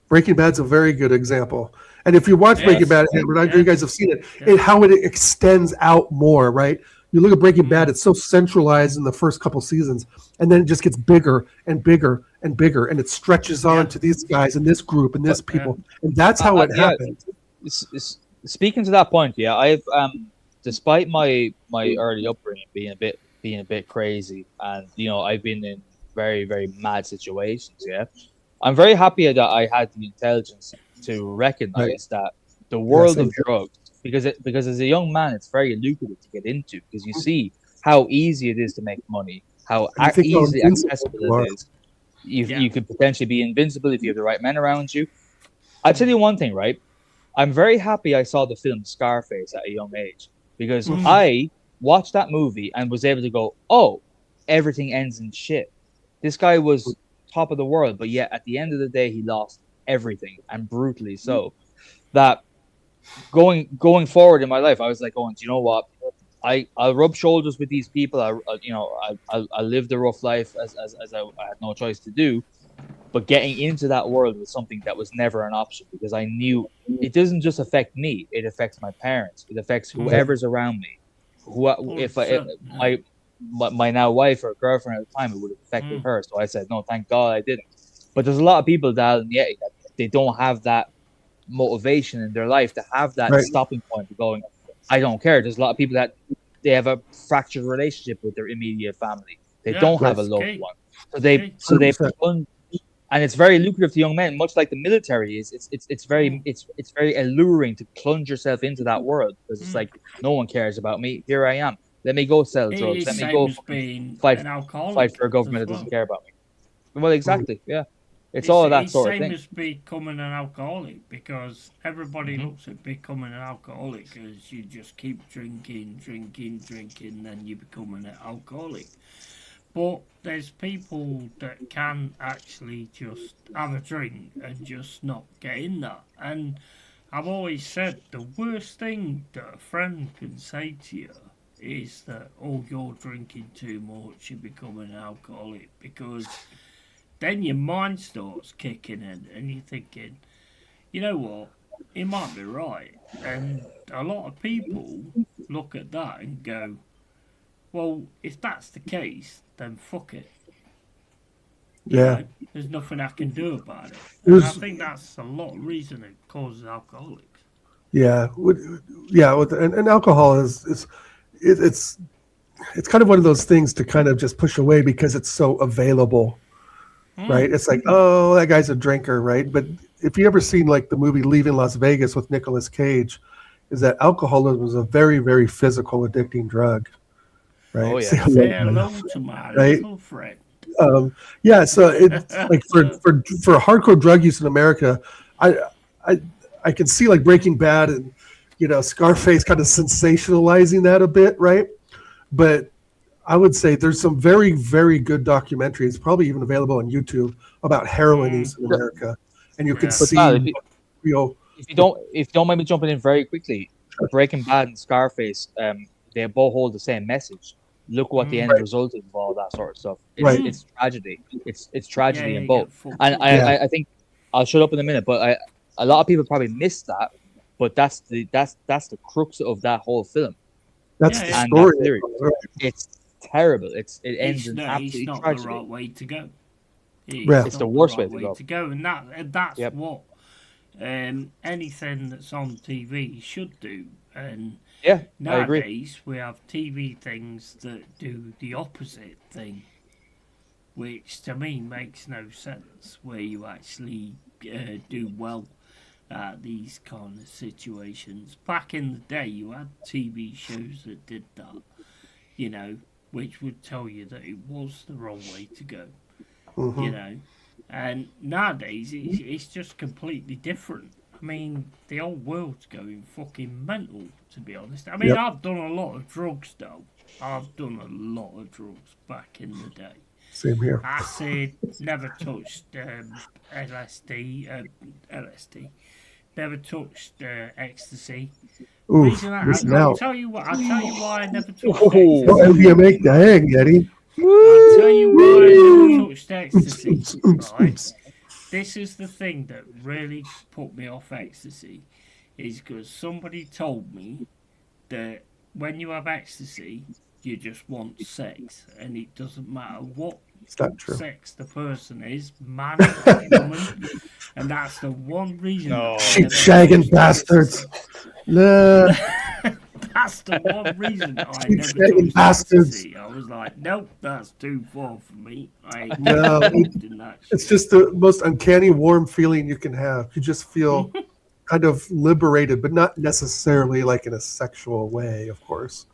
Breaking Bad's a very good example, And if you watch Yes. Breaking Bad, and I'm sure you guys have seen it, and how it extends out more, right? You look at Breaking Bad; it's so centralized in the first couple seasons, and then it just gets bigger and bigger and bigger, and it stretches on to these guys and this group and this people, and that's how it happens. Speaking to that point, I've despite my early upbringing being a bit crazy, and I've been in very, very mad situations. Yeah, I'm very happy that I had the intelligence to recognize that the world of drugs, because as a young man, it's very lucrative to get into, because you see how easy it is to make money, how easily accessible it is. You could potentially be invincible if you have the right men around you. I'll tell you one thing, right? I'm very happy I saw the film Scarface at a young age, because I watched that movie and was able to go, oh, everything ends in shit. This guy was top of the world, but yet at the end of the day, he lost everything, and brutally so. That going forward in my life, I was like, do you know what? I'll rub shoulders with these people. I'll live the rough life as I had no choice to do. But getting into that world was something that was never an option, because I knew it doesn't just affect me; it affects my parents. It affects whoever's around me. My now wife or girlfriend at the time, it would have affected her. So I said, no, thank God I didn't. But there's a lot of people that they don't have that motivation in their life to have that stopping point of going, I don't care. There's a lot of people that they have a fractured relationship with their immediate family. They don't have a loved one. So they and it's very lucrative to young men, much like the military is. It's very alluring to plunge yourself into that world, because it's like, no one cares about me. Here I am. Let me go sell drugs. Let me go fight for a government that doesn't care about me. Well, exactly. Yeah, it's all of that sort of thing. It's same as becoming an alcoholic, because everybody looks at becoming an alcoholic as you just keep drinking, then you become an alcoholic. But there's people that can actually just have a drink and just not get in that. And I've always said the worst thing that a friend can say to you is that, oh, you're drinking too much, you're becoming an alcoholic, because then your mind starts kicking in and you're thinking, you know what, he might be right. And a lot of people look at that and go, well, if that's the case, then fuck it. There's nothing I can do about it. And I think that's a lot of reason it causes alcoholics. And alcohol is it's kind of one of those things to kind of just push away because it's so available, right? It's like, oh, that guy's a drinker, right? But if you ever seen like the movie Leaving Las Vegas with Nicolas Cage, is that alcoholism is a very, very physical, addicting drug, right? Oh, yeah. Say hello to my little friend. So it's like for hardcore drug use in America, I can see like Breaking Bad and Scarface kind of sensationalizing that a bit, right? But I would say there's some very, very good documentaries, probably even available on YouTube, about heroin use in America, and you can see. If you don't mind me jumping in very quickly, Breaking Bad and Scarface, they both hold the same message. Look what the end result is of all that sort of stuff. It's tragedy. It's tragedy in both. And I think I'll shut up in a minute, but a lot of people probably miss that. But that's the crux of that whole film. That's the story. It's terrible. It ends in absolute not tragedy. The right way to go. It's the worst way to go, and that's what anything that's on TV should do. And nowadays we have TV things that do the opposite thing, which to me makes no sense. Where you actually do well at these kind of situations. Back in the day, you had TV shows that did that, which would tell you that it was the wrong way to go, And nowadays, it's just completely different. I mean, the whole world's going fucking mental, to be honest. I mean, I've done a lot of drugs, though. I've done a lot of drugs back in the day. Same here. Acid, never touched LSD. Never touched ecstasy. I'll tell you why I never touched ecstasy. MDMA, dang, Eddie. I'll tell you why I never touched ecstasy. Right? This is the thing that really put me off ecstasy. is because somebody told me that when you have ecstasy, you just want sex, and it doesn't matter what It's not true. sex the person is, man or woman, and that's the one reason. No. Sheep shagging bastards. No. That's the one reason I Sheep never shagging touched bastards. ecstasy. I was like, nope, that's too far for me. I ain't No, involved in that shit. It's just the most uncanny, warm feeling you can have. You just feel kind of liberated, but not necessarily like in a sexual way, of course.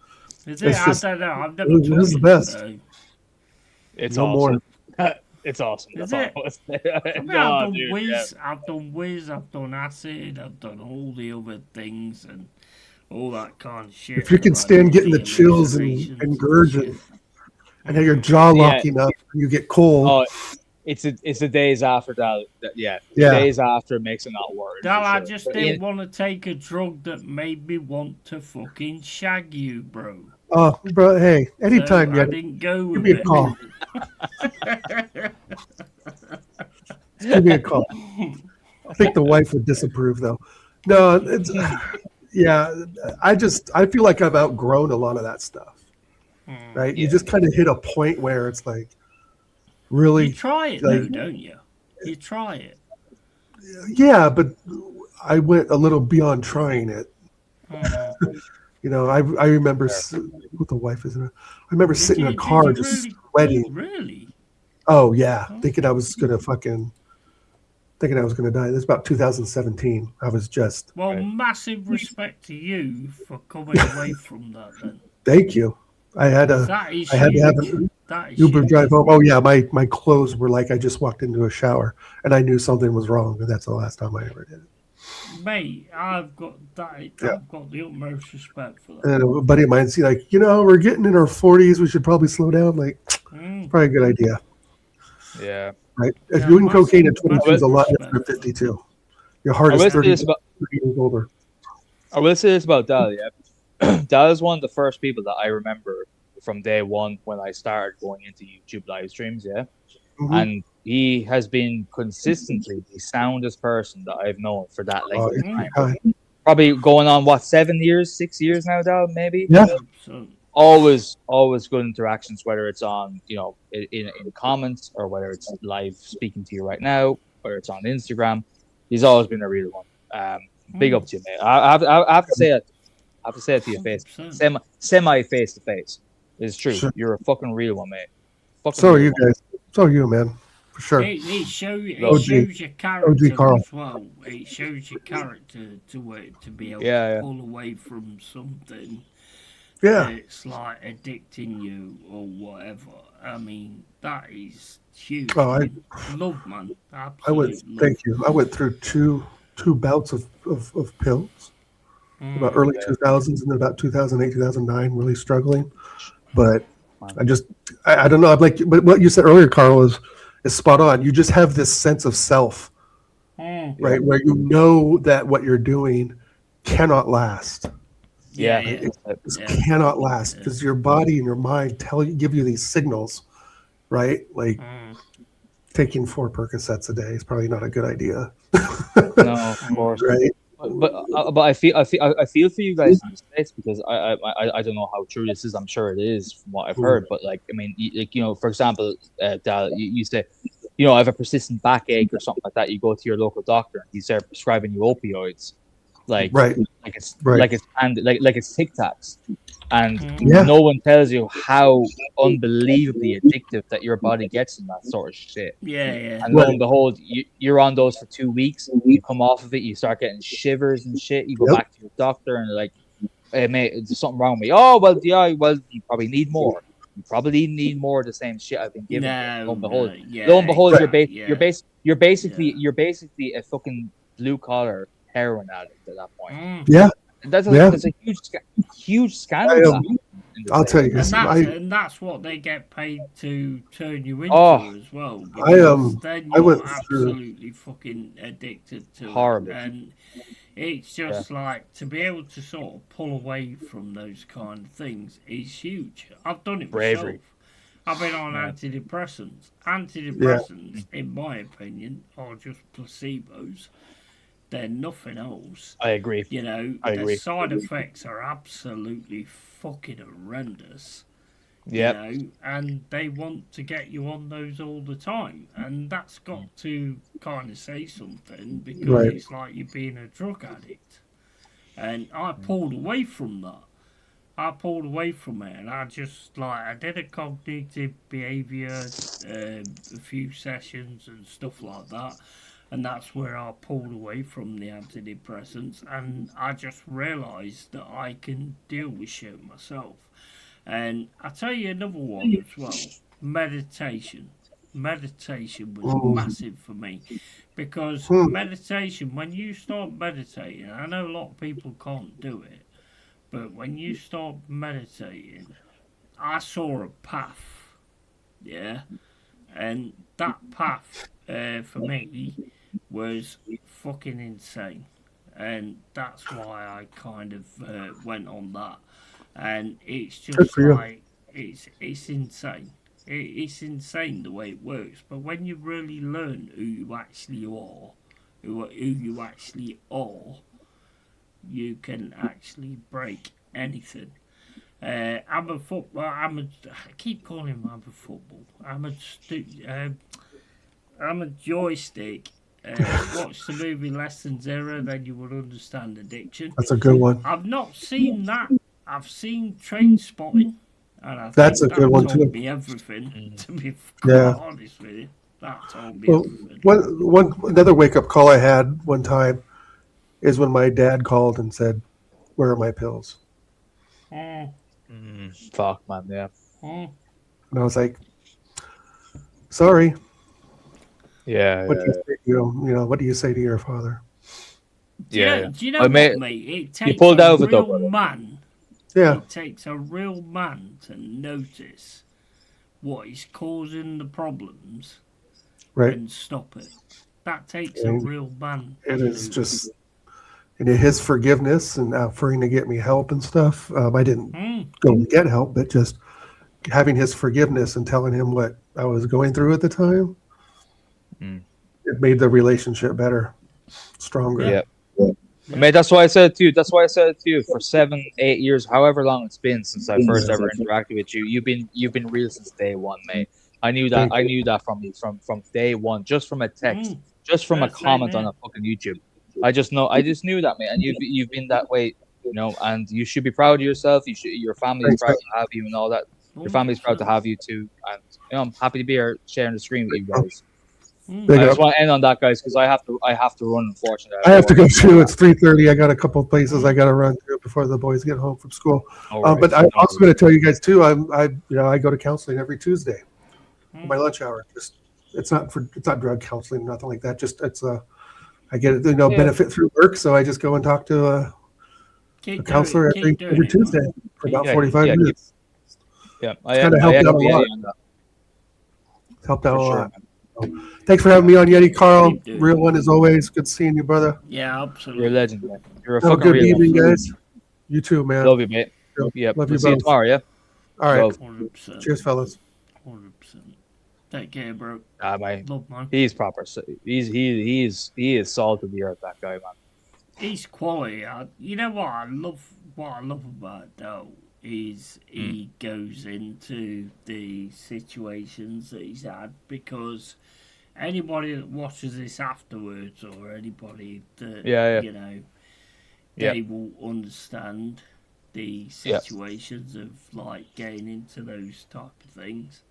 Is it? It's just- I don't know. I've never it touched is the it, best. so. It's No awesome. more. It's awesome. Is That's all it? I was I mean, No, I've done dude, whiz, I've done whiz, I've done acid, I've done all the other things and all that kind of shit. If you can I've stand had getting the chills and hallucinations gurge shit. and have your jaw locking up and you get cold. Oh, it's the days after that. Yeah, Yeah. days after makes it not work. Dal, I sure. just But didn't want to take a drug that made me want to fucking shag you, bro. Oh, bro, hey, anytime So I you didn't go give with me a it. call. Give me a call. I think the wife would disapprove, though. No, it's yeah. I feel like I've outgrown a lot of that stuff. Right? You just kind of hit a point where it's like, really, You try it like- though, don't you? You try it. yeah, but I went a little beyond trying it. You know, I remember what the wife is. I remember sitting in a car just sweating. Really? Oh yeah, thinking I was gonna die. This is about 2017. I was just. Well, massive respect to you for coming away from that. Then Thank you. I had to that is have huge. an That is Uber huge. drive home. Oh yeah, my clothes were like I just walked into a shower, and I knew something was wrong. And that's the last time I ever did it. Mate, I've got that. Yeah. I've got the utmost respect for that. And then a buddy of mine said, like, we're getting in our 40s. We should probably slow down. Like, probably a good idea, Yeah. right? Yeah, Doing cocaine at massive 22 is a lot respect. different at 52. Your heart I will is say 30 this about years older. I will say this about Dal. Yeah, Dal is one of the first people that I remember from day one when I started going into YouTube live streams. Yeah, Mhm. and he has been consistently the soundest person that I've known for that length Oh, of it's time. kind. Probably going on 6 years now, Dal, maybe. Yeah. So, Always good interactions, whether it's on in comments or whether it's live speaking to you right now, whether it's on Instagram. He's always been a real one. Big up to you, mate. I have to say it. I have to say it to your face, 100%. semi face to face. It's true. Sure. You're a fucking real one, mate. Fucking So are real you one. guys. So are you, man. For sure. It shows OG. your character Carl. as well. It shows your character to be able Yeah, to yeah. pull away from something Yeah. that's like addicting you or whatever. I mean, that is huge. Oh, I love, man. went. Absolute love. Thank you. I went through two bouts of pills. About early 2000s and then about 2008, 2009, really struggling. But I don't know. I'm like, but what you said earlier, Carl, is spot on. You just have this sense of self, right? Where you know that what you're doing cannot last. Yeah. It cannot last because your body and your mind give you these signals, right? Like taking 4 Percocets a day is probably not a good idea. No, of course. Right? But I feel for you guys in the States because I don't know how true this is. I'm sure it is from what I've heard. But like I mean, for example, Dal, you say, I have a persistent backache or something like that. You go to your local doctor and he's there prescribing you opioids, like it's Tic Tacs, and no one tells you how unbelievably addictive that your body gets in that sort of shit. Yeah. And lo and behold, you're on those for 2 weeks. You come off of it, you start getting shivers and shit. You go back to your doctor and they're like, "Hey, mate, there's something wrong with me." Oh, well, yeah, well, you probably need more. You probably need more of the same shit I've been given. Lo and behold, you're basically a fucking blue collar heroin addict at that point. Yeah. That's a huge scandal. I'll tell you, and that's what they get paid to turn you into as well. Then I you're went absolutely fucking addicted to Horrible. it, and it's just like to be able to sort of pull away from those kind of things is huge. I've done it Bravery. myself. I've been on antidepressants. Antidepressants, in my opinion, are just placebos. They're nothing else. I agree. You know, the side effects are absolutely fucking horrendous. Yeah. You know, and they want to get you on those all the time, and that's got to kind of say something, because it's like you being a drug addict. And I pulled away from that. I pulled away from it, and I just I did a cognitive behaviour, a few sessions and stuff like that, and that's where I pulled away from the antidepressants, and I just realised that I can deal with shit myself. And I'll tell you another one as well. Meditation. Meditation was massive for me, because meditation, when you start meditating, I know a lot of people can't do it, but when you start meditating, I saw a path, yeah, and that path for me was fucking insane, and that's why I kind of went on that. And it's just it's insane. It's insane the way it works. But when you really learn who you actually are, you can actually break anything. I'm a football. I keep calling him. I'm a football. I'm a joystick. Watch the movie Less Than Zero, then you will understand addiction. That's a good one. I've not seen that. I've seen Train Spotting, and that's a good one too. That told me everything. To be quite honest with you, that told me everything. Another wake up call I had one time is when my dad called and said, "Where are my pills?" Fuck, man, yeah. And I was like, "Sorry." Yeah. What do you say, what do you say to your father? Do you know what, mate? It takes pulled out a of it, real man. Yeah. It takes a real man to notice what is causing the problems, and stop it. That takes a real man. And it's just, and his forgiveness and offering to get me help and stuff. I didn't go and get help, but just having his forgiveness and telling him what I was going through at the time, it made the relationship better, stronger. Yeah. Mate, that's why I said it to you. That's why I said it to you for 7, 8 years, however long it's been since I first ever interacted with you. You've been real since day one, mate. I knew that. I knew that from you from day one, just from a text, just from a comment on a fucking YouTube. I just knew that, mate. And you've been that way, and you should be proud of yourself. Your family is proud to have you and all that. Your family's proud to have you too, and I'm happy to be here sharing the screen with you guys. I just want to end on that, guys, because I have to run. Unfortunately, I have to go too. It's 3:30. I got a couple of places I got to run to before the boys get home from school. But I'm also going to tell you guys too. I go to counseling every Tuesday, my lunch hour. It's not drug counseling, nothing like that. Just I get benefit through work, so I just go and talk to a counselor every Tuesday for about 45 minutes. Yeah, I kind of helped out a lot. Helped out a lot. Thanks for having me on, Yeti. Carl, real one as always. Good seeing you, brother. Yeah, absolutely. You're a legend, man. You're a Have fucking a good evening, guys. You too, man. Love you, mate. Yeah, Love you see you both. tomorrow, yeah? All right. 100%. Cheers, fellas. 100%. Take care, bro. Mate. Love, man. He's proper. He is salt of the earth, that guy, man. He's quality. You know what I love? What I love about though is he goes into the situations that he's had, because anybody that watches this afterwards, or anybody that they will understand the situations of getting into those type of things.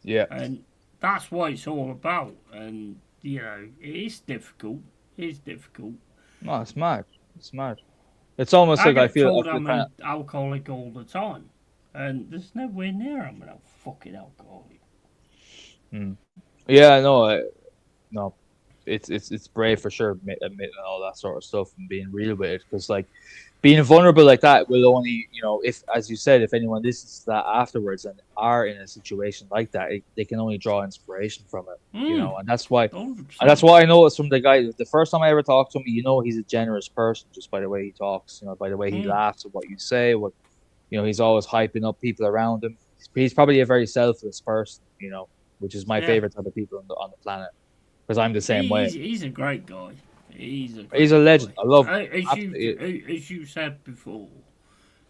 Yeah. And that's what it's all about. And it is difficult. It's difficult. No, it's mad. It's mad. It's almost like I feel told I'm an alcoholic all the time, and there's nowhere near I'm a fucking alcoholic. Yeah, no, it's brave for sure, admitting all that sort of stuff and being real with it, because being vulnerable like that will only, if, as you said, if anyone listens to that afterwards and are in a situation like that, they can only draw inspiration from it, and that's why, 100%. And that's what I noticed from the guy. The first time I ever talked to him, he's a generous person just by the way he talks, by the way he laughs at what you say, he's always hyping up people around him. He's probably a very selfless person, which is my favorite type of people on the planet, because I'm the same way. He's a great guy. He's a legend. guy. I love him. As you said before,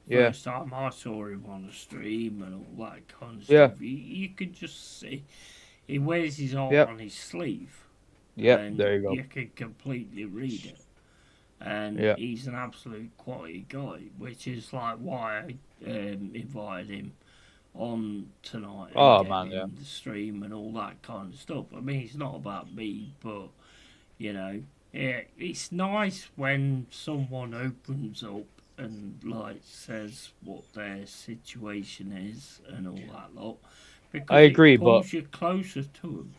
Yeah. first time I saw him on the stream and all that kind of Yeah. stuff, you could just see he wears his heart Yep. on his sleeve. Yep, And there you go. You can completely read it. And Yeah. he's an absolute quality guy, which is like why I invited him on tonight and the stream and all that kind of stuff. I mean, it's not about me, but you know, yeah, it's nice when someone opens up and like says what their situation is and all that lot, because I agree, it pulls but you closer to them.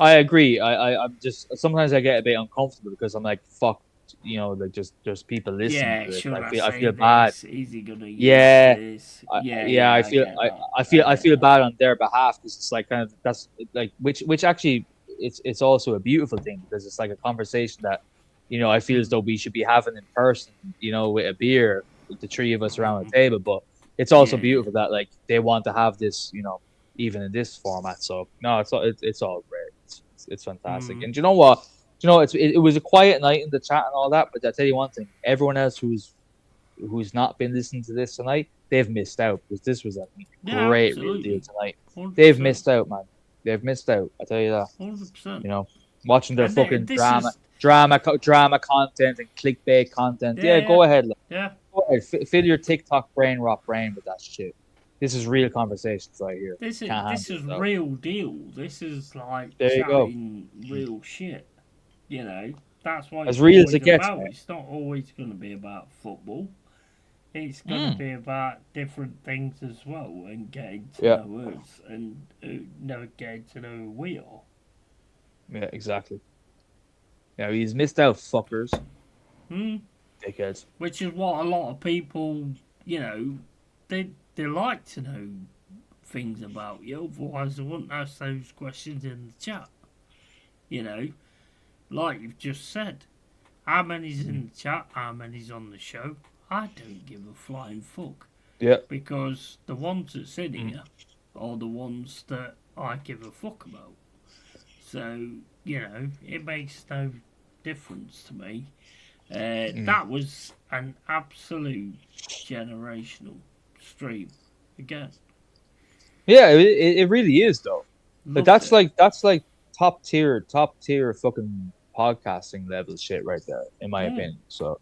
I agree. I'm just sometimes I get a bit uncomfortable because I'm like, fuck, you know, like just there's people listening to it. Should I say feel bad. Is he gonna use Yeah. this? I feel bad on their behalf because it's like kind of that's like which actually it's also a beautiful thing because it's like a conversation that, you know, I feel as though we should be having in person, you know, with a beer, with the three of us around the table. But it's also beautiful that like they want to have this, you know, even in this format. So no, it's all great. It's fantastic. And do you know what? Do you know it was a quiet night in the chat and all that. But I tell you one thing: everyone else who's not been listening to this tonight, they've missed out because this was a great real deal tonight. 100%. They've missed out, man. They've missed out. I tell you that. 100%. You know, watching their fucking drama content and clickbait content. Yeah, go ahead. Yeah. Go ahead. Fill your TikTok brain with that shit. This is real conversations right here. This is real deal. This is like real shit. You know, that's why as real as it gets. It's not always going to be about football. It's going to be about different things as well, and getting to know us and getting to know who we are. Yeah, exactly. Yeah, he's missed out, fuckers. Dickheads. Which is what a lot of people, you know, they like to know things about you. Otherwise, they wouldn't ask those questions in the chat. You know, like you've just said, how many's in the chat? How many's on the show? I don't give a flying fuck. Yeah. Because the ones that's in here are the ones that I give a fuck about. So, you know, it makes no difference to me. That was an absolute generational stream again. Yeah, it really is though. But that's like top tier fucking podcasting level shit right there, in my opinion. So,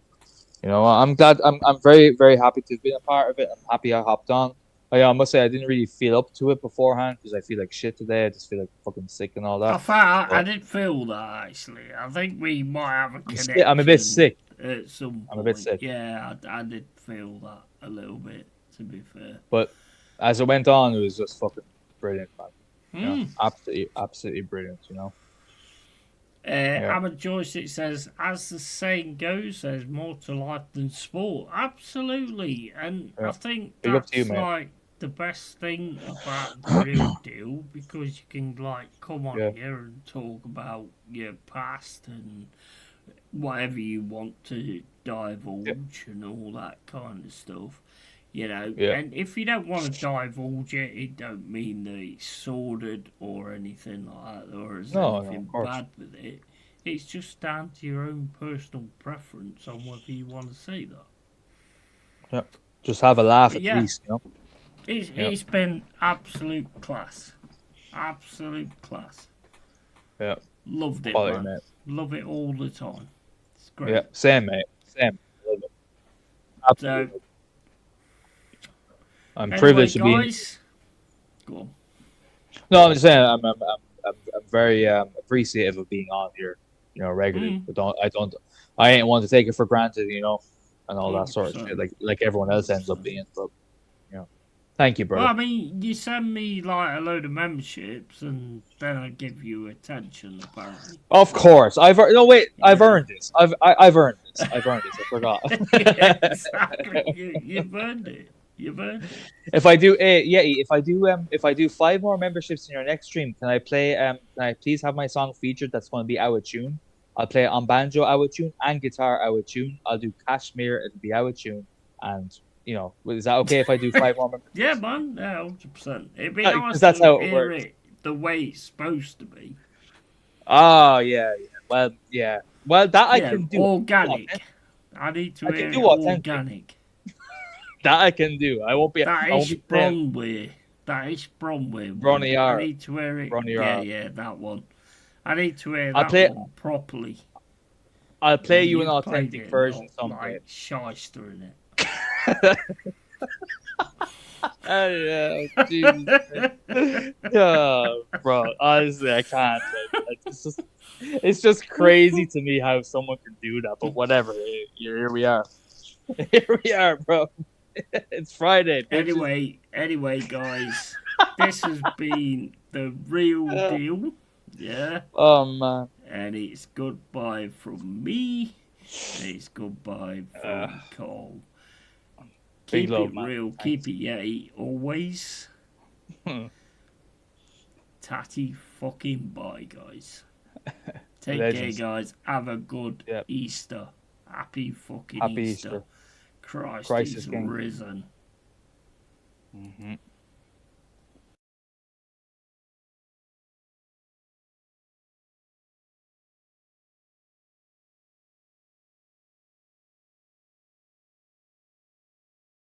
you know, I'm glad. I'm very, very happy to have been a part of it. I'm happy I hopped on. I must say I didn't really feel up to it beforehand because I feel like shit today. I just feel like fucking sick and all that. I did feel that actually. I think we might have a connection. I'm a bit sick. At some point. I'm a bit sick. Yeah, I did feel that a little bit, to be fair. But as it went on, it was just fucking brilliant, man. You know, absolutely brilliant, you know. Ahmed Joystick says, as the saying goes, there's more to life than sport. Absolutely. And I think that's like the best thing about the real deal, because you can like come on here and talk about your past and whatever you want to divulge and all that kind of stuff. You know, and if you don't want to divulge it, it don't mean that it's sordid or anything like that, or there's anything bad with it. It's just down to your own personal preference on whether you want to say that. Yeah, just have a laugh at least, you know. It's been absolute class. Absolute class. Yeah. Loved it, Quality, man. Mate. Love it all the time. It's great. Yeah, same, mate. Same. Love it. Absolutely. So, I'm privileged to be. Go on. No, I'm just saying I'm very appreciative of being on here, you know, regularly. But I ain't one to take it for granted, you know, and all that sort of shit, like everyone else ends up being. But you know, thank you, brother. Well, I mean, you send me like a load of memberships, and then I give you attention. Apparently, of course, I've earned this. I've earned this. I forgot. Yeah, exactly. You've earned it. If I do, if I do 5 more memberships in your next stream, can I please have my song featured? That's going to be out of tune. I'll play it on banjo out of tune and guitar out of tune. I'll do Kashmir, it'll be out of tune, and you know, is that okay if I do 5 more memberships? Yeah, man, 100%. It'd be nice that's to how it hear works. it the way it's supposed to be. Oh yeah. Well, yeah. Well, that I Yeah, can do. organic. I need to I can hear do it authentic. organic. That I can do. I won't be. That I won't is be playing Bromway. That is Bromway. Bronny I R. need to hear it. Bronny Yeah, R. yeah, that one. I need to hear I'll that play. one properly. I'll play you an You've played authentic it version not someday. like shyster in it. Yeah, Jesus. Yeah, bro. Honestly, I can't. Like, it's just crazy to me how someone can do that. But whatever. Here we are. Here we are, bro. It's Friday. Bitches. Anyway, guys, this has been the real deal. Yeah. Oh man. And it's goodbye from me. And it's goodbye from Cole. Big Keep love, it man. real. Thanks. Keep it yeti. Always. Tatty fucking bye, guys. Take Legends. care, guys. Have a good Yep. Easter. Happy fucking Happy Easter. Easter. Christ Christ is is King. risen. Mm-hmm.